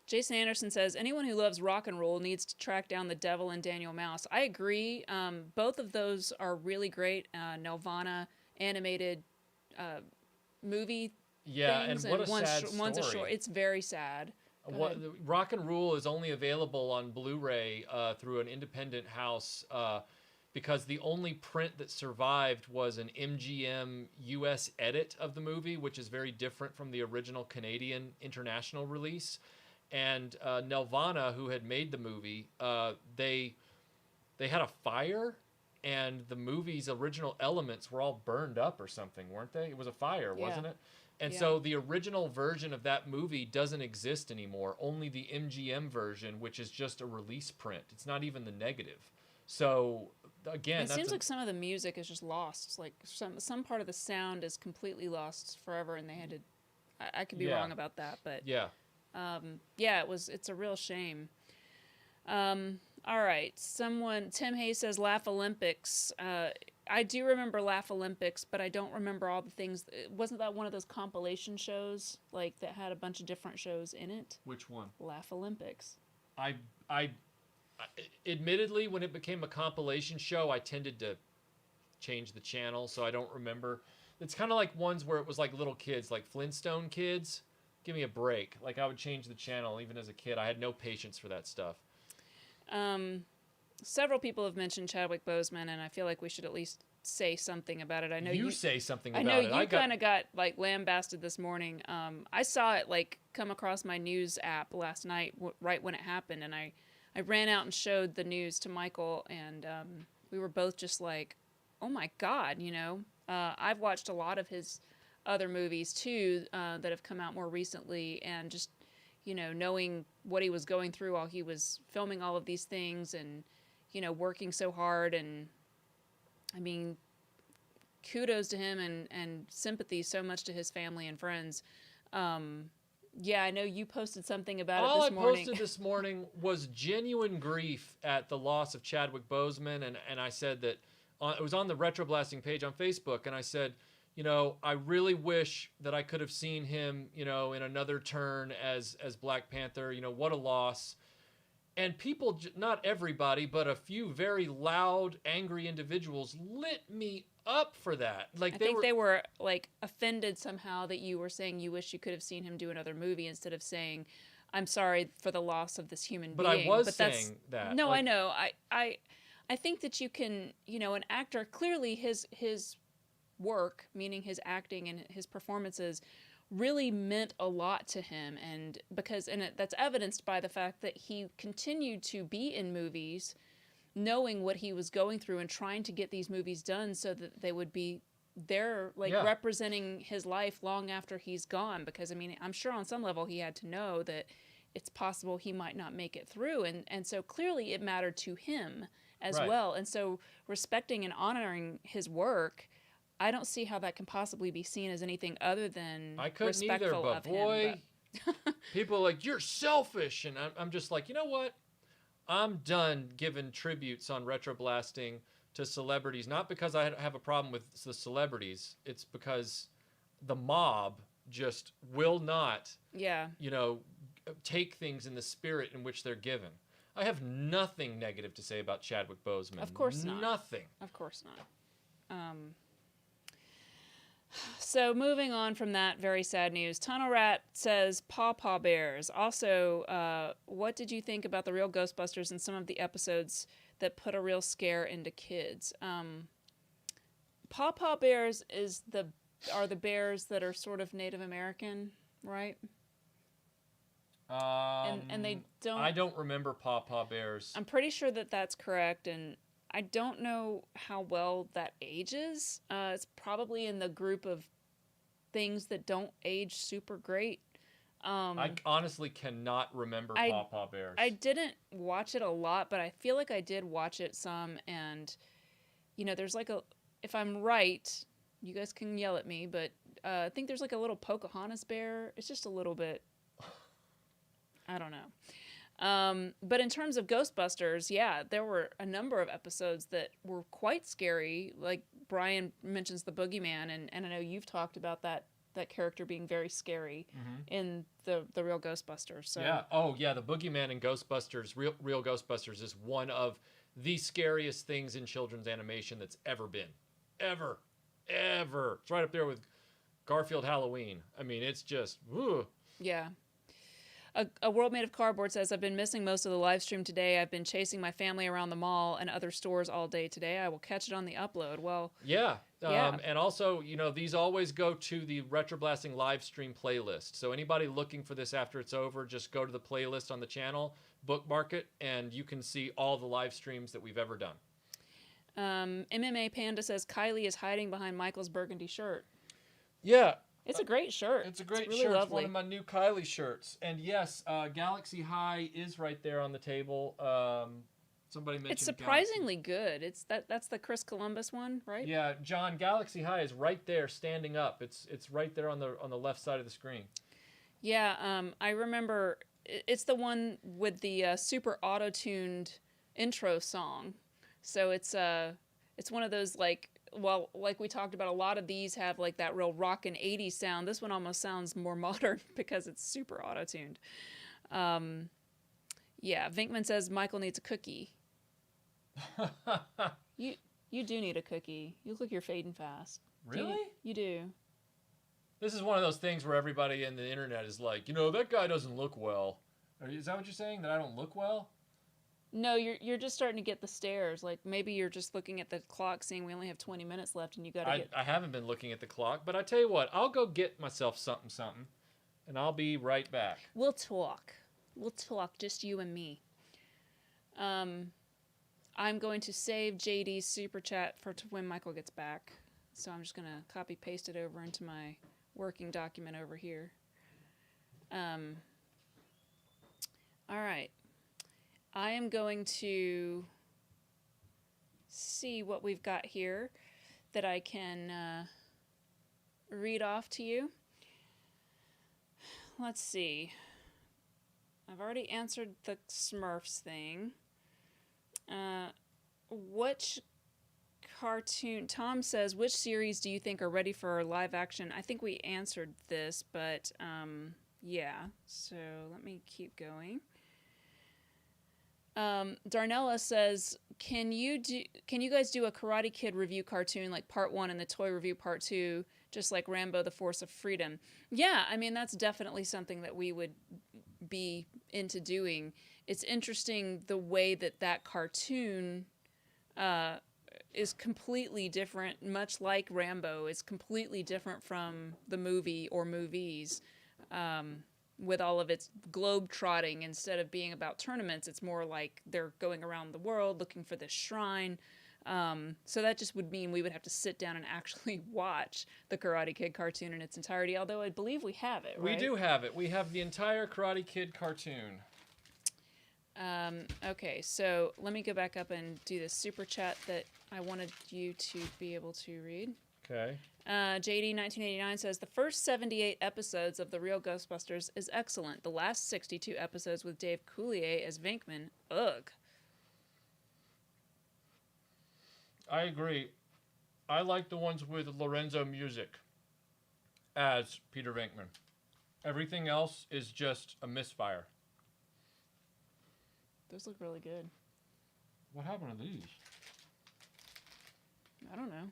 Speaker 1: Jason Anderson says, anyone who loves rock and roll needs to track down The Devil and Daniel Mouse. I agree. Both of those are really great. Nelvana animated movie things.
Speaker 2: And what a sad story.
Speaker 1: One's a short. It's very sad.
Speaker 2: Rock and Roll is only available on Blu-ray through an independent house because the only print that survived was an MGM US edit of the movie, which is very different from the original Canadian international release. And Nelvana, who had made the movie, they had a fire, and the movie's original elements were all burned up or something, weren't they? It was a fire, wasn't it? And so the original version of that movie doesn't exist anymore. Only the MGM version, which is just a release print. It's not even the negative. So again,
Speaker 1: it seems like some of the music is just lost. It's like some part of the sound is completely lost forever, and they had to. I could be wrong about that, but it's a real shame. All right, Tim Hayes says Laugh Olympics. I do remember Laugh Olympics, but I don't remember all the things. Wasn't that one of those compilation shows like that had a bunch of different shows in it?
Speaker 2: Which one?
Speaker 1: Laugh Olympics.
Speaker 2: I admittedly, when it became a compilation show, I tended to change the channel, so I don't remember. It's kind of like ones where it was like little kids, like Flintstone kids. Give me a break. Like, I would change the channel even as a kid. I had no patience for that stuff.
Speaker 1: Several people have mentioned Chadwick Boseman, and I feel like we should at least say something about it. I know
Speaker 2: you say something about it.
Speaker 1: I know you kind of got like lambasted this morning. I saw it like come across my news app last night, right when it happened, and I ran out and showed the news to Michael, and we were both just like, "Oh my God!" You know, I've watched a lot of his other movies too that have come out more recently, and just knowing what he was going through while he was filming all of these things, and working so hard, and I mean, kudos to him, and sympathy so much to his family and friends. I know you posted something about it this morning.
Speaker 2: All I posted this morning was genuine grief at the loss of Chadwick Boseman, and I said that it was on the RetroBlasting page on Facebook, and I said, I really wish that I could have seen him, in another turn as Black Panther. What a loss. And people, not everybody, but a few very loud, angry individuals lit me up for that. Like, I think
Speaker 1: they were like offended somehow that you were saying you wish you could have seen him do another movie instead of saying, "I'm sorry for the loss of this human being."
Speaker 2: But I was saying that.
Speaker 1: No, I know. I think that you can, an actor, clearly his work, meaning his acting and his performances, really meant a lot to him, and that's evidenced by the fact that he continued to be in movies knowing what he was going through and trying to get these movies done so that they would be there, like
Speaker 2: Yeah.
Speaker 1: representing his life long after he's gone. Because I mean, I'm sure on some level he had to know that it's possible he might not make it through, and so clearly it mattered to him as
Speaker 2: Right.
Speaker 1: well. And so respecting and honoring his work, I don't see how that can possibly be seen as anything other than
Speaker 2: I couldn't either,
Speaker 1: respectful
Speaker 2: but
Speaker 1: of
Speaker 2: boy,
Speaker 1: him.
Speaker 2: people are like, you're selfish. And I'm just like, you know what? I'm done giving tributes on retroblasting to celebrities, not because I have a problem with the celebrities. It's because the mob just will not,
Speaker 1: Yeah.
Speaker 2: take things in the spirit in which they're given. I have nothing negative to say about Chadwick Boseman.
Speaker 1: Of course not.
Speaker 2: Nothing.
Speaker 1: Of course not. So moving on from that very sad news, Tunnel Rat says Paw Paw Bears. Also, what did you think about the real Ghostbusters and some of the episodes that put a real scare into kids? Paw Paw Bears are the bears that are sort of Native American, right? And they don't.
Speaker 2: I don't remember Paw Paw Bears.
Speaker 1: I'm pretty sure that that's correct, and I don't know how well that ages. It's probably in the group of things that don't age super great.
Speaker 2: I honestly cannot remember Paw Paw Bears.
Speaker 1: I didn't watch it a lot, but I feel like I did watch it some, and there's like if I'm right, you guys can yell at me, but I think there's like a little Pocahontas bear. It's just a little bit, I don't know. But in terms of Ghostbusters, yeah, there were a number of episodes that were quite scary. Like Brian mentions the boogeyman, and I know you've talked about that character being very scary in the real Ghostbusters. So.
Speaker 2: Yeah. Oh, yeah. The boogeyman in Ghostbusters, real Ghostbusters, is one of the scariest things in children's animation that's ever been, ever. It's right up there with Garfield Halloween. I mean, it's just. Whew.
Speaker 1: Yeah. A World Made of Cardboard says, I've been missing most of the live stream today. I've been chasing my family around the mall and other stores all day today. I will catch it on the upload. Well,
Speaker 2: yeah.
Speaker 1: Yeah.
Speaker 2: And also, these always go to the RetroBlasting Livestream playlist. So anybody looking for this after it's over, just go to the playlist on the channel, bookmark it, and you can see all the live streams that we've ever done.
Speaker 1: MMA Panda says, Kylie is hiding behind Michael's burgundy shirt.
Speaker 2: Yeah.
Speaker 1: It's a great shirt.
Speaker 2: It's a great
Speaker 1: really
Speaker 2: shirt.
Speaker 1: Lovely.
Speaker 2: It's one of my new Kylie shirts. And yes, Galaxy High is right there on the table. Somebody mentioned
Speaker 1: it's surprisingly good. That's the Chris Columbus one, right?
Speaker 2: Yeah, John, Galaxy High is right there standing up. It's right there on the left side of the screen.
Speaker 1: Yeah, I remember it's the one with the super auto-tuned intro song. So it's one of those like we talked about, a lot of these have like that real rockin' 80s sound. This one almost sounds more modern because it's super auto-tuned. Yeah, Vinkman says Michael needs a cookie. You do need a cookie. You look like you're fading fast.
Speaker 2: Really?
Speaker 1: You do.
Speaker 2: This is one of those things where everybody in the internet is like, that guy doesn't look well. Is that what you're saying? That I don't look well?
Speaker 1: No, you're just starting to get the stares. Like maybe you're just looking at the clock, seeing we only have 20 minutes left, and you got to get.
Speaker 2: I haven't been looking at the clock, but I tell you what, I'll go get myself something, and I'll be right back.
Speaker 1: We'll talk, just you and me. I'm going to save JD's super chat for when Michael gets back, so I'm just gonna copy paste it over into my working document over here. All right. I am going to see what we've got here that I can read off to you. Let's see. I've already answered the Smurfs thing. Which cartoon? Tom says, which series do you think are ready for live action? I think we answered this, but yeah. So let me keep going. Darnella says, can you guys do a Karate Kid review cartoon, like part 1 and the toy review part 2, just like Rambo the Force of Freedom? Yeah, I mean, that's definitely something that we would be into doing. It's interesting the way that cartoon is completely different, much like Rambo is completely different from the movie or movies. with all of its globe trotting. Instead of being about tournaments, it's more like they're going around the world looking for this shrine. So that just would mean we would have to sit down and actually watch the Karate Kid cartoon in its entirety, although I believe we have it, right?
Speaker 2: We do have it. We have the entire Karate Kid cartoon.
Speaker 1: Okay, so let me go back up and do the super chat that I wanted you to be able to read.
Speaker 2: Okay.
Speaker 1: JD1989 says, the first 78 episodes of The Real Ghostbusters is excellent. The last 62 episodes with Dave Coulier as Venkman, ugh.
Speaker 2: I agree. I like the ones with Lorenzo Music as Peter Venkman. Everything else is just a misfire.
Speaker 1: Those look really good.
Speaker 2: What happened to these?
Speaker 1: I don't know.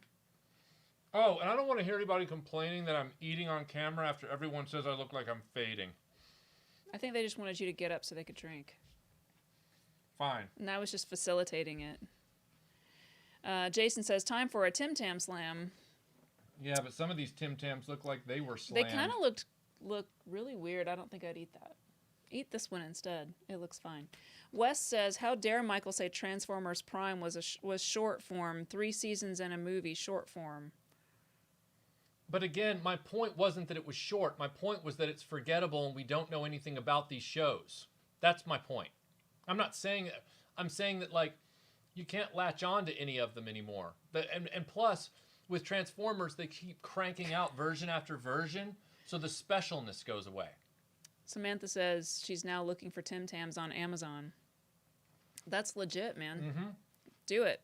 Speaker 2: Oh, and I don't want to hear anybody complaining that I'm eating on camera after everyone says I look like I'm fading.
Speaker 1: I think they just wanted you to get up so they could drink.
Speaker 2: Fine.
Speaker 1: And I was just facilitating it. Jason says, time for a Tim Tam Slam.
Speaker 2: Yeah, but some of these Tim Tams look like they were slammed.
Speaker 1: They kind of look really weird. I don't think I'd eat that. Eat this one instead. It looks fine. Wes says, how dare Michael say Transformers Prime was short form, 3 seasons and a movie, short form.
Speaker 2: But again, my point wasn't that it was short. My point was that it's forgettable and we don't know anything about these shows. That's my point. I'm not saying that. I'm saying that, like, you can't latch on to any of them anymore. And plus, with Transformers, they keep cranking out version after version, so the specialness goes away.
Speaker 1: Samantha says she's now looking for Tim Tams on Amazon. That's legit, man.
Speaker 2: Mm-hmm.
Speaker 1: Do it.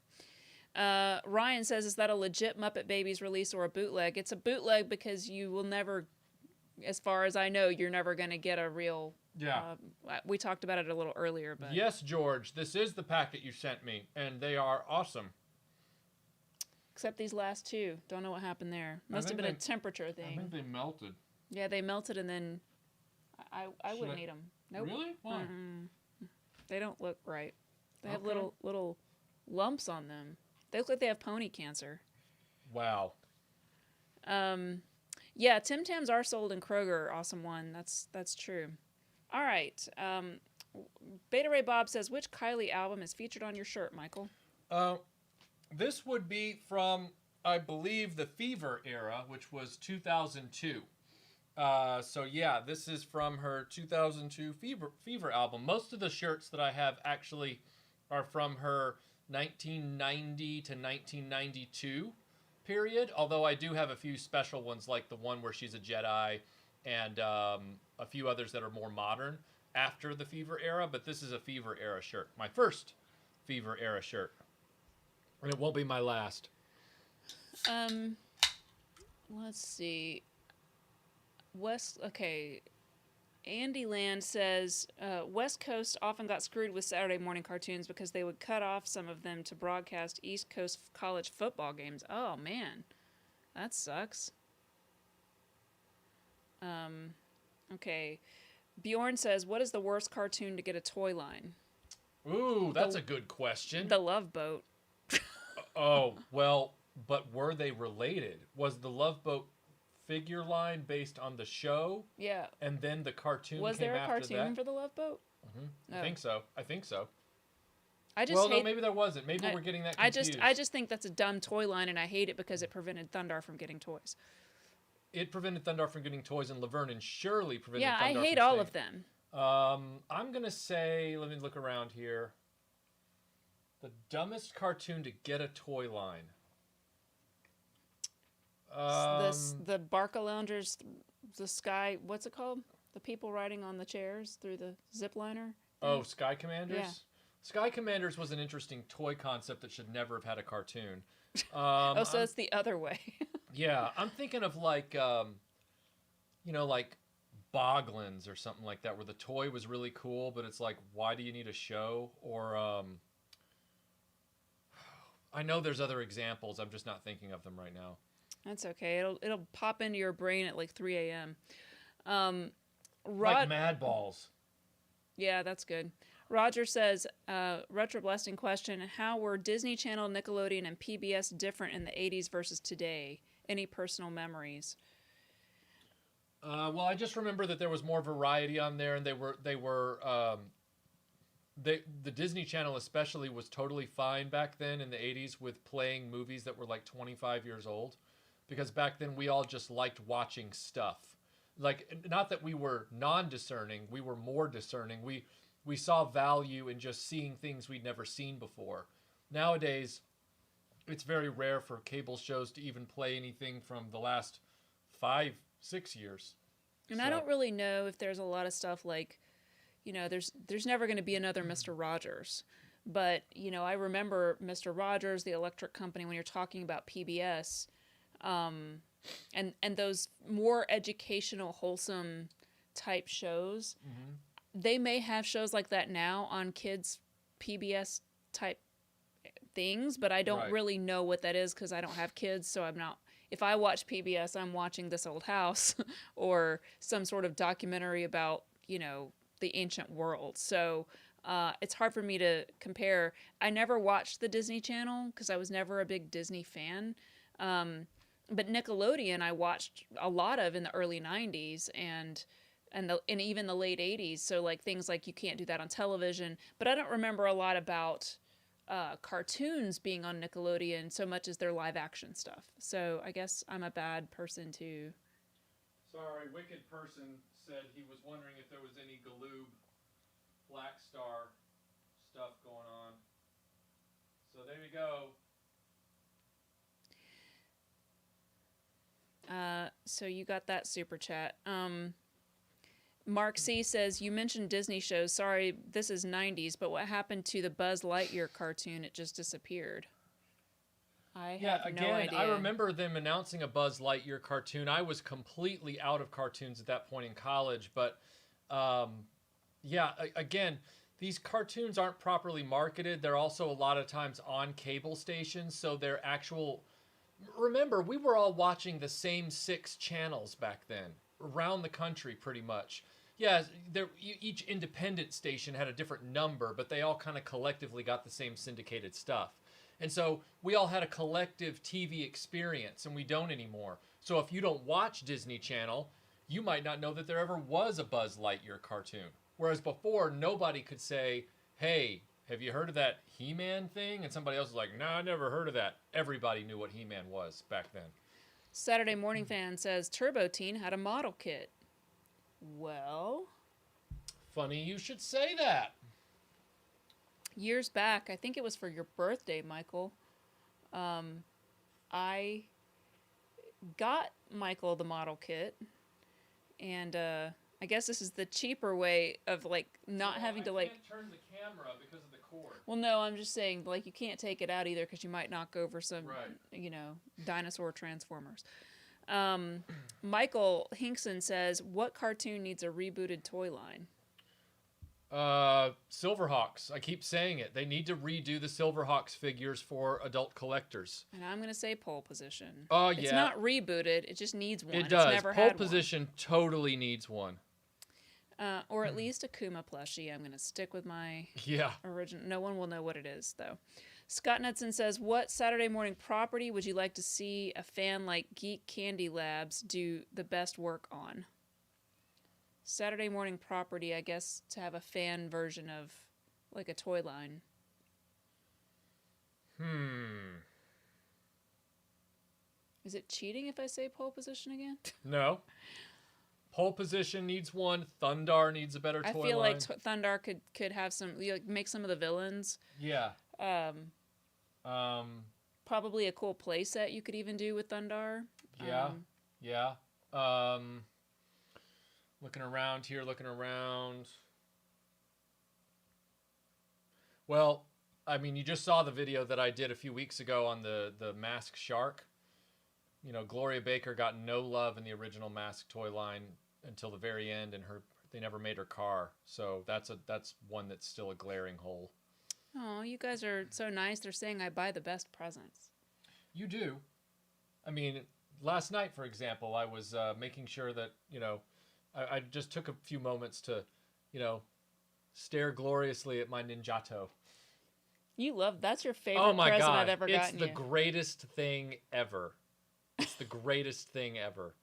Speaker 1: Ryan says, is that a legit Muppet Babies release or a bootleg? It's a bootleg because you will never, as far as I know, you're never going to get a real...
Speaker 2: Yeah.
Speaker 1: We talked about it a little earlier, but...
Speaker 2: Yes, George, this is the packet you sent me, and they are awesome.
Speaker 1: Except these last 2. Don't know what happened there. Must have been a temperature thing.
Speaker 2: I think they melted.
Speaker 1: Yeah, they melted, and then I wouldn't eat them. Nope.
Speaker 2: Really? Why?
Speaker 1: They don't look right. They have
Speaker 2: Okay.
Speaker 1: little lumps on them. They look like they have pony cancer.
Speaker 2: Wow.
Speaker 1: Yeah, Tim Tams are sold in Kroger. Awesome one. That's true. All right. Beta Ray Bob says, which Kylie album is featured on your shirt, Michael?
Speaker 2: This would be from, I believe, the Fever era, which was 2002. So yeah, this is from her 2002 Fever album. Most of the shirts that I have actually are from her 1990 to 1992 period, although I do have a few special ones like the one where she's a Jedi and a few others that are more modern after the Fever era, but this is a Fever era shirt. My first Fever era shirt. And it won't be my last.
Speaker 1: Let's see. Andy Land says, West Coast often got screwed with Saturday morning cartoons because they would cut off some of them to broadcast East Coast college football games. Oh, man. That sucks. Okay. Bjorn says, what is the worst cartoon to get a toy line?
Speaker 2: Ooh, that's a good question.
Speaker 1: The Love Boat.
Speaker 2: Oh, well, but were they related? Was the Love Boat figure line based on the show?
Speaker 1: Yeah.
Speaker 2: And then the cartoon
Speaker 1: Was
Speaker 2: came
Speaker 1: there a
Speaker 2: after
Speaker 1: cartoon
Speaker 2: that?
Speaker 1: for the Love Boat?
Speaker 2: Mm-hmm. I think so.
Speaker 1: No,
Speaker 2: maybe there wasn't. Maybe we're getting that confused.
Speaker 1: I just think that's a dumb toy line, and I hate it because it prevented Thundar from getting toys.
Speaker 2: It prevented Thundar from getting toys, and Laverne and Shirley prevented Thundar from
Speaker 1: Yeah, I hate all of them.
Speaker 2: I'm going to say, let me look around here. The dumbest cartoon to get a toy line.
Speaker 1: The Barca Loungers, the Sky, what's it called? The people riding on the chairs through the zip liner?
Speaker 2: Oh, Sky Commanders?
Speaker 1: Yeah.
Speaker 2: Sky Commanders was an interesting toy concept that should never have had a cartoon.
Speaker 1: So it's the other way.
Speaker 2: Yeah, I'm thinking of like, like Boglins or something like that, where the toy was really cool, but it's like, why do you need a show? Or I know there's other examples. I'm just not thinking of them right now.
Speaker 1: That's okay. It'll pop into your brain at like 3 a.m.
Speaker 2: Like Mad Balls.
Speaker 1: Yeah, that's good. Roger says, RetroBlasting question, how were Disney Channel, Nickelodeon, and PBS different in the 80s versus today? Any personal memories?
Speaker 2: Well, I just remember that there was more variety on there, and the Disney Channel especially was totally fine back then in the 80s with playing movies that were like 25 years old, because back then we all just liked watching stuff. Like, not that we were non-discerning, we were more discerning. We saw value in just seeing things we'd never seen before. Nowadays, it's very rare for cable shows to even play anything from the last 5-6 years.
Speaker 1: And I don't really know if there's a lot of stuff like, there's never going to be another Mr. Rogers. But, I remember Mr. Rogers, the electric company, when you're talking about PBS, and those more educational, wholesome type shows, they may have shows like that now on kids' PBS type things, but I don't really know what that is because I don't have kids, so I'm not. If I watch PBS, I'm watching This Old House or some sort of documentary about, the ancient world. So it's hard for me to compare. I never watched the Disney Channel because I was never a big Disney fan. But Nickelodeon I watched a lot of in the early 90s and even the late 80s. So like things like You Can't Do That on Television. But I don't remember a lot about cartoons being on Nickelodeon so much as their live action stuff. So I guess I'm a bad person to...
Speaker 2: Sorry, Wicked Person said he was wondering if there was any Galoob Black Star stuff going on. So there you go.
Speaker 1: So you got that super chat. Mark C says, you mentioned Disney shows. Sorry, this is 90s, but what happened to the Buzz Lightyear cartoon? It just disappeared. I have no idea.
Speaker 2: I remember them announcing a Buzz Lightyear cartoon. I was completely out of cartoons at that point in college, but again, these cartoons aren't properly marketed. They're also a lot of times on cable stations, so they're actual... Remember, we were all watching the same 6 channels back then, around the country pretty much. Yeah, each independent station had a different number, but they all kind of collectively got the same syndicated stuff. And so we all had a collective TV experience, and we don't anymore. So if you don't watch Disney Channel, you might not know that there ever was a Buzz Lightyear cartoon. Whereas before, nobody could say, hey, have you heard of that He-Man thing? And somebody else was like, no, I never heard of that. Everybody knew what He-Man was back then.
Speaker 1: Saturday Morning Fan says, Turbo Teen had a model kit. Well...
Speaker 2: Funny you should say that.
Speaker 1: Years back, I think it was for your birthday, Michael, I got Michael the model kit, and I guess this is the cheaper way of, like, not having to, like...
Speaker 2: I can't turn the camera because of the cord.
Speaker 1: Well, no, I'm just saying, like, you can't take it out either because you might knock over some, dinosaur transformers. Michael Hinkson says, what cartoon needs a rebooted toy line?
Speaker 2: Silverhawks. I keep saying it. They need to redo the Silverhawks figures for adult collectors.
Speaker 1: And I'm going to say Pole Position.
Speaker 2: Oh, yeah.
Speaker 1: It's not rebooted. It just needs one.
Speaker 2: It does.
Speaker 1: It's never
Speaker 2: Pole
Speaker 1: had
Speaker 2: Position
Speaker 1: one.
Speaker 2: totally needs one.
Speaker 1: Or at least a Kuma plushie. I'm going to stick with my original. No one will know what it is, though. Scott Knudsen says, what Saturday morning property would you like to see a fan like Geek Candy Labs do the best work on? Saturday morning property, I guess, to have a fan version of, like, a toy line. Is it cheating if I say Pole Position again?
Speaker 2: No. Pole Position needs one. Thundar needs a better toy line.
Speaker 1: I feel like Thundar could have some, make some of the villains.
Speaker 2: Yeah.
Speaker 1: Probably a cool play set you could even do with Thundar.
Speaker 2: Yeah. Looking around here, Well, I mean, you just saw the video that I did a few weeks ago on the Masked Shark. You know, Gloria Baker got no love in the original Masked toy line until the very end, and they never made her car. So that's one that's still a glaring hole.
Speaker 1: Oh, you guys are so nice. They're saying I buy the best presents.
Speaker 2: You do. I mean, last night, for example, I was making sure that, I just took a few moments to, stare gloriously at my Ninjato.
Speaker 1: That's your favorite present I've ever gotten.
Speaker 2: It's the greatest thing ever. It's the greatest thing ever.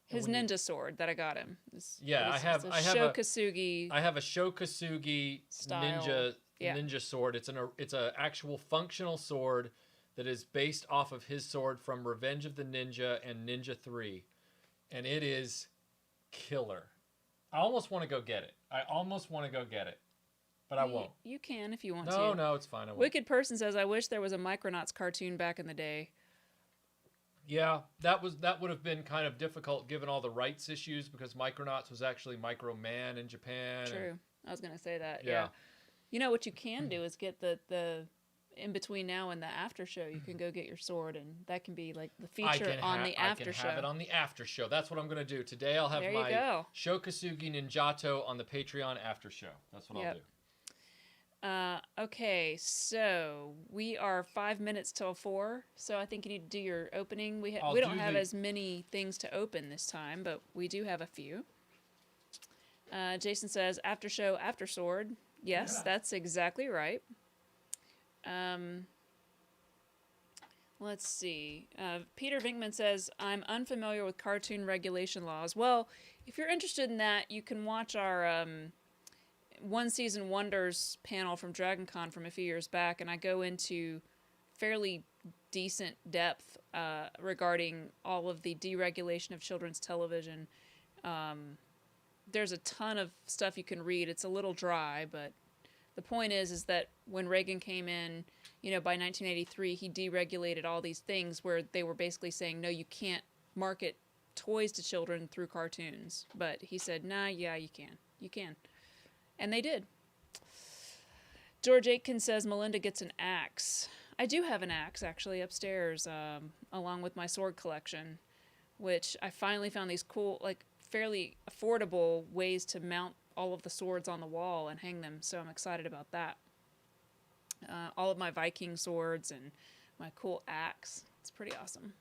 Speaker 1: His ninja sword that I got him.
Speaker 2: I have a
Speaker 1: Shokasugi.
Speaker 2: I have a Shokasugi
Speaker 1: style.
Speaker 2: ninja sword. It's a actual functional sword that is based off of his sword from Revenge of the Ninja and Ninja 3, and it is killer. I almost want to go get it. But I won't.
Speaker 1: You can if you want
Speaker 2: to.
Speaker 1: No,
Speaker 2: it's fine. I won't.
Speaker 1: Wicked Person says, I wish there was a Micronauts cartoon back in the day.
Speaker 2: Yeah, that would have been kind of difficult given all the rights issues because Micronauts was actually Micro Man in Japan.
Speaker 1: True. I was going to say that. Yeah. You know what you can do is get the in between now and the after show. You can go get your sword, and that can be like the feature on the after show. I can have
Speaker 2: it on the after show. That's what I'm going to do. Today I'll have my Shokasugi Ninjato on the Patreon after show. That's what I'll do.
Speaker 1: Okay, so we are 5 minutes till 4, so I think you need to do your opening. We don't have as many things to open this time, but we do have a few. Jason says, after show, after sword. Yes, that's exactly right. Let's see. Peter Vinkman says, I'm unfamiliar with cartoon regulation laws. Well, if you're interested in that, you can watch our... One Season Wonders panel from DragonCon from a few years back, and I go into fairly decent depth regarding all of the deregulation of children's television. There's a ton of stuff you can read. It's a little dry, but the point is that when Reagan came in, by 1983, he deregulated all these things where they were basically saying, no, you can't market toys to children through cartoons. But he said, nah, yeah, you can. You can. And they did. George Aitken says Melinda gets an axe. I do have an axe, actually, upstairs, along with my sword collection, which I finally found these cool, fairly affordable ways to mount all of the swords on the wall and hang them, so I'm excited about that. All of my Viking swords and my cool axe. It's pretty awesome.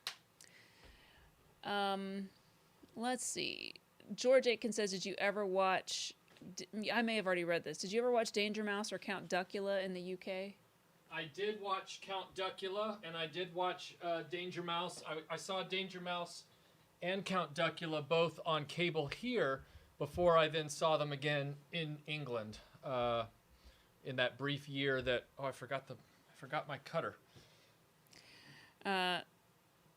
Speaker 1: Let's see. George Aitken says, did you ever watch... I may have already read this. Did you ever watch Danger Mouse or Count Duckula in the UK?
Speaker 2: I did watch Count Duckula, and I did watch Danger Mouse. I saw Danger Mouse and Count Duckula both on cable here before I then saw them again in England in that brief year that... Oh, I forgot my cutter.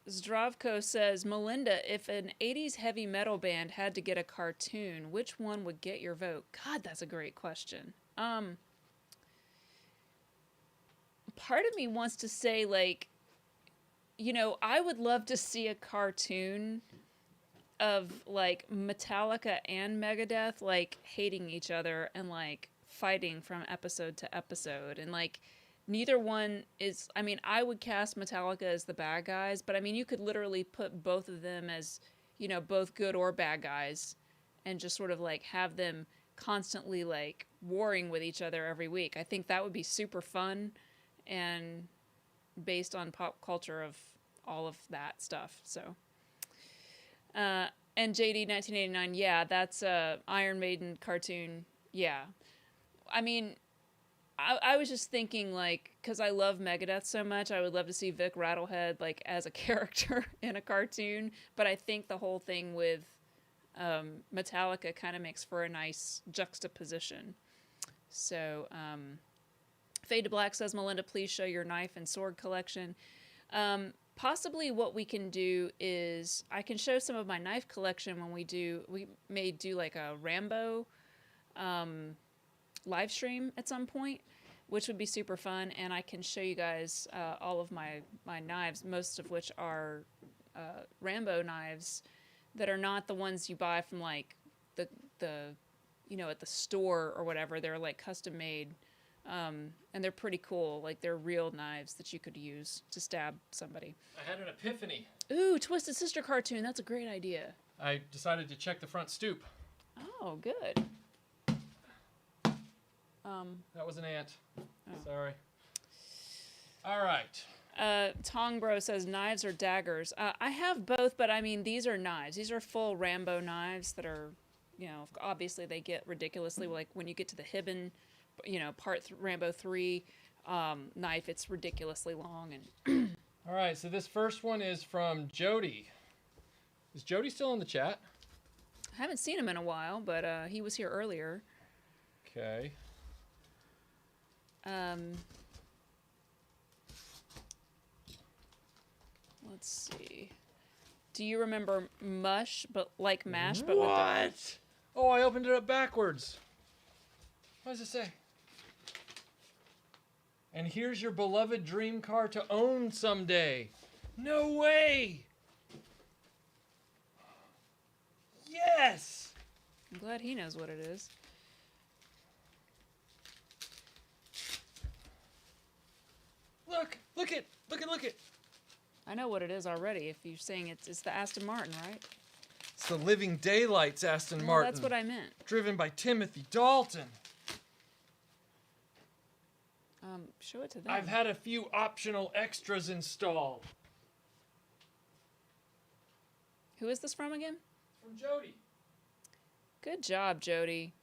Speaker 1: Zdravko says, Melinda, if an 80s heavy metal band had to get a cartoon, which one would get your vote? God, that's a great question. Part of me wants to say, I would love to see a cartoon of, Metallica and Megadeth, hating each other and, fighting from episode to episode. And, neither one is... I would cast Metallica as the bad guys, but, you could literally put both of them as, both good or bad guys and just sort of, have them constantly, warring with each other every week. I think that would be super fun and based on pop culture of all of that stuff, so... and JD 1989, yeah, that's a Iron Maiden cartoon, yeah. I was just thinking, because I love Megadeth so much, I would love to see Vic Rattlehead, as a character in a cartoon. But I think the whole thing with Metallica kind of makes for a nice juxtaposition. So, Fade to Black says, Melinda, please show your knife and sword collection. Possibly what we can do is, I can show some of my knife collection when we may do, a Rambo live stream at some point, which would be super fun, and I can show you guys all of my knives, most of which are Rambo knives that are not the ones you buy from the at the store or whatever. They're custom made, and they're pretty cool. They're real knives that you could use to stab somebody.
Speaker 2: I had an epiphany.
Speaker 1: Ooh, Twisted Sister cartoon. That's a great idea.
Speaker 2: I decided to check the front stoop.
Speaker 1: Oh, good.
Speaker 2: That was an ant.
Speaker 1: Oh.
Speaker 2: Sorry. All right.
Speaker 1: Tong Bro says knives or daggers. I have both, but these are knives. These are full Rambo knives that are, obviously they get ridiculously, when you get to the Hibben, Rambo 3 knife, it's ridiculously long. And
Speaker 2: all right, so this first one is from Jody. Is Jody still in the chat?
Speaker 1: I haven't seen him in a while, but he was here earlier.
Speaker 2: Okay.
Speaker 1: Let's see. Do you remember Mush, but like Mash, but with the...
Speaker 2: What? Oh, I opened it up backwards. What does it say? And here's your beloved dream car to own someday. No way! Yes!
Speaker 1: I'm glad he knows what it is.
Speaker 2: Look it!
Speaker 1: I know what it is already. If you're saying it's the Aston Martin, right?
Speaker 2: It's the Living Daylights Aston
Speaker 1: Well,
Speaker 2: Martin.
Speaker 1: that's what I meant.
Speaker 2: Driven by Timothy Dalton.
Speaker 1: Show it to them.
Speaker 2: I've had a few optional extras installed.
Speaker 1: Who is this from again?
Speaker 2: From Jody.
Speaker 1: Good job, Jody.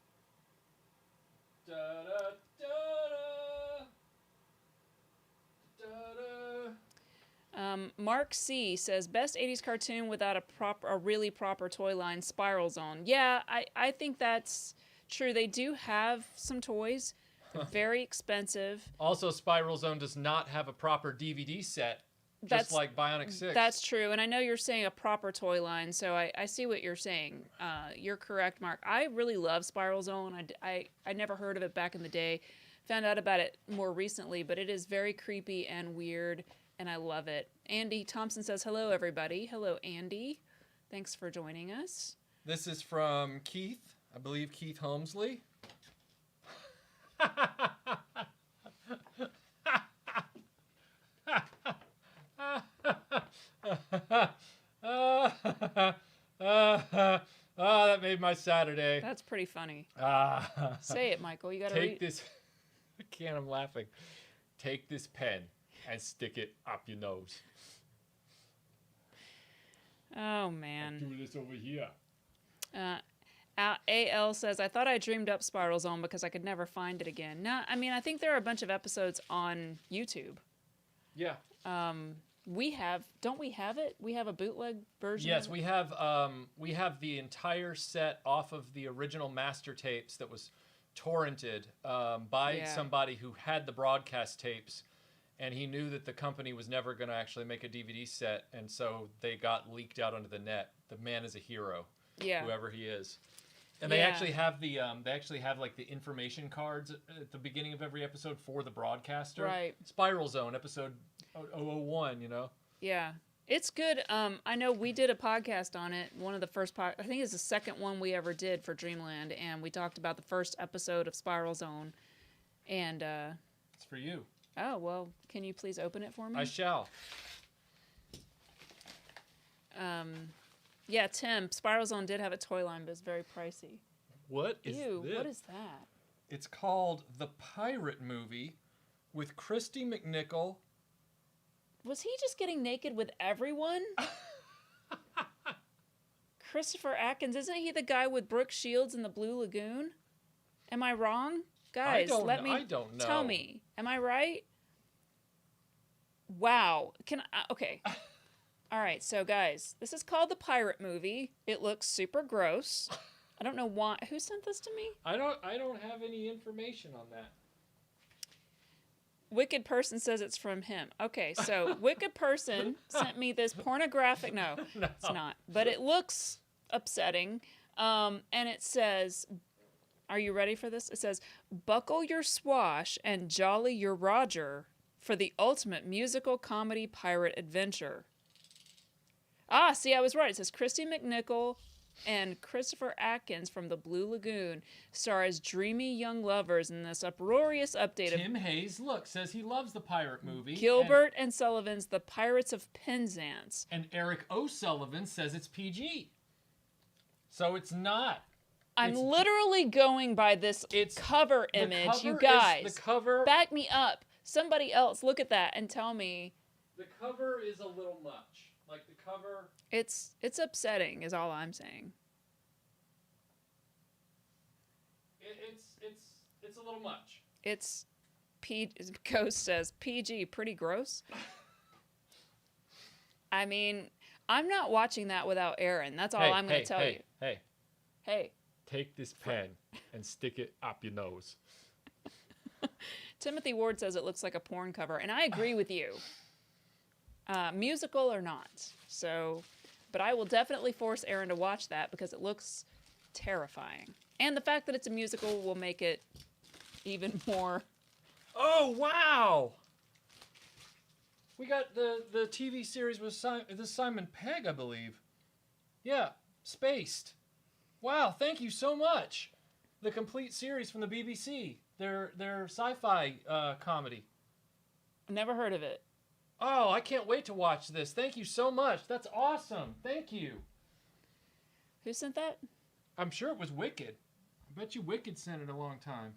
Speaker 2: Da, da, da, da, da, da.
Speaker 1: Mark C says best 80s cartoon without a really proper toy line, Spiral Zone. Yeah, I think that's true. They do have some toys. They're very expensive.
Speaker 2: Also, Spiral Zone does not have a proper DVD set, just like Bionic 6.
Speaker 1: That's true. And I know you're saying a proper toy line, so I see what you're saying. You're correct, Mark. I really love Spiral Zone. I never heard of it back in the day. Found out about it more recently, but it is very creepy and weird, and I love it. Andy Thompson says, hello, everybody. Hello, Andy. Thanks for joining us.
Speaker 2: This is from Keith. I believe Keith Holmesley. That made my Saturday.
Speaker 1: That's pretty funny. Say it, Michael. You gotta
Speaker 2: Take this. I can't. I'm laughing. Take this pen and stick it up your nose.
Speaker 1: Oh man.
Speaker 2: Do this over here.
Speaker 1: AL says, I thought I dreamed up Spiral Zone because I could never find it again. No, I mean, I think there are a bunch of episodes on YouTube.
Speaker 2: Yeah.
Speaker 1: Don't we have it? We have a bootleg version?
Speaker 2: Yes, we have the entire set off of the original master tapes that was torrented by somebody who had the broadcast tapes, and he knew that the company was never going to actually make a DVD set, and so they got leaked out onto the net. The man is a hero.
Speaker 1: Yeah.
Speaker 2: Whoever he is. And they actually have like the information cards at the beginning of every episode for the broadcaster.
Speaker 1: Right.
Speaker 2: Spiral Zone, episode 001, you know?
Speaker 1: Yeah. It's good. I know we did a podcast on it. One of the first I think it's the second one we ever did for Dreamland, and we talked about the first episode of Spiral Zone. And
Speaker 2: it's for you.
Speaker 1: Oh, well, can you please open it for me?
Speaker 2: I shall.
Speaker 1: Yeah, Tim, Spiral Zone did have a toy line, but it's very pricey.
Speaker 2: What is
Speaker 1: Ew,
Speaker 2: this?
Speaker 1: what is that?
Speaker 2: It's called The Pirate Movie with Christy McNichol.
Speaker 1: Was he just getting naked with everyone? Christopher Atkins, isn't he the guy with Brooke Shields in the Blue Lagoon? Am I wrong? Guys,
Speaker 2: I don't know.
Speaker 1: Tell me. Am I right? Wow. Okay. All right, so guys, this is called The Pirate Movie. It looks super gross. I don't know why. Who sent this to me?
Speaker 2: I don't have any information on that.
Speaker 1: Wicked Person says it's from him. Okay, so Wicked Person sent me this pornographic. No, it's not. But it looks upsetting. And it says, are you ready for this? It says, buckle your swash and jolly your Roger for the ultimate musical comedy pirate adventure. Ah, see, I was right. It says Christy McNichol and Christopher Atkins from the Blue Lagoon star as dreamy young lovers in this uproarious update
Speaker 2: Tim Hayes, says he loves the pirate movie.
Speaker 1: Gilbert and Sullivan's The Pirates of Penzance.
Speaker 2: And Eric O'Sullivan says it's PG. So it's not.
Speaker 1: I'm literally going by this cover image, you guys.
Speaker 2: The cover.
Speaker 1: Back me up. Somebody else look at that and tell me.
Speaker 2: The cover is a little much. Like the cover.
Speaker 1: It's upsetting, is all I'm saying.
Speaker 2: It's a little much.
Speaker 1: Ghost says PG, pretty gross. I mean, I'm not watching that without Aaron. That's all
Speaker 2: Hey,
Speaker 1: I'm going to tell
Speaker 2: hey,
Speaker 1: you.
Speaker 2: Hey,
Speaker 1: Hey.
Speaker 2: take this pen and stick it up your nose.
Speaker 1: Timothy Ward says it looks like a porn cover, and I agree with you. Musical or not. So, but I will definitely force Aaron to watch that because it looks terrifying. And the fact that it's a musical will make it even more.
Speaker 2: Oh, wow! We got the TV series with Simon Pegg, I believe. Yeah, Spaced. Wow, thank you so much. The complete series from the BBC. Their sci-fi comedy.
Speaker 1: Never heard of it.
Speaker 2: Oh, I can't wait to watch this. Thank you so much. That's awesome. Thank you.
Speaker 1: Who sent that?
Speaker 2: I'm sure it was Wicked. I bet you Wicked sent it a long time.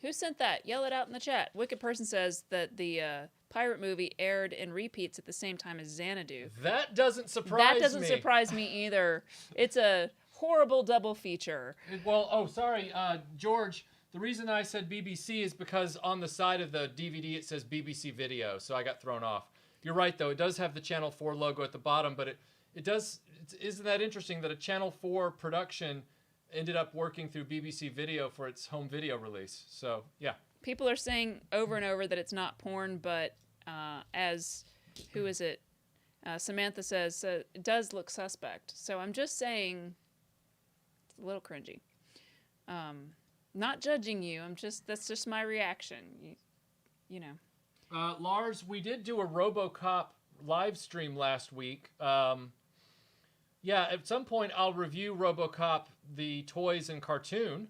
Speaker 1: Who sent that? Yell it out in the chat. Wicked Person says that the pirate movie aired in repeats at the same time as Xanadu.
Speaker 2: That doesn't surprise me.
Speaker 1: That doesn't surprise me either. It's a horrible double feature.
Speaker 2: Well, sorry, George. The reason I said BBC is because on the side of the DVD it says BBC Video, so I got thrown off. You're right, though. It does have the Channel 4 logo at the bottom, but isn't that interesting that a Channel 4 production ended up working through BBC Video for its home video release? So, yeah.
Speaker 1: People are saying over and over that it's not porn, but who is it? Samantha says, it does look suspect. So I'm just saying it's a little cringy. Not judging you. That's just my reaction. You know.
Speaker 2: Lars, we did do a RoboCop live stream last week. Yeah, at some point I'll review RoboCop, the toys and cartoon.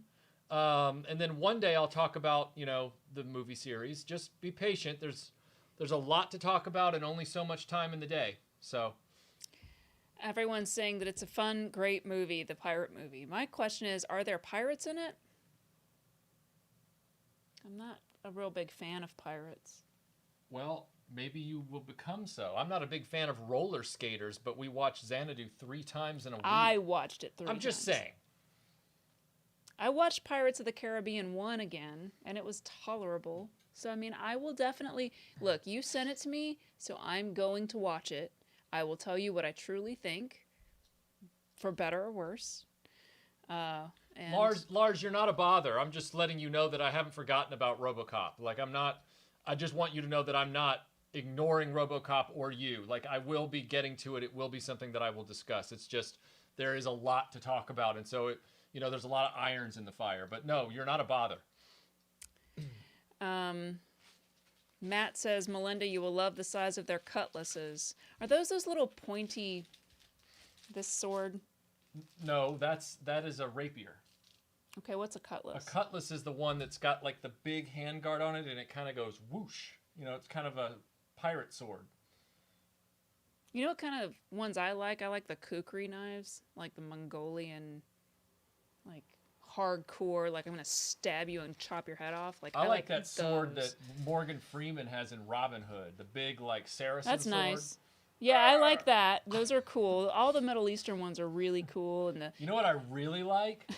Speaker 2: And then one day I'll talk about, the movie series. Just be patient. There's a lot to talk about and only so much time in the day. So
Speaker 1: everyone's saying that it's a fun, great movie, the pirate movie. My question is, are there pirates in it? I'm not a real big fan of pirates.
Speaker 2: Well, maybe you will become so. I'm not a big fan of roller skaters, but we watched Xanadu 3 times in a week.
Speaker 1: I watched it 3 times.
Speaker 2: I'm just saying.
Speaker 1: I watched Pirates of the Caribbean 1 again, and it was tolerable. So, I mean, I will definitely... Look, you sent it to me, so I'm going to watch it. I will tell you what I truly think, for better or worse. And
Speaker 2: Lars, you're not a bother. I'm just letting you know that I haven't forgotten about RoboCop. Like, I just want you to know that I'm not ignoring RoboCop or you. Like, I will be getting to it. It will be something that I will discuss. It's just, there is a lot to talk about. And so, there's a lot of irons in the fire. But no, you're not a bother.
Speaker 1: Matt says, Melinda, you will love the size of their cutlasses. Are those little pointy, this sword?
Speaker 2: No, that is a rapier.
Speaker 1: Okay, what's a cutlass?
Speaker 2: A cutlass is the one that's got like the big handguard on it and it kind of goes whoosh. It's kind of a pirate sword.
Speaker 1: You know what kind of ones I like? I like the kukri knives, like the Mongolian, like hardcore, like I'm going to stab you and chop your head off. Like I like
Speaker 2: that
Speaker 1: those.
Speaker 2: Sword that Morgan Freeman has in Robin Hood, the big like Saracen
Speaker 1: That's
Speaker 2: sword.
Speaker 1: Nice. Yeah, I like that. Those are cool. All the Middle Eastern ones are really cool. And
Speaker 2: You know what I really like?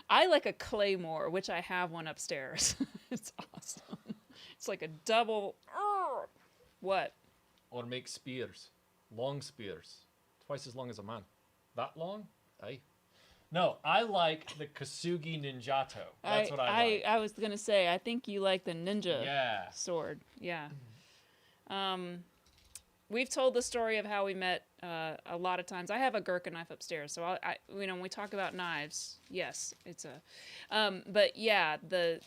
Speaker 1: I like a claymore, which I have one upstairs. It's awesome. It's like a double. What?
Speaker 2: Or make spears, long spears, twice as long as a man. That long? Aye. No, I like the Kasugi Ninjato. That's what I like.
Speaker 1: I was gonna say, I think you like the ninja sword. Yeah. We've told the story of how we met a lot of times. I have a Gurkha knife upstairs, so when we talk about knives, yes, it's a. But yeah, the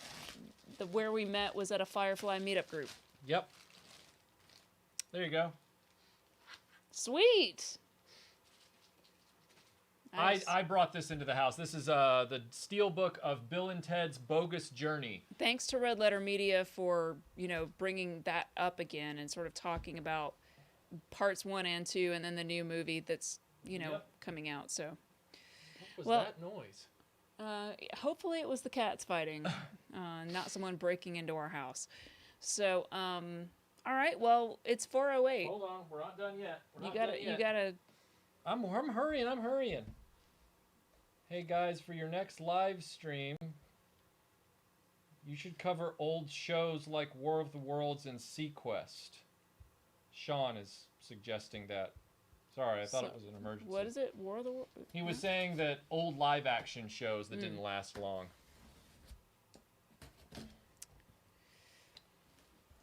Speaker 1: where we met was at a Firefly meetup group.
Speaker 2: Yep. There you go.
Speaker 1: Sweet.
Speaker 2: Nice. I brought this into the house. This is the Steelbook of Bill and Ted's Bogus Journey.
Speaker 1: Thanks to Red Letter Media for bringing that up again and sort of talking about parts 1 and 2, and then the new movie that's coming out. So,
Speaker 2: what was that noise?
Speaker 1: Hopefully it was the cats fighting, not someone breaking into our house. So, all right. Well, it's 4:08.
Speaker 2: Hold on, we're not done yet.
Speaker 1: You gotta.
Speaker 2: I'm hurrying. Hey guys, for your next live stream, you should cover old shows like War of the Worlds and Sequest. Sean is suggesting that. Sorry, I thought it was an emergency.
Speaker 1: What is it? War of the Worlds?
Speaker 2: He was saying that old live-action shows that didn't last long.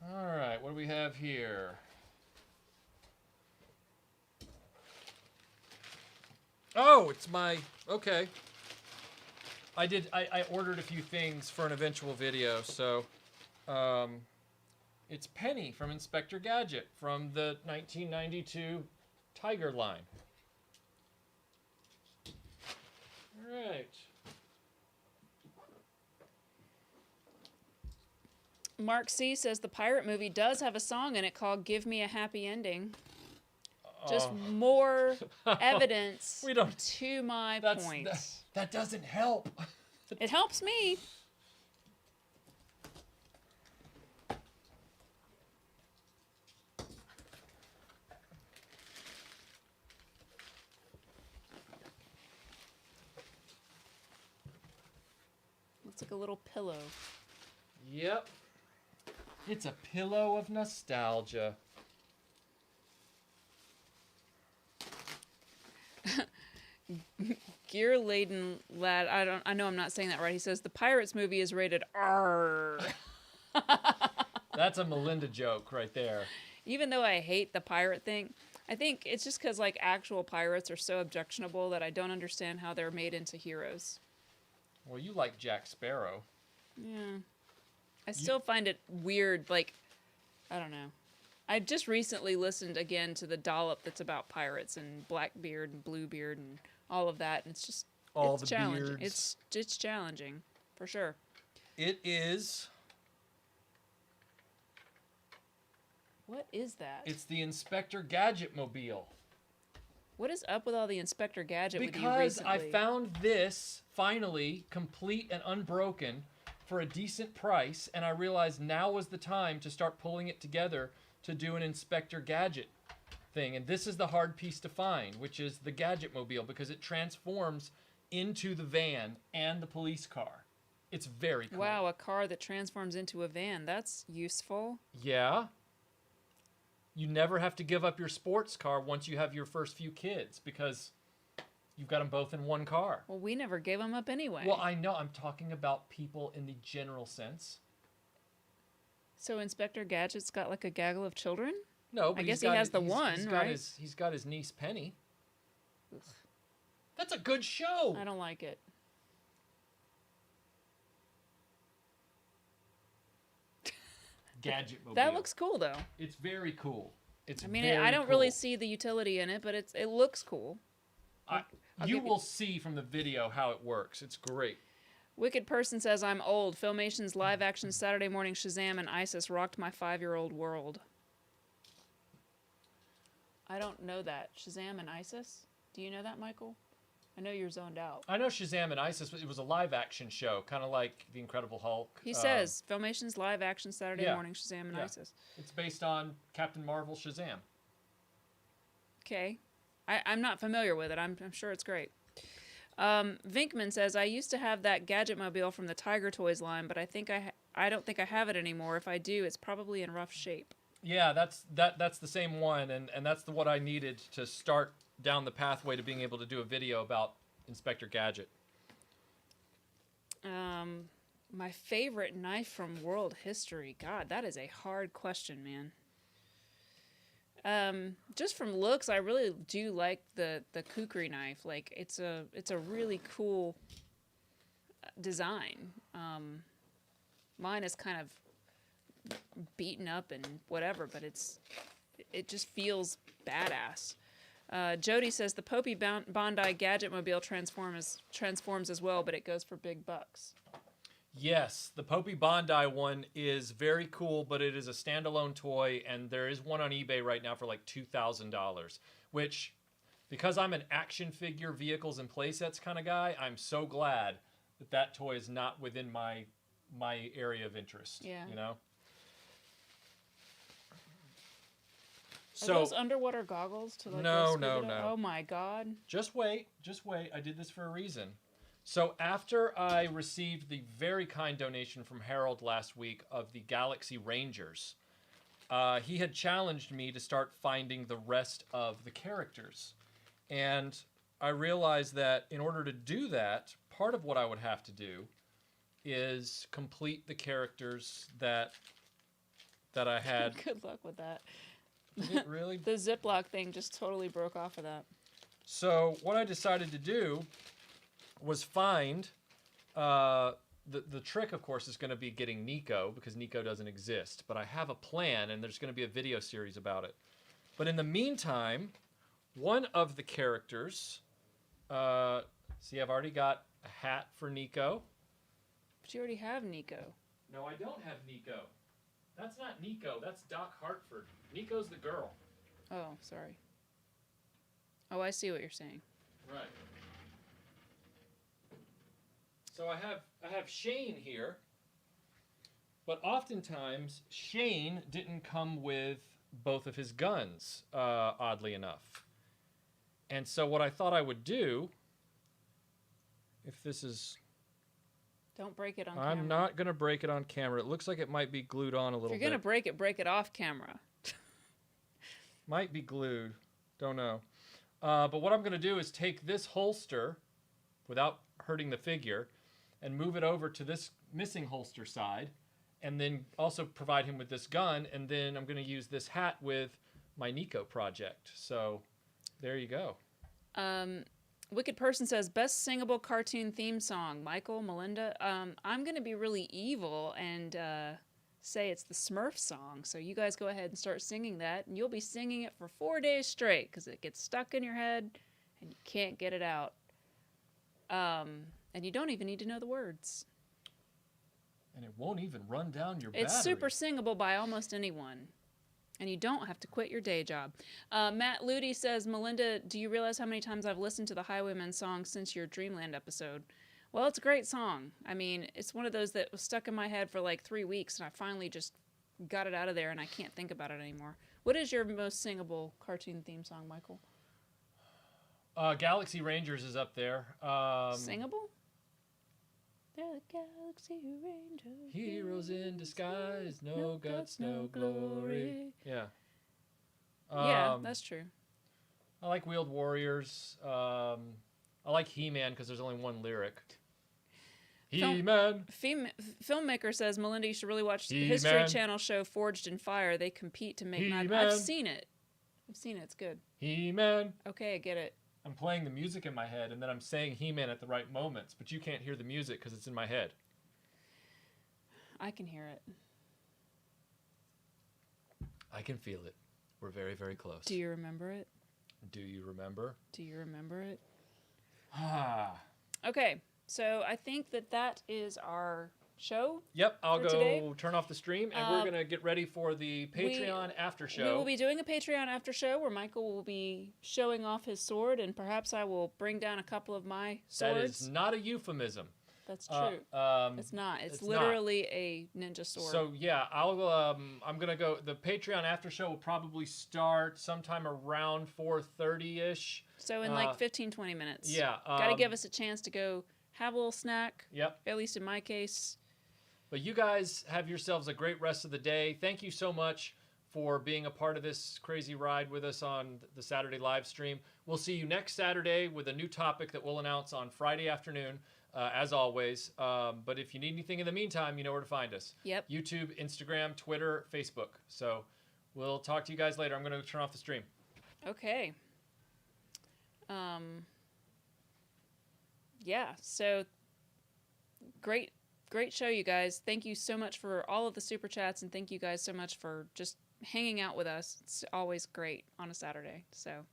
Speaker 2: All right, what do we have here? Oh, it's my... Okay. I ordered a few things for an eventual video, so... it's Penny from Inspector Gadget from the 1992 Tiger line. All right.
Speaker 1: Mark C says the pirate movie does have a song in it called "Give Me a Happy Ending." Just more evidence to my point.
Speaker 2: That doesn't help.
Speaker 1: It helps me. Looks like a little pillow.
Speaker 2: Yep. It's a pillow of nostalgia.
Speaker 1: Gear laden lad. I know I'm not saying that right. He says the Pirates movie is rated R.
Speaker 2: That's a Melinda joke right there.
Speaker 1: Even though I hate the pirate thing, I think it's just because like actual pirates are so objectionable that I don't understand how they're made into heroes.
Speaker 2: Well, you like Jack Sparrow.
Speaker 1: Yeah. I still find it weird, like, I don't know. I just recently listened again to the dollop that's about pirates and Blackbeard and Bluebeard and all of that, and it's just
Speaker 2: All
Speaker 1: it's
Speaker 2: the
Speaker 1: challenging.
Speaker 2: beards.
Speaker 1: It's challenging, for sure.
Speaker 2: It is.
Speaker 1: What is that?
Speaker 2: It's the Inspector Gadget mobile.
Speaker 1: What is up with all the Inspector Gadget with you
Speaker 2: Because
Speaker 1: recently?
Speaker 2: I found this finally complete and unbroken for a decent price, and I realized now was the time to start pulling it together to do an Inspector Gadget thing. And this is the hard piece to find, which is the Gadget mobile, because it transforms into the van and the police car. It's very cool.
Speaker 1: Wow, a car that transforms into a van. That's useful.
Speaker 2: Yeah. You never have to give up your sports car once you have your first few kids, because you've got them both in one car.
Speaker 1: Well, we never gave them up anyway.
Speaker 2: Well, I know. I'm talking about people in the general sense.
Speaker 1: So Inspector Gadget's got like a gaggle of children?
Speaker 2: No, but
Speaker 1: I guess he has the one, right?
Speaker 2: He's got his niece Penny. Ugh. That's a good show.
Speaker 1: I don't like it.
Speaker 2: Gadget mobile.
Speaker 1: That looks cool, though.
Speaker 2: It's very cool.
Speaker 1: I mean, I don't really see the utility in it, but it looks cool.
Speaker 2: You will see from the video how it works. It's great.
Speaker 1: Wicked Person says, I'm old. Filmation's live-action Saturday Morning Shazam and ISIS rocked my 5-year-old world. I don't know that. Shazam and ISIS? Do you know that, Michael? I know you're zoned out.
Speaker 2: I know Shazam and ISIS, but it was a live-action show, kind of like The Incredible Hulk.
Speaker 1: He says, Filmation's live-action Saturday Morning Shazam and ISIS. It's
Speaker 2: based on Captain Marvel Shazam.
Speaker 1: Okay. I'm not familiar with it. I'm sure it's great. Vinkman says, I used to have that Gadget mobile from the Tiger Toys line, but I don't think I have it anymore. If I do, it's probably in rough shape.
Speaker 2: Yeah, that's the same one, and that's the one I needed to start down the pathway to being able to do a video about Inspector Gadget.
Speaker 1: My favorite knife from world history. God, that is a hard question, man. Just from looks, I really do like the kukri knife. Like it's a really cool design. Mine is kind of beaten up and whatever, but it just feels badass. Jody says the Popey Bondi Gadget mobile transforms as well, but it goes for big bucks.
Speaker 2: Yes, the Popey Bondi one is very cool, but it is a standalone toy, and there is one on eBay right now for like $2,000, which, because I'm an action figure, vehicles, and playsets kind of guy, I'm so glad that toy is not within my area of interest.
Speaker 1: Yeah.
Speaker 2: You know?
Speaker 1: Are those underwater goggles to like
Speaker 2: No.
Speaker 1: Oh my god.
Speaker 2: Just wait. I did this for a reason. So after I received the very kind donation from Harold last week of the Galaxy Rangers, he had challenged me to start finding the rest of the characters. And I realized that in order to do that, part of what I would have to do is complete the characters that I had.
Speaker 1: Good luck with that.
Speaker 2: Did it really?
Speaker 1: The Ziploc thing just totally broke off of that.
Speaker 2: So what I decided to do was find the trick, of course, is going to be getting Nico, because Nico doesn't exist. But I have a plan, and there's going to be a video series about it. But in the meantime, one of the characters, see, I've already got a hat for Nico.
Speaker 1: But you already have Nico.
Speaker 2: No, I don't have Nico. That's not Nico. That's Doc Hartford. Nico's the girl.
Speaker 1: Oh, sorry. Oh, I see what you're saying.
Speaker 2: Right. So I have Shane here, but oftentimes Shane didn't come with both of his guns, oddly enough. And so what I thought I would do, if this is...
Speaker 1: Don't break it on camera.
Speaker 2: I'm not going to break it on camera. It looks like it might be glued on a little bit.
Speaker 1: If you're going to break it off camera.
Speaker 2: Might be glued. Don't know. But what I'm going to do is take this holster, without hurting the figure, and move it over to this missing holster side, and then also provide him with this gun, and then I'm going to use this hat with my Nico project. So there you go.
Speaker 1: Wicked Person says, best singable cartoon theme song. Michael, Melinda. I'm going to be really evil and say it's the Smurf song. So you guys go ahead and start singing that. And you'll be singing it for 4 days straight because it gets stuck in your head and you can't get it out. And you don't even need to know the words.
Speaker 2: And it won't even run down your battery.
Speaker 1: It's super singable by almost anyone. And you don't have to quit your day job. Matt Ludi says, Melinda, do you realize how many times I've listened to the Highwaymen song since your Dreamland episode? Well, it's a great song. I mean, it's one of those that was stuck in my head for like 3 weeks, and I finally just got it out of there, and I can't think about it anymore. What is your most singable cartoon theme song, Michael?
Speaker 2: Galaxy Rangers is up there.
Speaker 1: Singable? They're the Galaxy Rangers.
Speaker 2: Heroes in disguise, no guts, no glory. Yeah.
Speaker 1: Yeah, that's true.
Speaker 2: I like Wheeled Warriors. I like He-Man because there's only one lyric. He-Man.
Speaker 1: Filmmaker says, Melinda, you should really watch the
Speaker 2: He-Man.
Speaker 1: History Channel show Forged in Fire. They compete to make knives. I've seen it. It's good.
Speaker 2: He-Man.
Speaker 1: Okay, I get it.
Speaker 2: I'm playing the music in my head, and then I'm saying He-Man at the right moments, but you can't hear the music because it's in my head.
Speaker 1: I can hear it.
Speaker 2: I can feel it. We're very, very close.
Speaker 1: Do you remember it?
Speaker 2: Do you remember?
Speaker 1: Do you remember it?
Speaker 2: Ah.
Speaker 1: Okay, so I think that is our show.
Speaker 2: Yep, I'll go
Speaker 1: today.
Speaker 2: Turn off the stream, and we're going to get ready for the Patreon after show.
Speaker 1: We will be doing a Patreon after show where Michael will be showing off his sword, and perhaps I will bring down a couple of my swords.
Speaker 2: That is not a euphemism.
Speaker 1: That's true. It's not. It's literally a ninja sword.
Speaker 2: So yeah, I'm gonna go. The Patreon after show will probably start sometime around 4:30ish.
Speaker 1: So in like 15-20 minutes.
Speaker 2: Yeah.
Speaker 1: Got to give us a chance to go have a little snack.
Speaker 2: Yep.
Speaker 1: At least in my case.
Speaker 2: But you guys have yourselves a great rest of the day. Thank you so much for being a part of this crazy ride with us on the Saturday live stream. We'll see you next Saturday with a new topic that we'll announce on Friday afternoon. As always. But if you need anything in the meantime, you know where to find us.
Speaker 1: Yep.
Speaker 2: YouTube, Instagram, Twitter, Facebook. So we'll talk to you guys later. I'm going to turn off the stream.
Speaker 1: Okay. Yeah, so great show, you guys. Thank you so much for all of the super chats, and thank you guys so much for just hanging out with us. It's always great on a Saturday. So